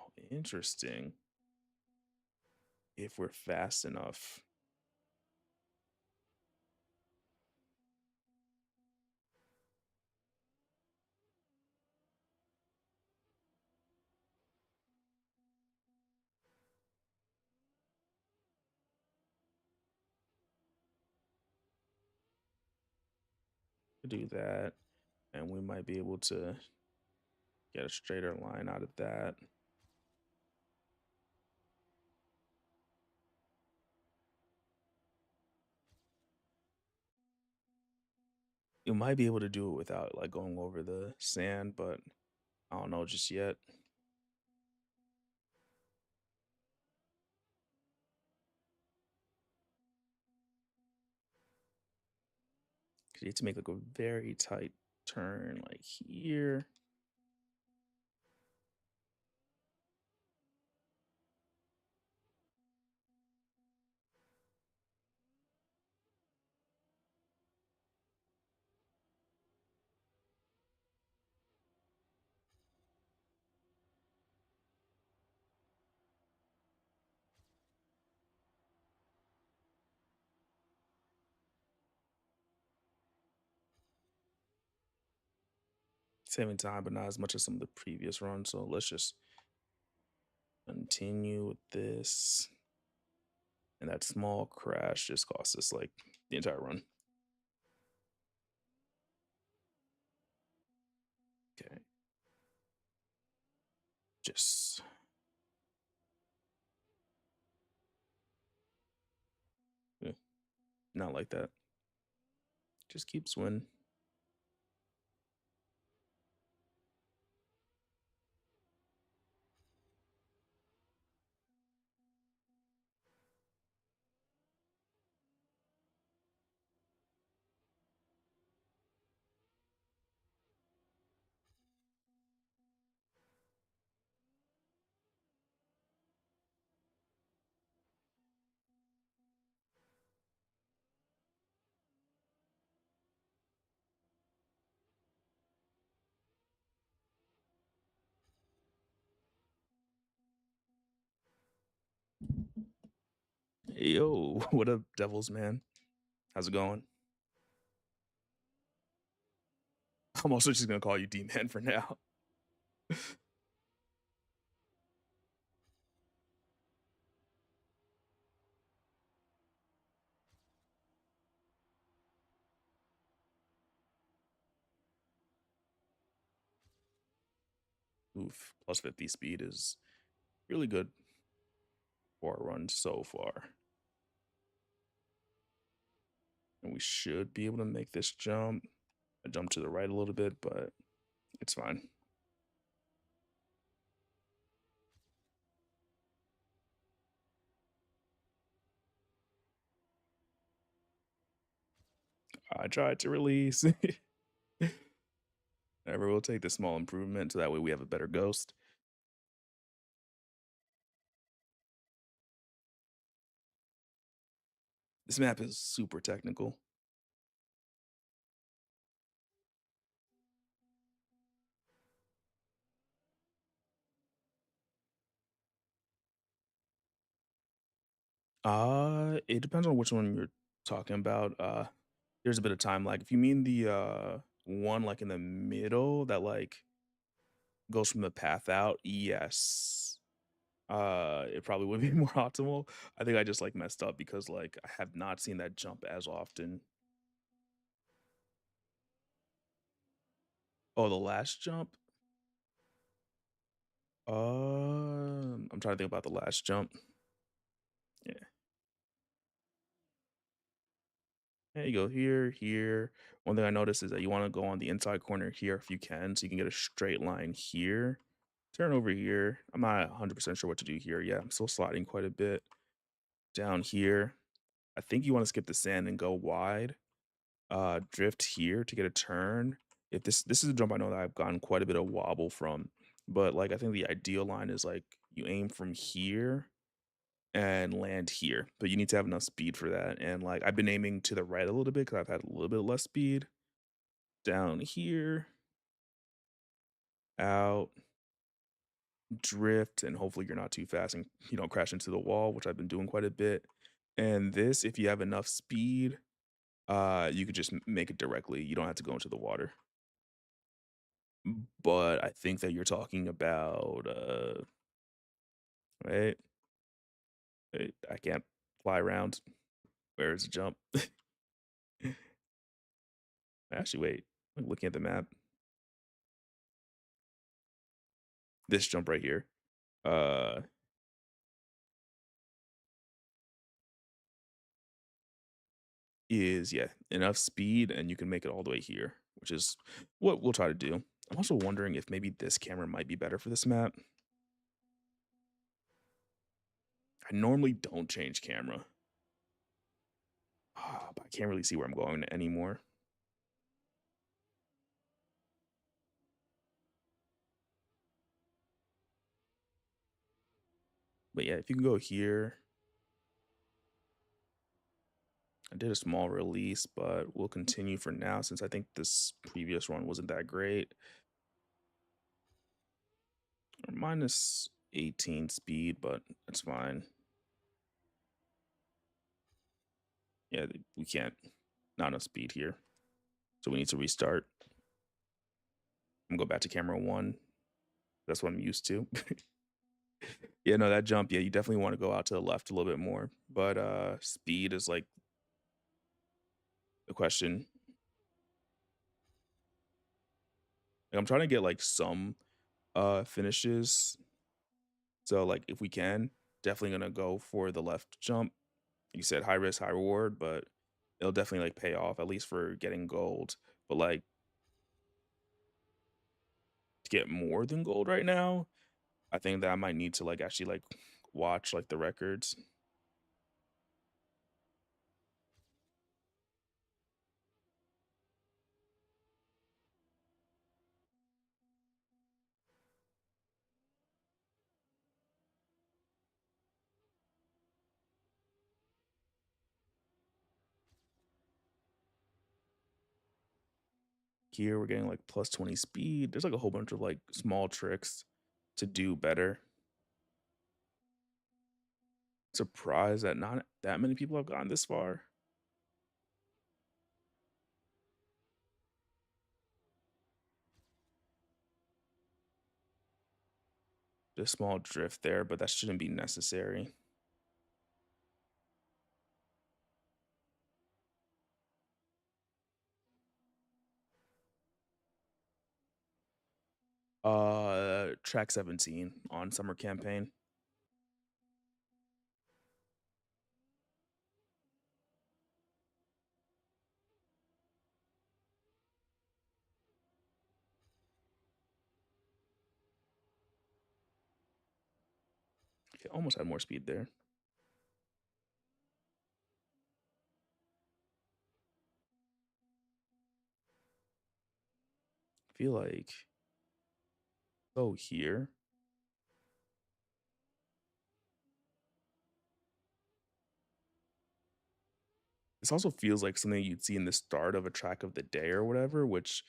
Speaker 1: Oh, interesting. If we're fast enough. Do that, and we might be able to get a straighter line out of that. You might be able to do it without like going over the sand, but I don't know just yet. Cause you have to make like a very tight turn like here. Saving time, but not as much as some of the previous runs. So let's just continue with this. And that small crash just cost us like the entire run. Okay. Just yeah, not like that. Just keep swinging. Yo, what up, Devils, man? How's it going? I'm also just gonna call you D man for now. Oof, plus 50 speed is really good for a run so far. And we should be able to make this jump. I jumped to the right a little bit, but it's fine. I tried to release. Never will take the small improvement so that way we have a better ghost. This map is super technical. It depends on which one you're talking about. There's a bit of time lag. If you mean the one like in the middle that like goes from the path out, yes. It probably would be more optimal. I think I just like messed up because like I have not seen that jump as often. Oh, the last jump? I'm trying to think about the last jump. Yeah. Yeah, you go here, here. One thing I noticed is that you want to go on the inside corner here if you can, so you can get a straight line here. Turn over here. I'm not 100% sure what to do here. Yeah, I'm still sliding quite a bit down here. I think you want to skip the sand and go wide. Drift here to get a turn. If this is a jump I know that I've gotten quite a bit of wobble from, but like I think the ideal line is like you aim from here and land here, but you need to have enough speed for that. And like I've been aiming to the right a little bit because I've had a little bit less speed. Down here, out, drift, and hopefully you're not too fast and you don't crash into the wall, which I've been doing quite a bit. And this, if you have enough speed, you could just make it directly. You don't have to go into the water. But I think that you're talking about, wait, wait, I can't fly around. Where is the jump? Actually, wait, I'm looking at the map. This jump right here, uh, is yeah enough speed, and you can make it all the way here, which is what we'll try to do. I'm also wondering if maybe this camera might be better for this map. I normally don't change camera, but I can't really see where I'm going anymore. But yeah, if you can go here, I did a small release, but we'll continue for now since I think this previous one wasn't that great. Or minus 18 speed, but it's fine. Yeah, we can't. Not enough speed here. So we need to restart. I'm gonna go back to camera one. That's what I'm used to. Yeah, no, that jump, yeah, you definitely want to go out to the left a little bit more. But speed is like the question. Like, I'm trying to get like some finishes. So like if we can, definitely gonna go for the left jump. You said high risk, high reward, but it'll definitely like pay off, at least for getting gold. But like to get more than gold right now, I think that I might need to like actually like watch like the records. Here we're getting like plus 20 speed. There's like a whole bunch of like small tricks to do better. surprised that not that many people have gotten this far. Just small drift there, but that shouldn't be necessary. Track 17 on summer campaign. Okay, almost had more speed there. Feel like here. This also feels like something you'd see in the start of a track of the day or whatever, which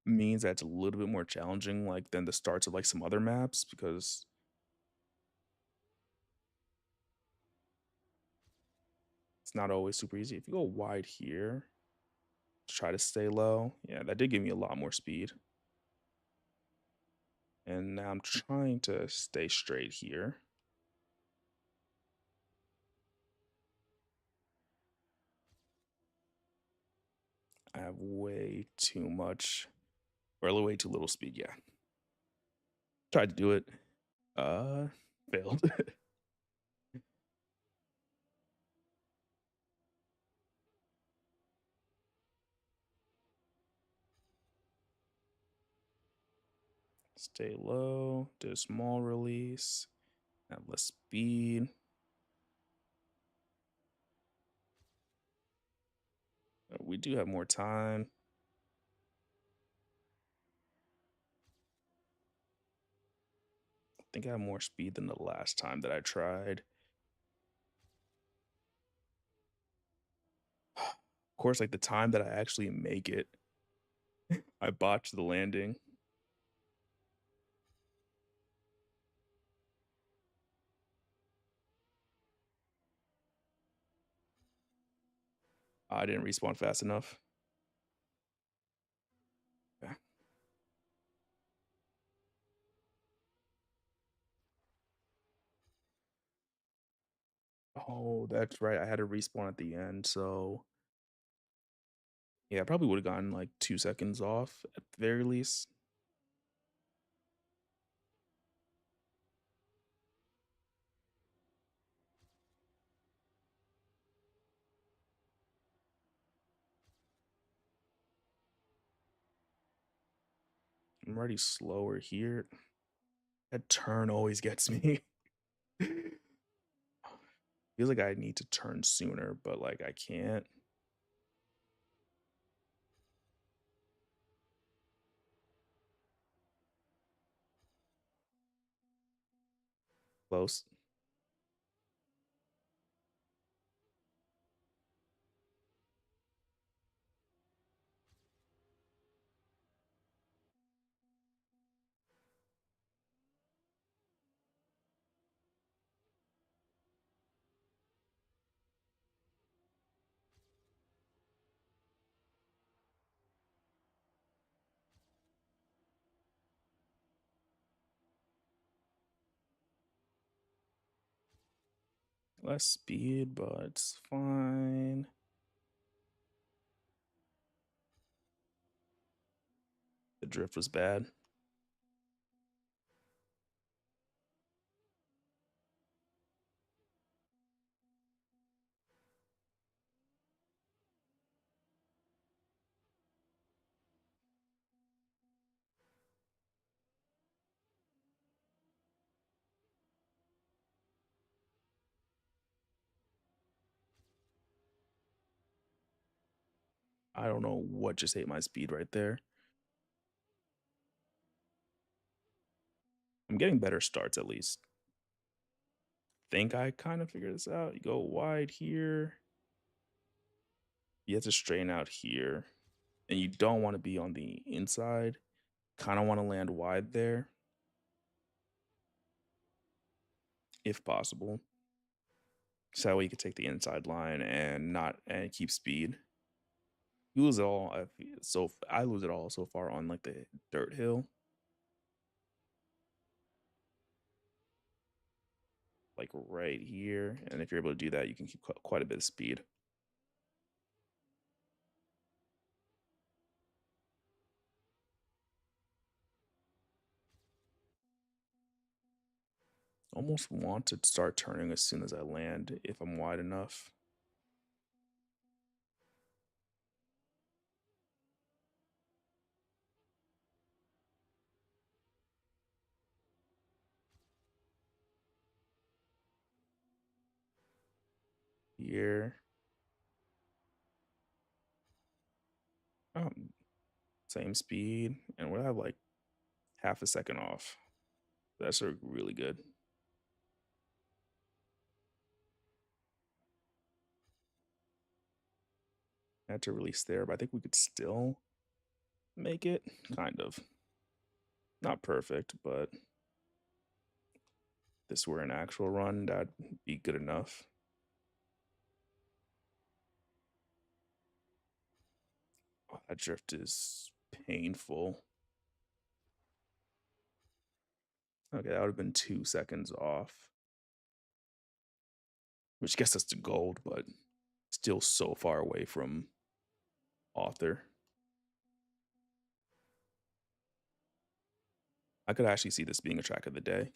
Speaker 1: means that it's a little bit more challenging, like than the starts of like some other maps because it's not always super easy. If you go wide here, try to stay low. Yeah, that did give me a lot more speed. And now I'm trying to stay straight here. I have way too much, or way too little speed. Yeah, tried to do it. Uh, failed. Stay low. Do a small release. Have less speed. We do have more time. I think I have more speed than the last time that I tried. Of course, like the time that I actually make it, I botched the landing. I didn't respawn fast enough. Yeah. Oh, that's right. I had to respawn at the end. So, yeah, I probably would have gotten like 2 seconds off at the very least. I'm already slower here. That turn always gets me. Feels like I need to turn sooner, but like I can't. Close. Less speed, but it's fine. The drift was bad. I don't know what just ate my speed right there. I'm getting better starts at least. Think I kind of figured this out. You go wide here. You have to straighten out here. And you don't want to be on the inside. Kind of want to land wide there if possible. So that way you could take the inside line and not and keep speed. You lose it all. So I lose it all so far on like the dirt hill, like right here. And if you're able to do that, you can keep quite a bit of speed. Almost want to start turning as soon as I land if I'm wide enough. Here. Um, Same speed. And we'll have like half a second off. That's really good. I had to release there, but I think we could still make it. Kind of. Not perfect, but this were an actual run, that'd be good enough. Oh, that drift is painful. Okay, that would have been 2 seconds off, which gets us to gold, but still so far away from author. I could actually see this being a track of the day.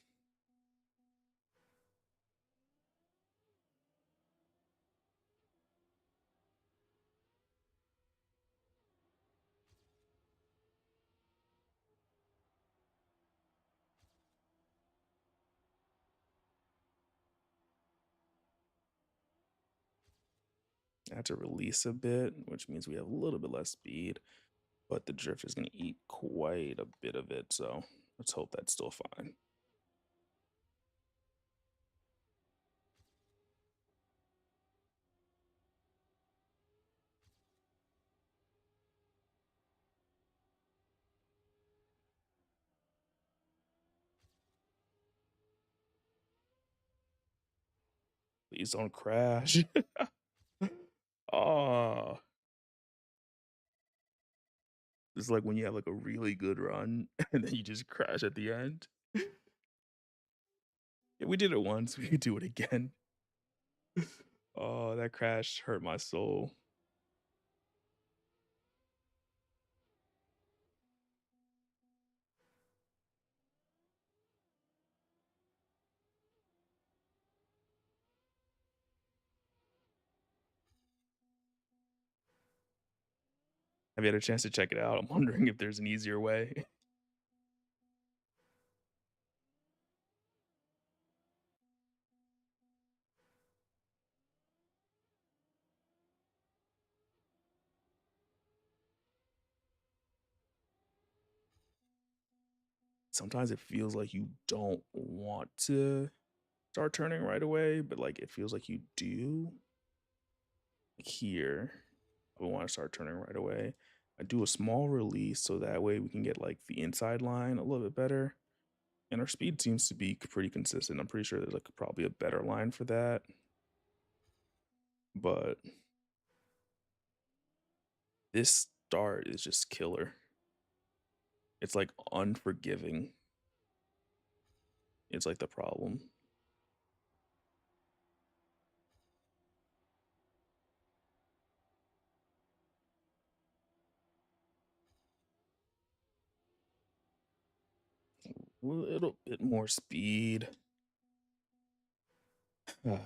Speaker 1: I had to release a bit, which means we have a little bit less speed, but the drift is going to eat quite a bit of it, so let's hope that's still fine. Please don't crash. Oh, it's like when you have like a really good run and then you just crash at the end. Yeah, we did it once. We could do it again. Oh, that crash hurt my soul. Have you had a chance to check it out? I'm wondering if there's an easier way. Sometimes it feels like you don't want to start turning right away, but like it feels like you do. Here, we want to start turning right away. I do a small release so that way we can get like the inside line a little bit better. And our speed seems to be pretty consistent. I'm pretty sure there's like probably a better line for that. But this start is just killer. It's like unforgiving. It's like the problem. A little bit more speed. That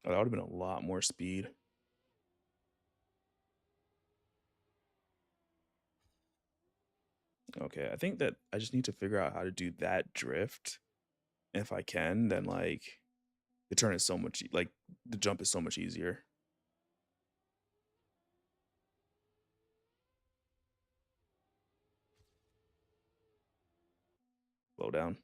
Speaker 1: would have been a lot more speed. Okay, I think that I just need to figure out how to do that drift. And if I can, then like the turn is so much like the jump is so much easier. Slow down.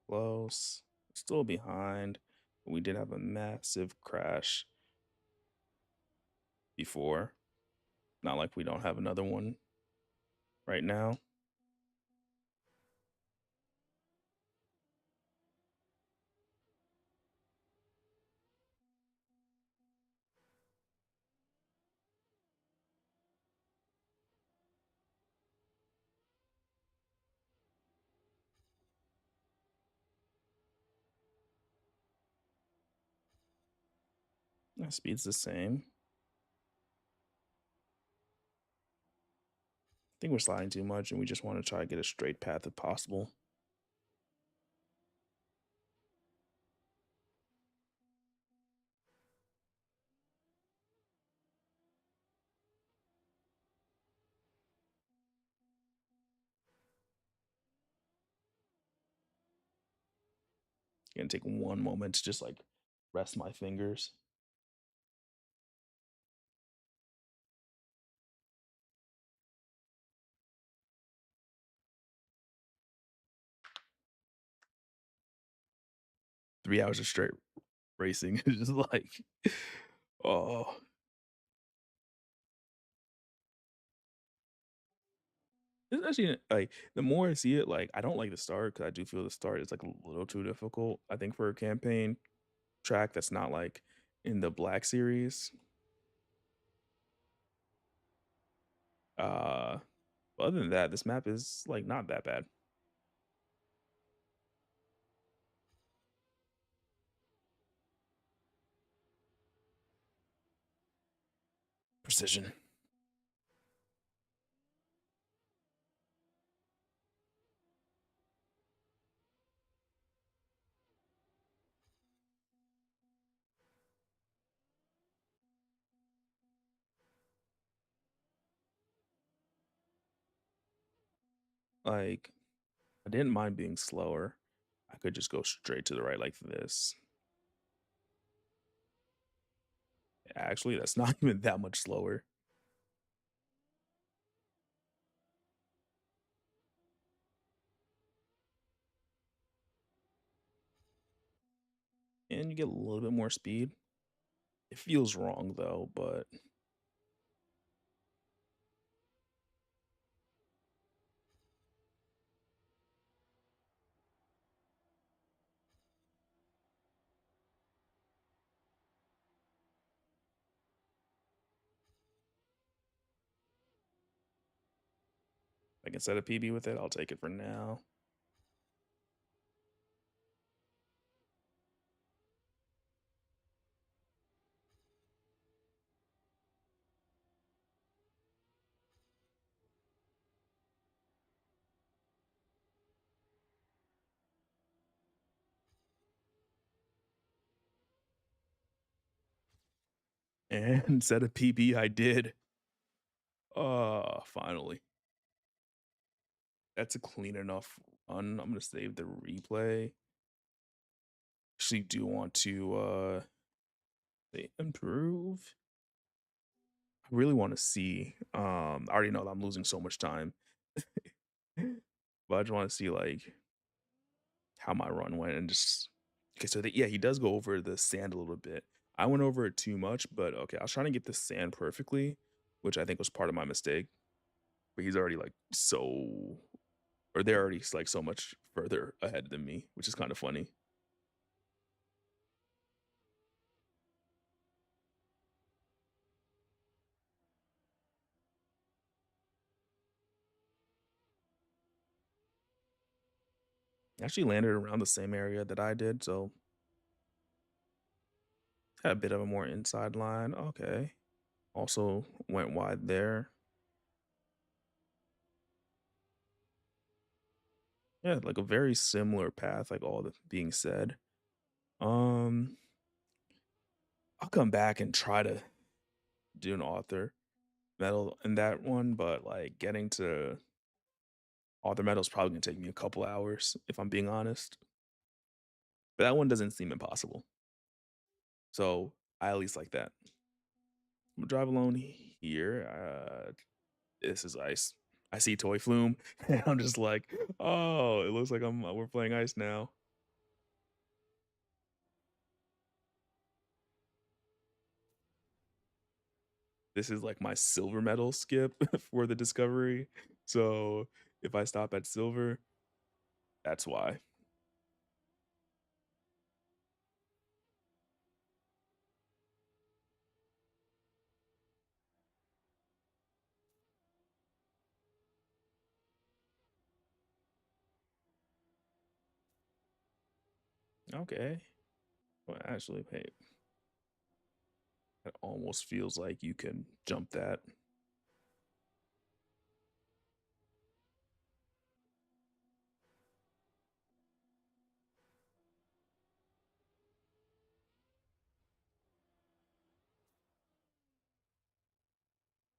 Speaker 1: Close. Still behind. We did have a massive crash before. Not like we don't have another one right now. That speed's the same. I think we're sliding too much and we just want to try to get a straight path if possible. Gonna take one moment to just like rest my fingers. Three hours of straight racing is just like, oh, it's actually like the more I see it, like I don't like the start because I do feel the start is like a little too difficult. I think for a campaign track that's not like in the Black Series. Uh, but other than that, this map is like not that bad. Precision. Like I didn't mind being slower. I could just go straight to the right like this. Actually, that's not even that much slower. And you get a little bit more speed. It feels wrong though, but I can set a PB with it. I'll take it for now. And set a PB I did. Finally. That's a clean enough run. I'm gonna save the replay. Actually do want to improve. I really want to see. I already know that I'm losing so much time. But I just want to see like how my run went and just okay. So yeah, he does go over the sand a little bit. I went over it too much, but okay, I was trying to get the sand perfectly, which I think was part of my mistake. But he's already like so, or they're already like so much further ahead than me, which is kind of funny. He actually landed around the same area that I did, so had a bit of a more inside line. Okay. Also went wide there. Yeah, like a very similar path, like all the being said. Um, I'll come back and try to do an author medal in that one, but like getting to author medal is probably gonna take me a couple hours if I'm being honest. But that one doesn't seem impossible. So I at least like that. I'm gonna drive alone here. This is ice. I see Toy Flume, and I'm just like, oh, it looks like we're playing ice now. this is like my silver medal skip for the discovery. So if I stop at silver, that's why. Okay. Well, actually, hey, it almost feels like you can jump that.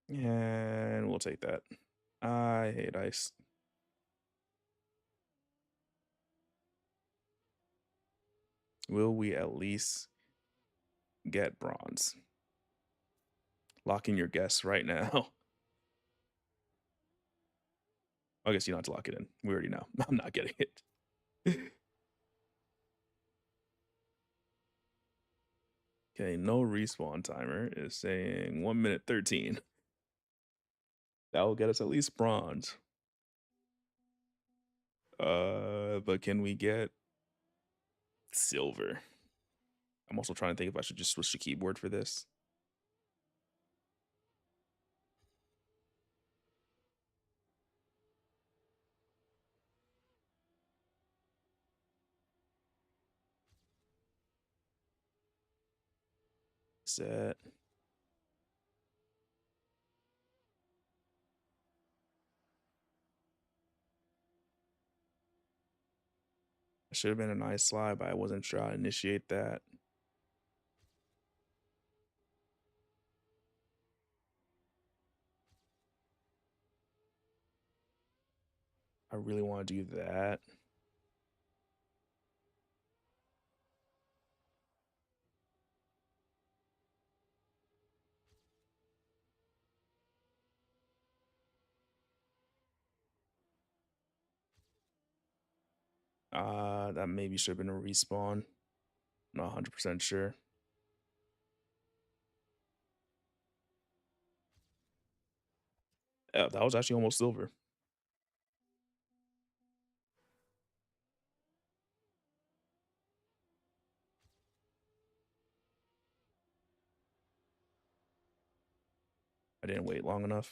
Speaker 1: And we'll take that. I hate ice. Will we at least get bronze? Lock in your guess right now. I guess you don't have to lock it in. We already know. I'm not getting it. Okay, no respawn timer is saying 1 minute 13. That will get us at least bronze. But can we get silver? I'm also trying to think if I should just switch the keyboard for this. Set. It should have been a nice slide, but I wasn't sure how to initiate that. I really want to do that. That maybe should have been a respawn. Not 100% sure. Yeah, that was actually almost silver. I didn't wait long enough.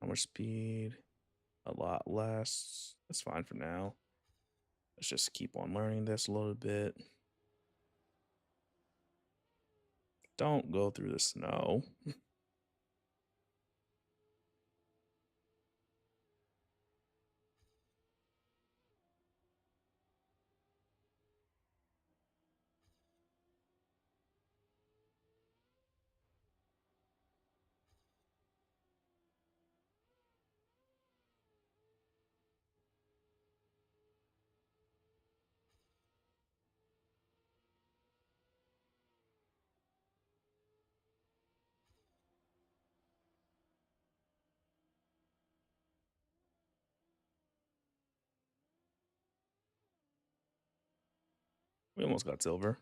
Speaker 1: How much speed? A lot less. That's fine for now. Let's just keep on learning this a little bit. Don't go through the snow. We almost got silver.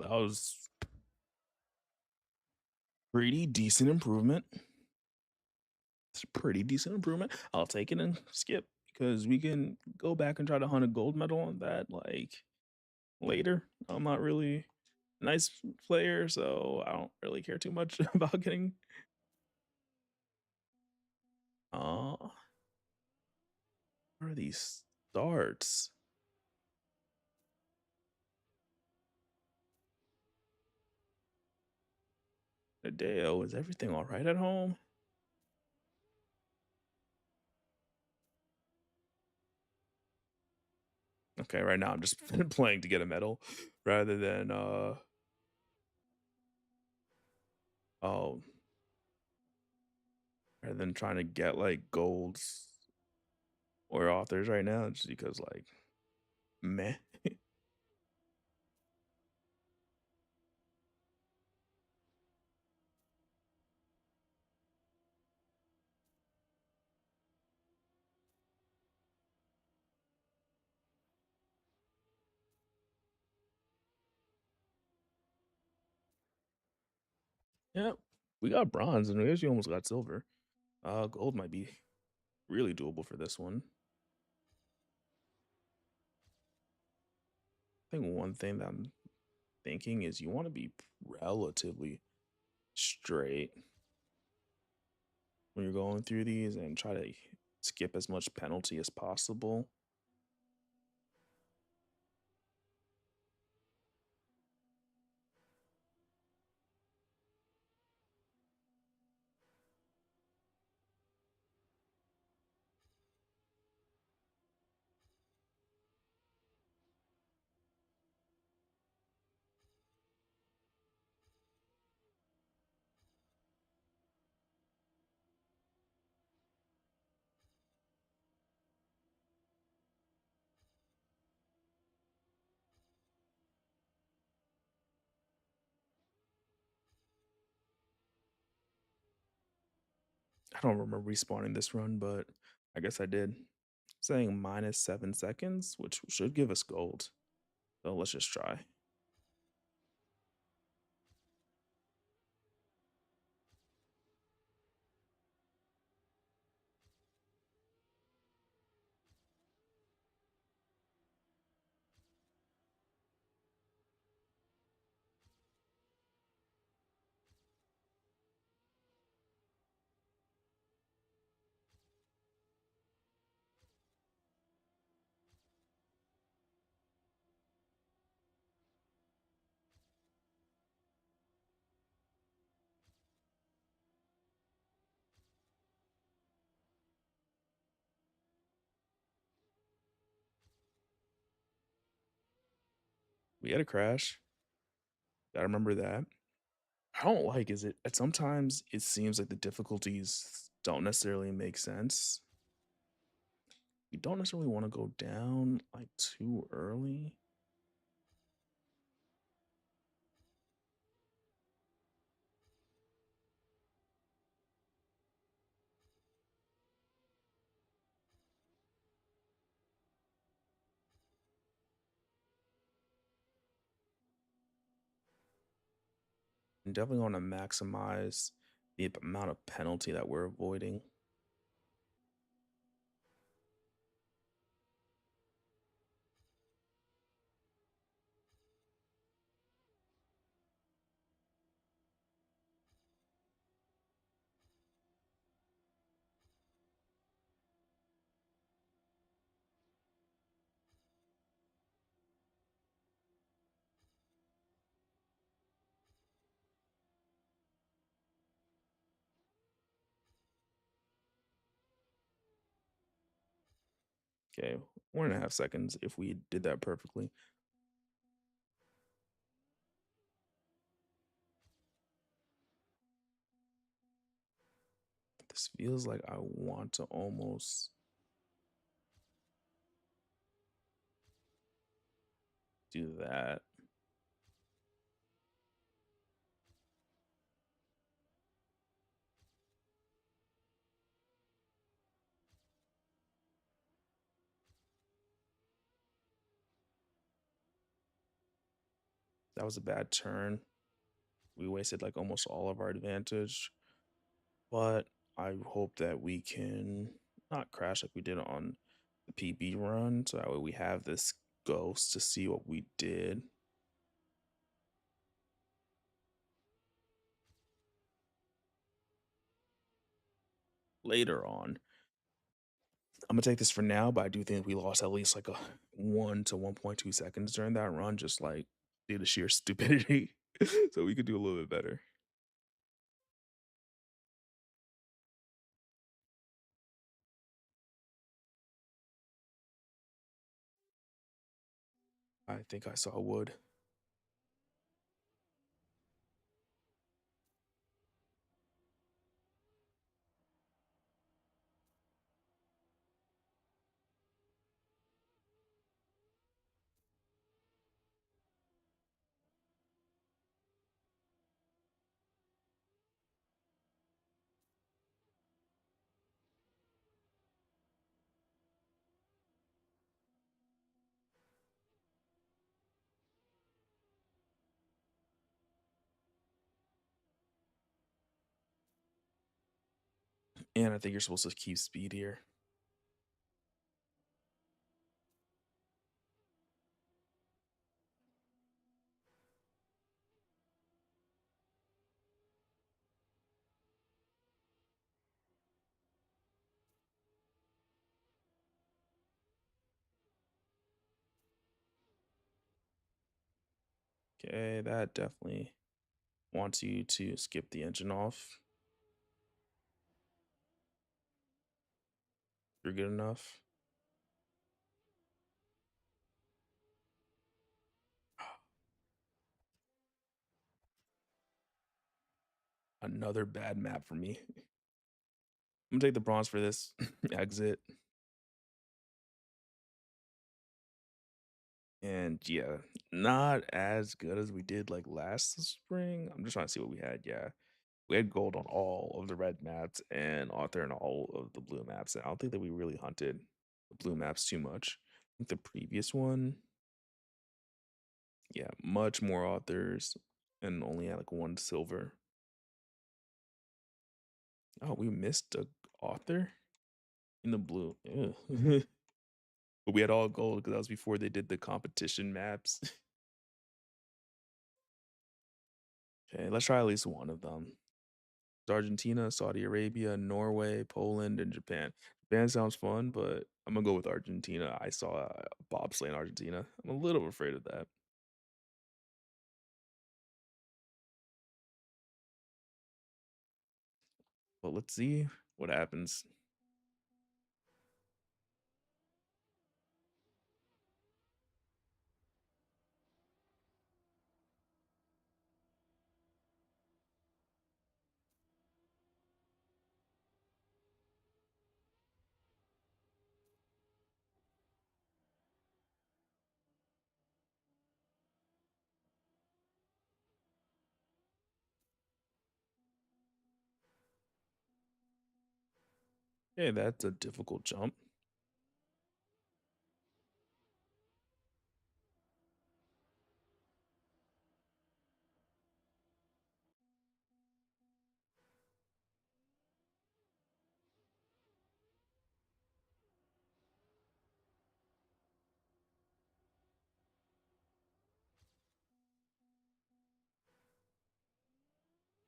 Speaker 1: that was pretty decent improvement. It's a pretty decent improvement. I'll take it and skip because we can go back and try to hunt a gold medal on that like later. I'm not really a nice player, so I don't really care too much about getting what are these starts? Adeo, is everything all right at home? Okay, right now I'm just playing to get a medal rather than oh rather than trying to get like golds or authors right now just because like meh. Yeah, we got bronze and we actually almost got silver. Gold might be really doable for this one. I think one thing that I'm thinking is you want to be relatively straight when you're going through these and try to skip as much penalty as possible. I don't remember respawning this run, but I guess I did. Saying minus 7 seconds, which should give us gold. So let's just try. We had a crash. Gotta remember that. I don't like is it sometimes it seems like the difficulties don't necessarily make sense. You don't necessarily want to go down like too early. And definitely want to maximize the amount of penalty that we're avoiding. Okay, 1.5 seconds if we did that perfectly. This feels like I want to almost do that. That was a bad turn. We wasted like almost all of our advantage, but I hope that we can not crash like we did on the PB run. So that way we have this ghost to see what we did later on. I'm gonna take this for now, but I do think we lost at least like a 1 to 1.2 seconds during that run, just like due to sheer stupidity. So we could do a little bit better. I think I saw wood. And I think you're supposed to keep speed here. Okay, that definitely wants you to skip the engine off. You're good enough. Another bad map for me. I'm gonna take the bronze for this exit. And yeah, not as good as we did like last spring. I'm just trying to see what we had. Yeah. We had gold on all of the red maps and author on all of the blue maps. And I don't think that we really hunted the blue maps too much. I think the previous one, yeah, much more authors and only had like one silver. Oh, we missed a author in the blue. Ew. But we had all gold because that was before they did the competition maps. Okay, let's try at least one of them. Argentina, Saudi Arabia, Norway, Poland, and Japan. Japan sounds fun, but I'm gonna go with Argentina. I saw a bobsleigh in Argentina. I'm a little afraid of that. But let's see what happens. Hey, that's a difficult jump.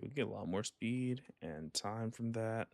Speaker 1: We get a lot more speed and time from that.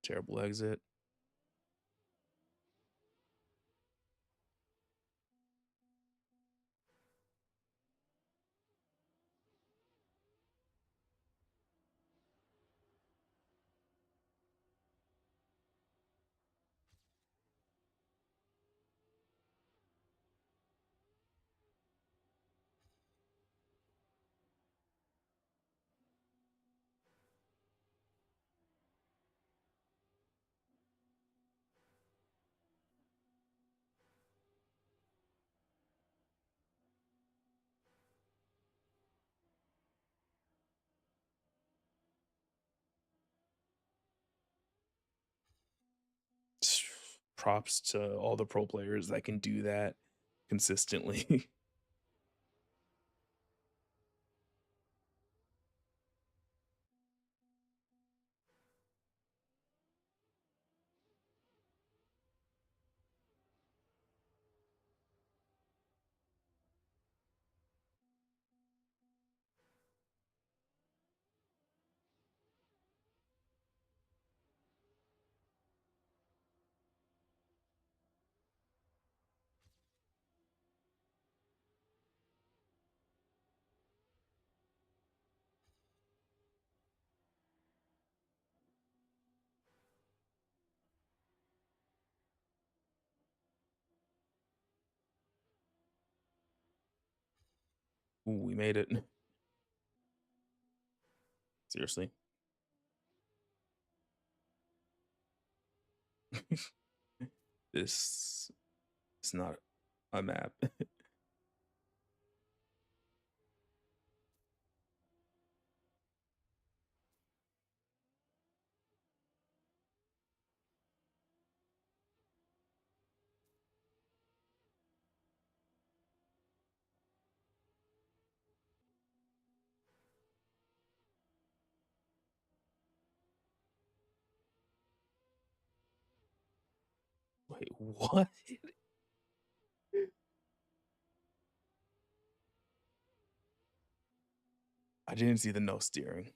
Speaker 1: Terrible exit. props to all the pro players that can do that consistently. Ooh, we made it. Seriously. This is not a map. Wait, what? I didn't see the no steering.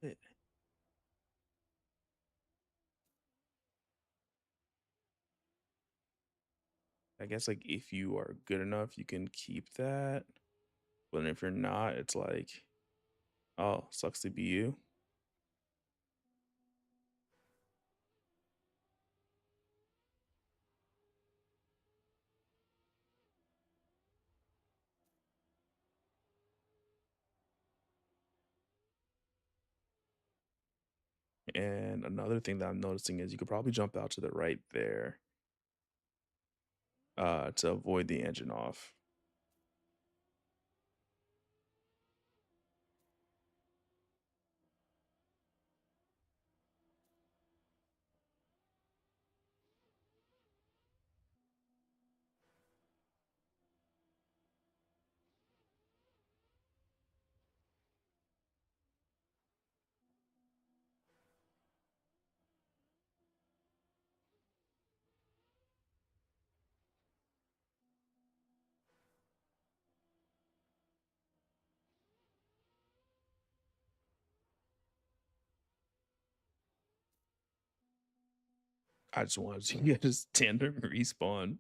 Speaker 1: Eh, I guess like if you are good enough, you can keep that. But if you're not, it's like, oh, sucks to be you. And another thing that I'm noticing is you could probably jump out to the right there to avoid the engine off. I just wanted to get a tandem respawn.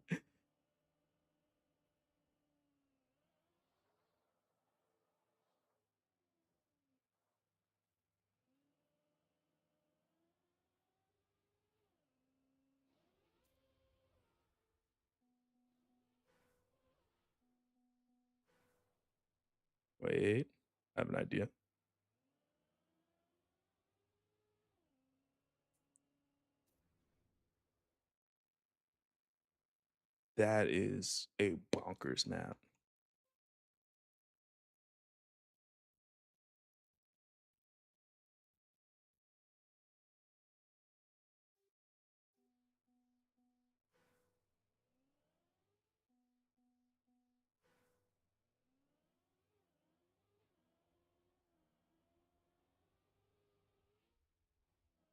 Speaker 1: Wait, I have an idea. That is a bonkers map.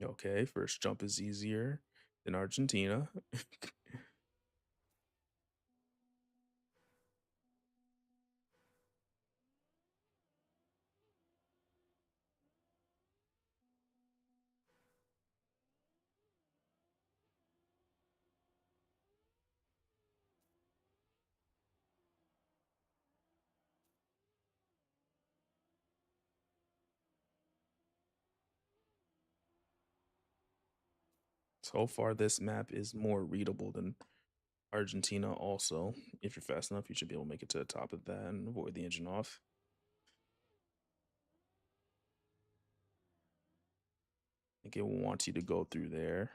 Speaker 1: Okay, first jump is easier than Argentina. So far, this map is more readable than Argentina. Also, if you're fast enough, you should be able to make it to the top of that and avoid the engine off. I think it wants you to go through there.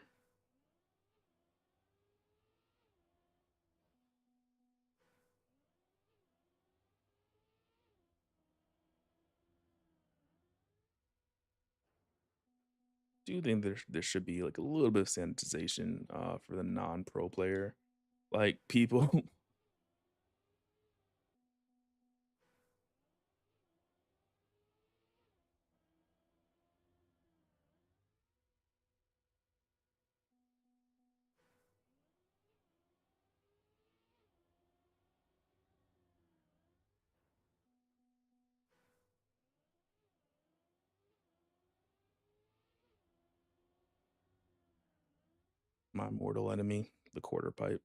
Speaker 1: do think there should be like a little bit of sanitization for the non-pro player. Like people my mortal enemy, the quarter pipe.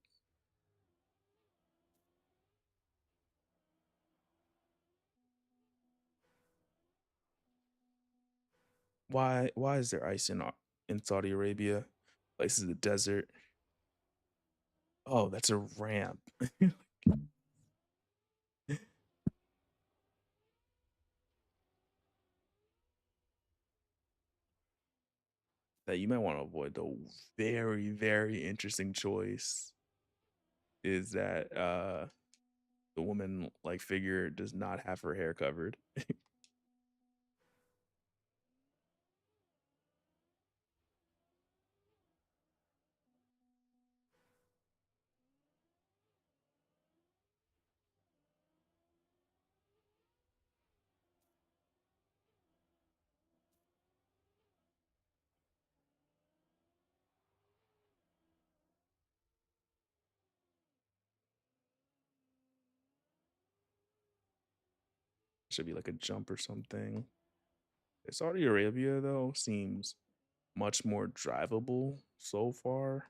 Speaker 1: Why is there ice in Saudi Arabia? Like, this is a desert. Oh, that's a ramp. That you might want to avoid. The very, very interesting choice is that the woman like figure does not have her hair covered. Should be like a jump or something. Saudi Arabia though seems much more drivable so far.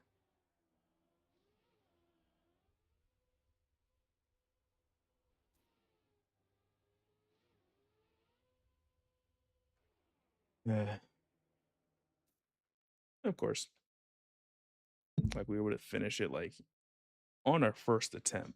Speaker 1: Yeah. Of course, like we were able to finish it like on our first attempt.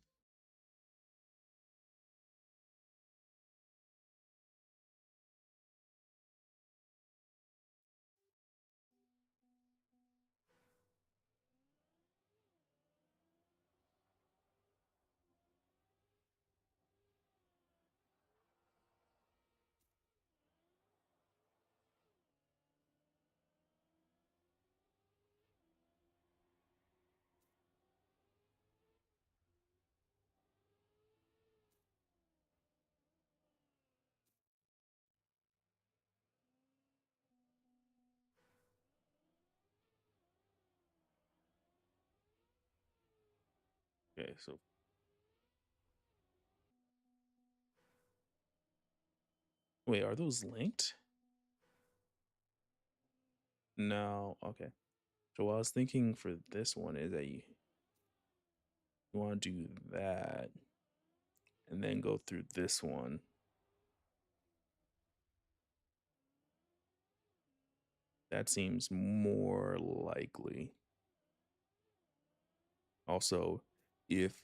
Speaker 1: Okay, so wait, are those linked? No. Okay. So what I was thinking for this one is that you want to do that and then go through this one. That seems more likely. Also, if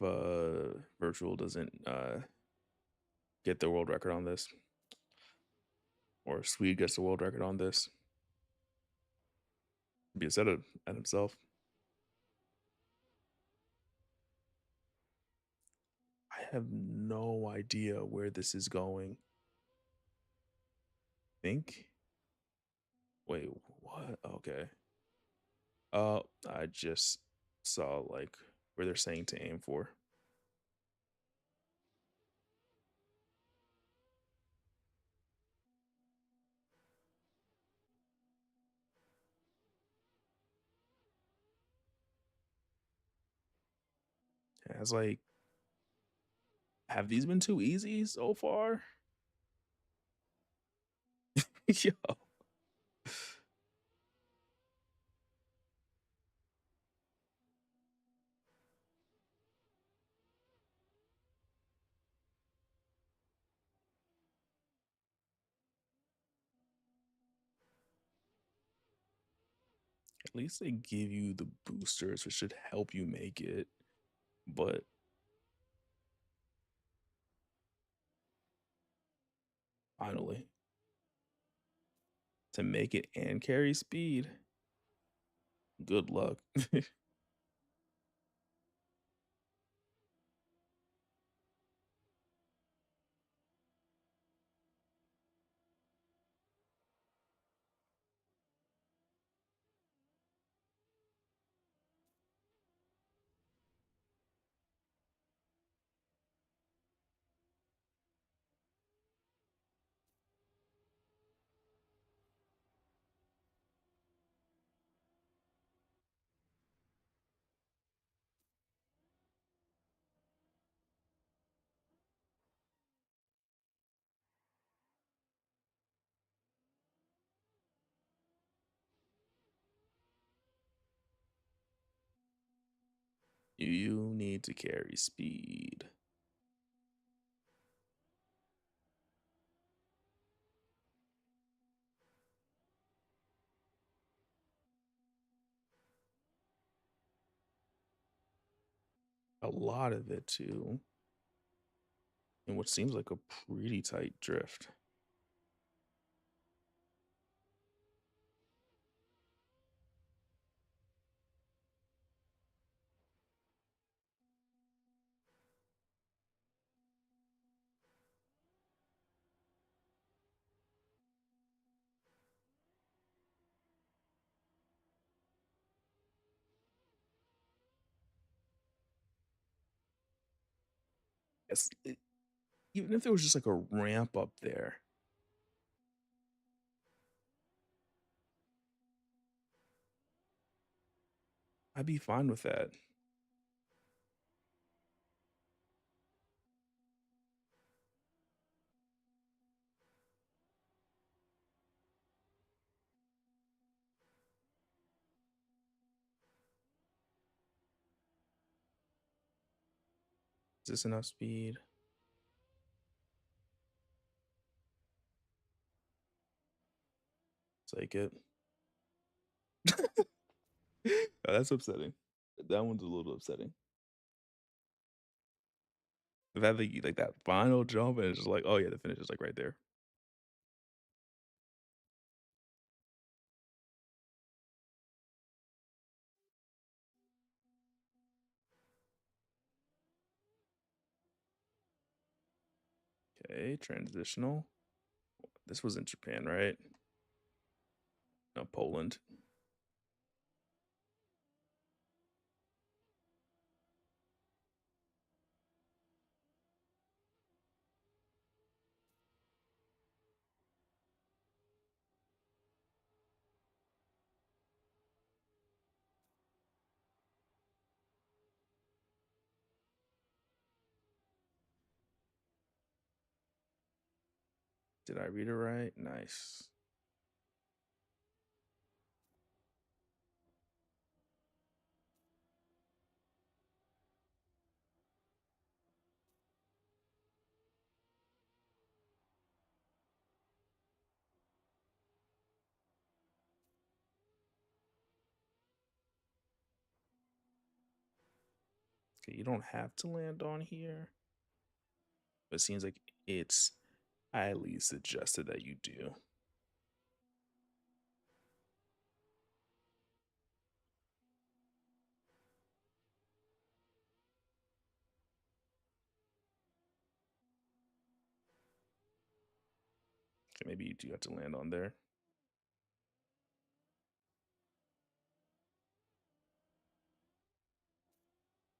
Speaker 1: virtual doesn't get the world record on this, or Swede gets the world record on this, be upset at himself. I have no idea where this is going. Think? Wait, what? Okay. I just saw like where they're saying to aim for. Yeah, it's like, have these been too easy so far? Yo, at least they give you the boosters, which should help you make it. But finally, to make it and carry speed, good luck. You need to carry speed. A lot of it too, in what seems like a pretty tight drift. Even if there was just like a ramp up there, I'd be fine with that. Is this enough speed? Take it. Oh, that's upsetting. That one's a little upsetting. The fact that you like that final jump and it's just like, oh yeah, the finish is like right there. Okay, transitional. This was in Japan, right? No, Poland. Did I read it right? Nice. Okay, you don't have to land on here, but it seems like it's highly suggested that you do. Okay, maybe you do have to land on there.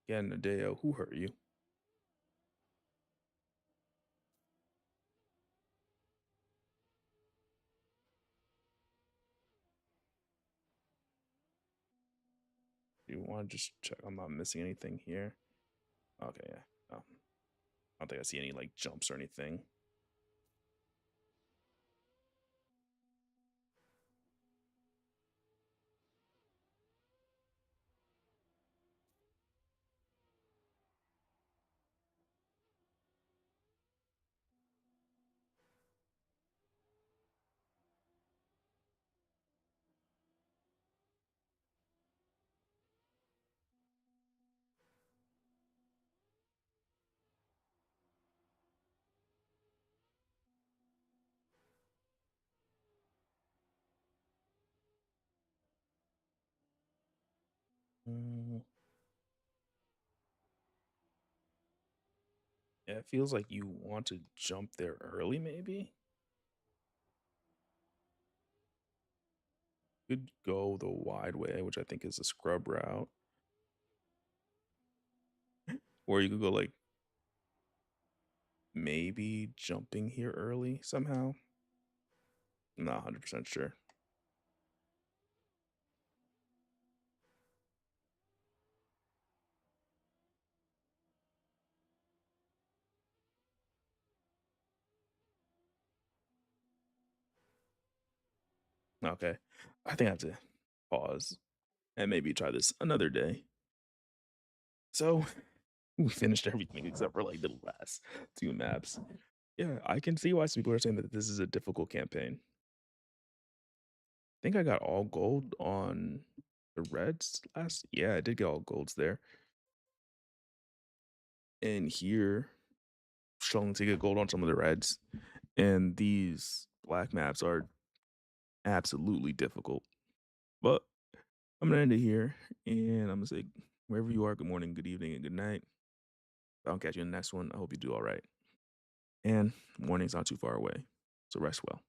Speaker 1: Yeah, Nadeo, who hurt you? Do you want to just check I'm not missing anything here? Okay, yeah. I don't think I see any like jumps or anything. Mm, yeah, it feels like you want to jump there early, maybe? Could go the wide way, which I think is a scrub route. Or you could go like maybe jumping here early somehow. I'm not 100% sure. Okay. I think I have to pause and maybe try this another day. So we finished everything except for like the last two maps. Yeah, I can see why some people are saying that this is a difficult campaign. Think I got all gold on the reds last. Yeah, I did get all golds there. And here, struggling to get gold on some of the reds. And these black maps are absolutely difficult. But I'm gonna end it here, and I'm gonna say wherever you are, good morning, good evening, and good night. I'll catch you in the next one. I hope you do all right. And morning's not too far away, so rest well.